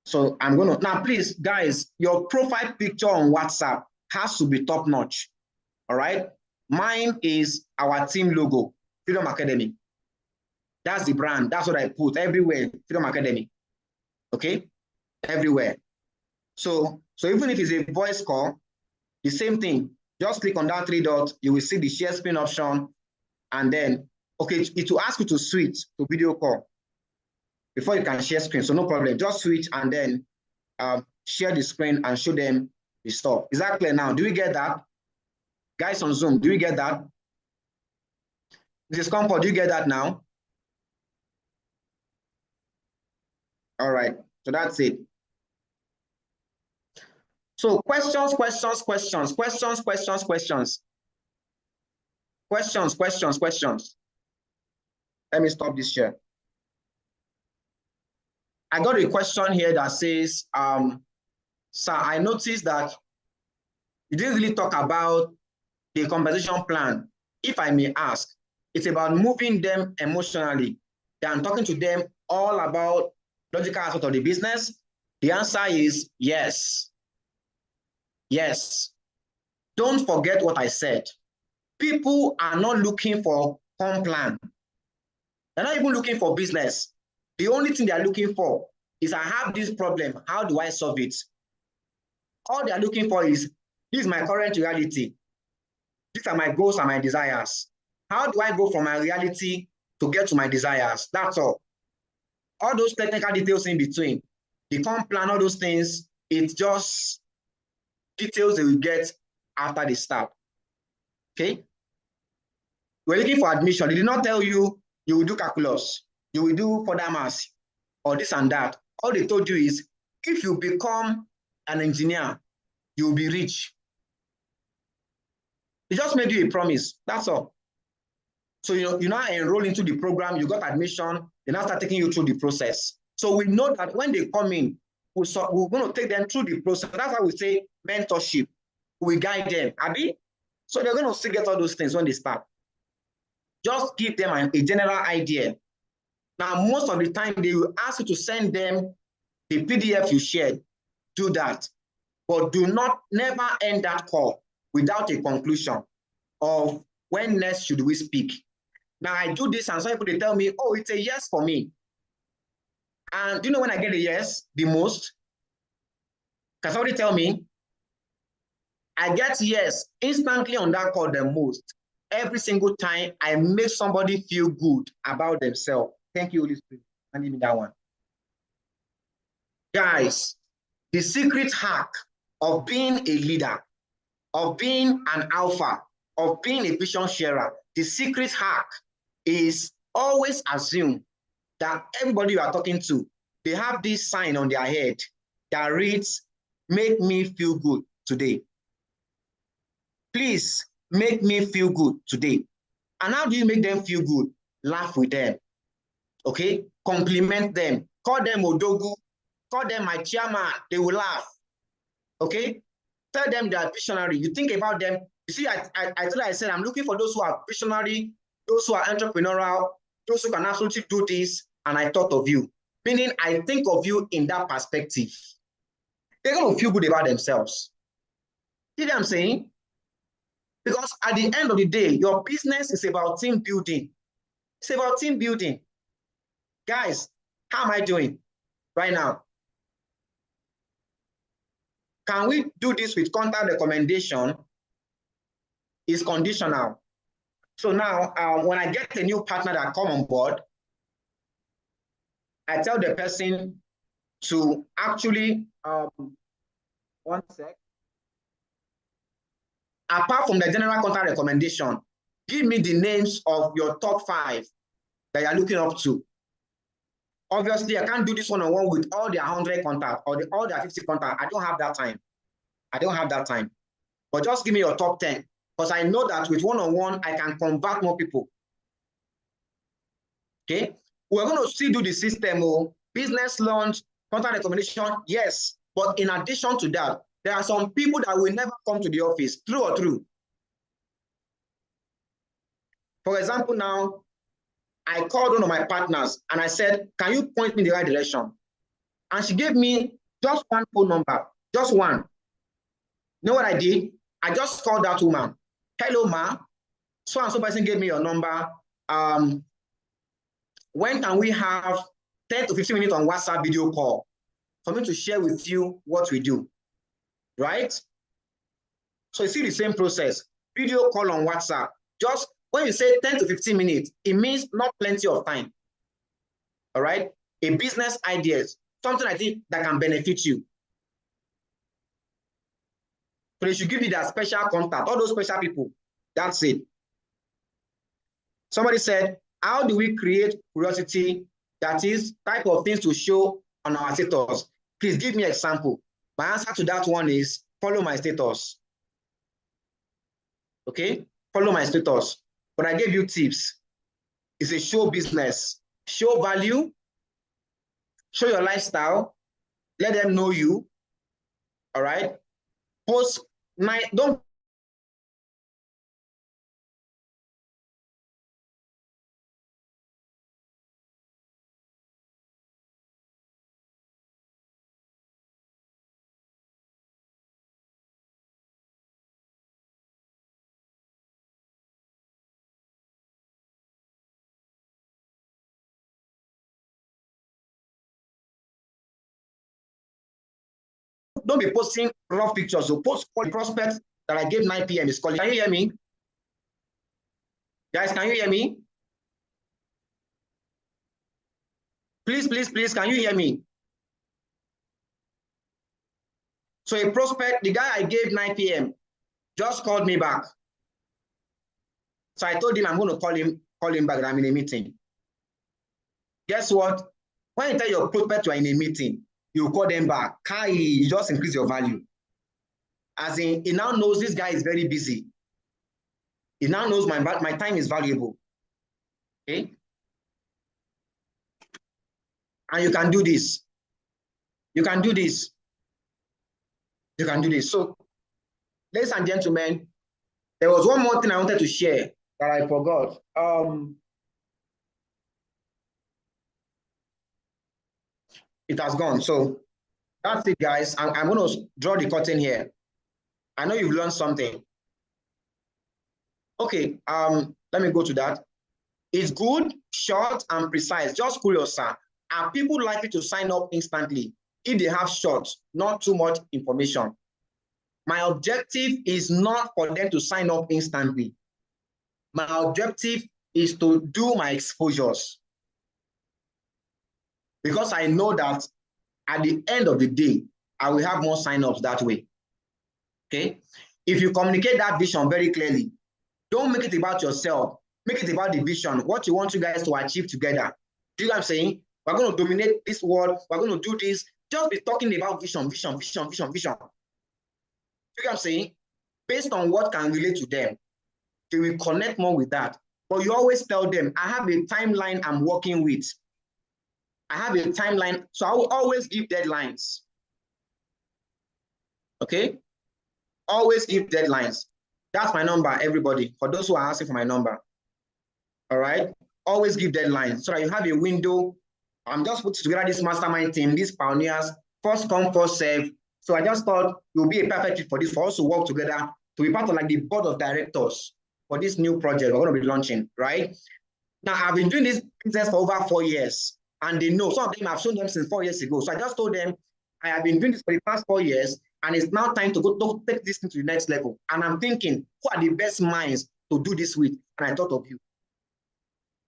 So I'm going to, now please guys, your profile picture on WhatsApp has to be top notch. All right. Mine is our team logo, Freedom Academy. That's the brand. That's what I put everywhere, Freedom Academy. Okay? Everywhere. So even if it's a voice call, the same thing. Just click on that 3 dots. You will see the share screen option. And then, okay, it will ask you to switch to video call before you can share screen. So no problem. Just switch and then share the screen and show them the stuff. Is that clear now? Do we get that? Guys on Zoom, do we get that? Mrs. Comfort, do you get that now? All right, so that's it. So questions. Let me stop this share. I got a question here that says, sir, I noticed that you didn't really talk about the compensation plan. If I may ask, it's about moving them emotionally. I'm talking to them all about logical aspect of the business. The answer is yes. Yes. Don't forget what I said. People are not looking for home plan. They're not even looking for business. The only thing they're looking for is, I have this problem. How do I solve it? All they're looking for is, this is my current reality. These are my goals and my desires. How do I go from my reality to get to my desires? That's all. All those technical details in between, the comp plan, all those things, it's just details they will get after the start. Okay? We're looking for admission. They did not tell you you will do calculus, you will do further math, or this and that. All they told you is, if you become an engineer, you will be rich. They just made you a promise. That's all. So you now enroll into the program, you got admission, they now start taking you through the process. So we know that when they come in, we're going to take them through the process. That's why we say mentorship. We guide them, Abi. So they're going to still get all those things when they start. Just give them a general idea. Now, most of the time, they will ask you to send them the PDF you shared. Do that. But never end that call without a conclusion of when next should we speak. Now, I do this, and some people, they tell me, oh, it's a yes for me. And do you know when I get a yes the most? Can somebody tell me? I get yes instantly on that call the most. Every single time I make somebody feel good about themselves. Thank you, Holy Spirit. And give me that one. Guys, the secret hack of being a leader, of being an alpha, of being a vision sharer, the secret hack is always assume that everybody you are talking to, they have this sign on their head that reads, make me feel good today. Please make me feel good today. And how do you make them feel good? Laugh with them. Okay? Compliment them. Call them Odogu. Call them my chairman. They will laugh. Okay? Tell them they are visionary. You think about them. You see, I said, I'm looking for those who are visionary, those who are entrepreneurial, those who can absolutely do this. And I thought of you. Meaning, I think of you in that perspective. They're going to feel good about themselves. See what I'm saying? Because at the end of the day, your business is about team building. It's about team building. Guys, how am I doing right now? Can we do this with contact recommendation? It's conditional. So now, when I get a new partner that come on board, I tell the person to actually, one sec. Apart from the general contact recommendation, give me the names of your top 5 that you're looking up to. Obviously, I can't do this one-on-one with all their 100 contacts or all their 50 contacts. I don't have that time. I don't have that time. But just give me your top 10, because I know that with one-on-one, I can convert more people. Okay? We're going to still do the system, business launch, contact recommendation, yes. But in addition to that, there are some people that will never come to the office, true or true. For example, now, I called one of my partners and I said, can you point me in the right direction? And she gave me just one phone number, just one. You know what I did? I just called that woman. Hello, ma. so and so person gave me your number. When can we have 10 to 15 minutes on WhatsApp video call for me to share with you what we do, right? So you see the same process, video call on WhatsApp. Just when you say 10 to 15 minutes, it means not plenty of time, all right? A business ideas, something I think that can benefit you. So they should give you that special contact, all those special people. That's it. Somebody said, how do we create curiosity? That is type of things to show on our status. Please give me an example. My answer to that one is follow my status. Okay, follow my status. But I gave you tips. It's a show business. Show value, show your lifestyle, let them know you. All right. Post don't be posting rough pictures. So post quality prospects that I gave 9 p.m. is calling. Can you hear me? Guys, can you hear me? Please, please, please, can you hear me? So a prospect, the guy I gave 9 p.m. just called me back. So I told him I'm going to call him back, that I'm in a meeting. Guess what? When you tell your prospect you are in a meeting, you call them back. You just increase your value. As in, he now knows this guy is very busy. He now knows my time is valuable. Okay? And you can do this. You can do this. You can do this. So, ladies and gentlemen, there was one more thing I wanted to share that I forgot. It has gone. So that's it, guys. I'm going to draw the curtain here. I know you've learned something. Okay, let me go to that. It's good, short, and precise. Just curious, sir. Are people likely to sign up instantly if they have short, not too much information? My objective is not for them to sign up instantly. My objective is to do my exposures. Because I know that at the end of the day, I will have more sign-ups that way. Okay? If you communicate that vision very clearly, don't make it about yourself. Make it about the vision, what you want you guys to achieve together. Do you know what I'm saying? We're going to dominate this world. We're going to do this. Just be talking about vision, vision, vision, vision, vision. Do you know what I'm saying? Based on what can relate to them, they will connect more with that. But you always tell them, I have a timeline I'm working with. I have a timeline, so I will always give deadlines. Okay? Always give deadlines. That's my number, everybody, for those who are asking for my number. All right? Always give deadlines so that you have a window. I'm just putting together this mastermind team, these pioneers, first come, first serve. So I just thought you'll be a perfect fit for this, for us to work together, to be part of like the board of directors for this new project we're going to be launching, right? Now, I've been doing this business for over 4 years, and they know. Some of them I've shown them since 4 years ago. So I just told them, I have been doing this for the past 4 years, and it's now time to go to take this thing to the next level. And I'm thinking, who are the best minds to do this with? And I thought of you.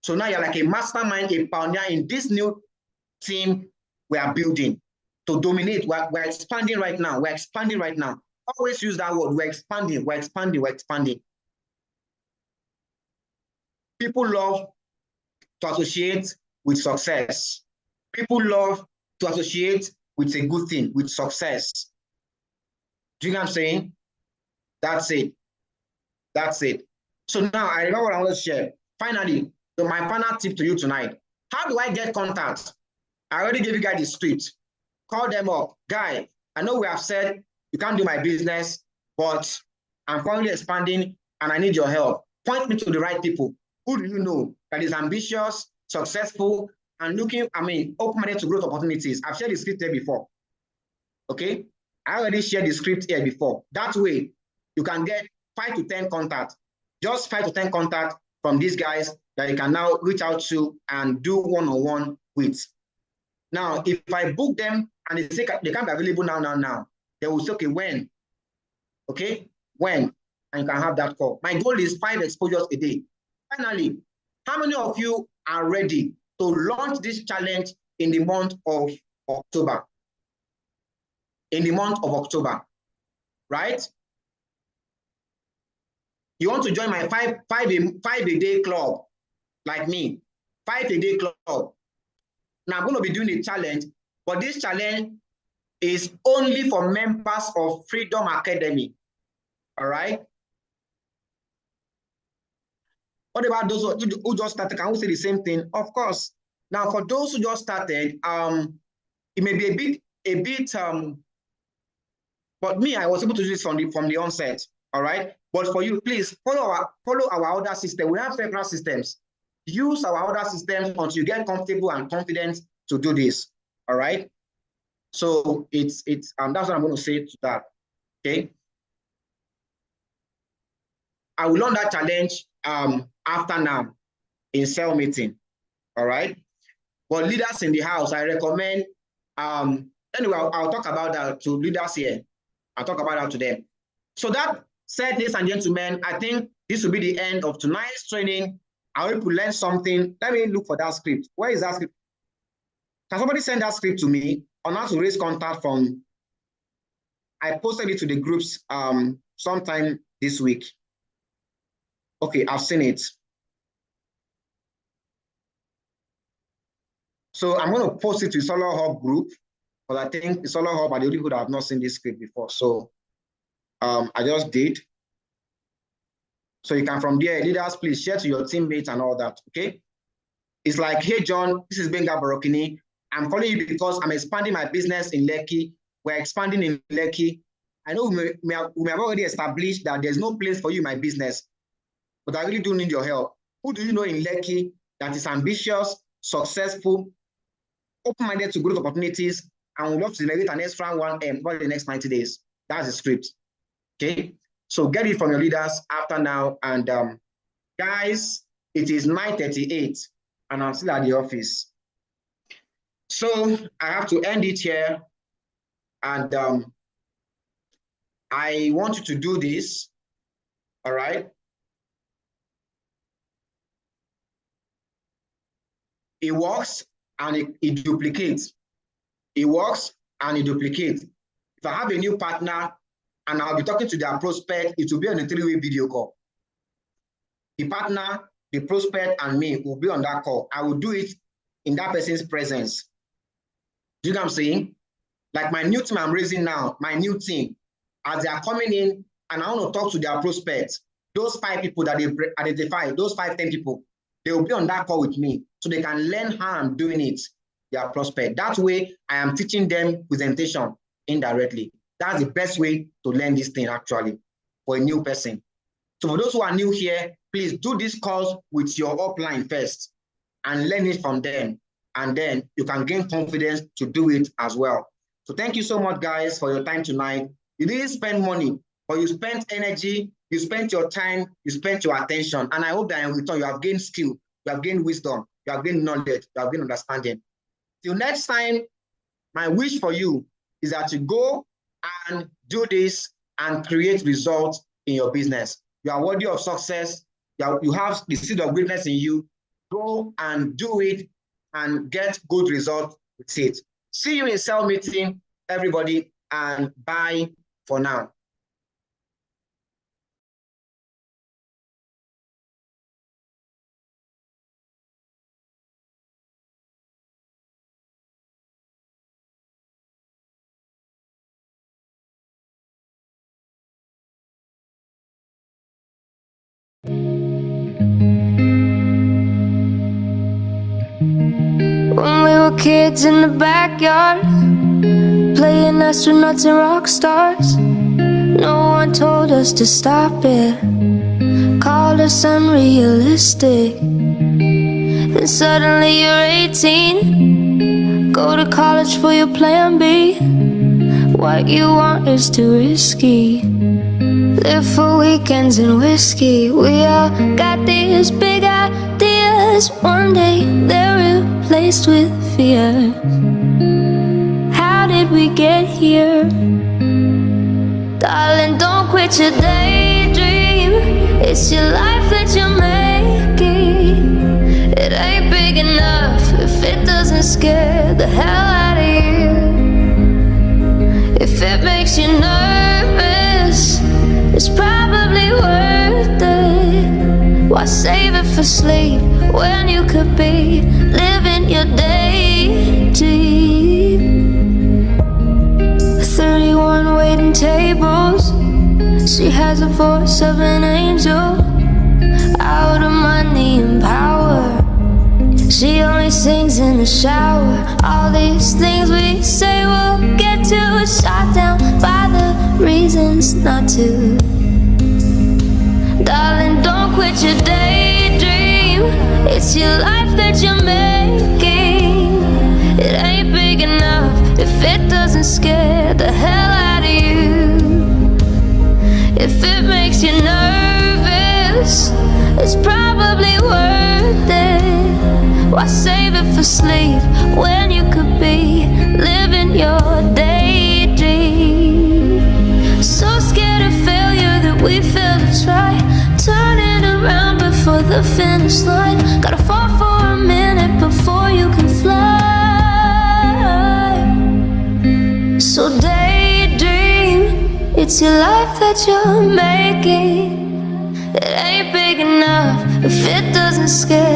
So now you're like a mastermind, a pioneer in this new team we are building to dominate. We're expanding right now. We're expanding right now. Always use that word. We're expanding. We're expanding. We're expanding. People love to associate with success. People love to associate with a good thing, with success. Do you know what I'm saying? That's it. That's it. So now I remember what I want to share. Finally, my final tip to you tonight. How do I get contacts? I already gave you guys the script. Call them up. Guy, I know we have said you can't do my business, but I'm currently expanding and I need your help. Point me to the right people. Who do you know that is ambitious, successful, and looking, open-minded to growth opportunities? I've shared the script here before. Okay? I already shared the script here before. That way, you can get 5 to 10 contacts. just 5 to 10 contacts from these guys that you can now reach out to and do one-on-one with. Now, if I book them and they say they can't be available now, they will say, okay, when? Okay, when? And you can have that call. My goal is 5 exposures a day. Finally, how many of you are ready to launch this challenge in the month of October? In the month of October, right? You want to join my five a day club, like me, 5 a day club. Now I'm going to be doing a challenge, but this challenge is only for members of Freedom Academy. All right. What about those who just started? Can we say the same thing? Of course. Now, for those who just started, it may be a bit. But me, I was able to do this from the onset. All right. But for you, please follow our other system. We have several systems. Use our other systems until you get comfortable and confident to do this. All right. So it's that's what I'm going to say to that. Okay. I will run that challenge after now in cell meeting. All right. But leaders in the house, I recommend. Anyway, I'll talk about that to leaders here. I'll talk about that to them. So that said, ladies and gentlemen, I think this will be the end of tonight's training. I hope you learn something. Let me look for that script. Where is that script? Can somebody send that script to me on how to raise contact from? I posted it to the groups sometime this week. Okay, I've seen it. So I'm going to post it to Solar Hub group, because I think the Solar Hub are the only people that have not seen this script before. So I just did. So you can, from there, leaders, please share to your teammates and all that, okay? It's like, hey, John, this is Benga Barokini. I'm calling you because I'm expanding my business in Lekki. We're expanding in Lekki. I know we have already established that there's no place for you in my business, but I really do need your help. Who do you know in Lekki that is ambitious, successful, open-minded to growth opportunities, and would love to generate an extra 1M for the next 90 days? That's the script, okay? So get it from your leaders after now. And guys, it is 9:38 and I'm still at the office. So I have to end it here. And I want you to do this, all right? It works and it duplicates. It works and it duplicates. If I have a new partner and I'll be talking to their prospect, it will be on a 3-way video call. The partner, the prospect, and me will be on that call. I will do it in that person's presence. Do you know what I'm saying? Like my new team I'm raising now, my new team, as they are coming in and I want to talk to their prospects, those 5 people that they identify, those 5, 10 people, they will be on that call with me so they can learn how I'm doing it, their prospect. That way, I am teaching them presentation indirectly. That's the best way to learn this thing, actually, for a new person. So for those who are new here, please do this course with your upline first and learn it from them. And then you can gain confidence to do it as well. So thank you so much, guys, for your time tonight. You didn't spend money, but you spent energy, you spent your time, you spent your attention. And I hope that in return, you have gained skill, you have gained wisdom, you have gained knowledge, you have gained understanding. Till next time, my wish for you is that you go and do this and create results in your business. You are worthy of success. You have the seed of greatness in you. Go and do it and get good results with it. See you in cell meeting, everybody, and bye for now. When we were kids in the backyard, playing astronauts and rock stars, no one told us to stop it, called us unrealistic. Then suddenly you're 18, go to college for your plan B. What you want is too risky. live for weekends and whiskey. We all got these big ideas. One day they're replaced with fear. How did we get here? Darling, don't quit your daydream. It's your life that you're making. It ain't big enough if it doesn't scare the hell out of you. If it makes you nervous, it's probably worth it. Why save it for sleep when you could be living your daydream? 31 waiting tables. She has the voice of an angel, out of money and power. She only sings in the shower. All these things we say we'll get to are shot down by the reasons not to. Darling, don't quit your daydream. It's your life that you're making. It ain't big enough if it doesn't scare the hell out of you. If it makes you nervous, it's probably worth it. Why save it for sleep when you could be living your daydream? So scared of failure that we fail to try. Turn it around before the finish line. Gotta fall for a minute before you can fly. So daydream, it's your life that you're making. It ain't big enough if it doesn't scare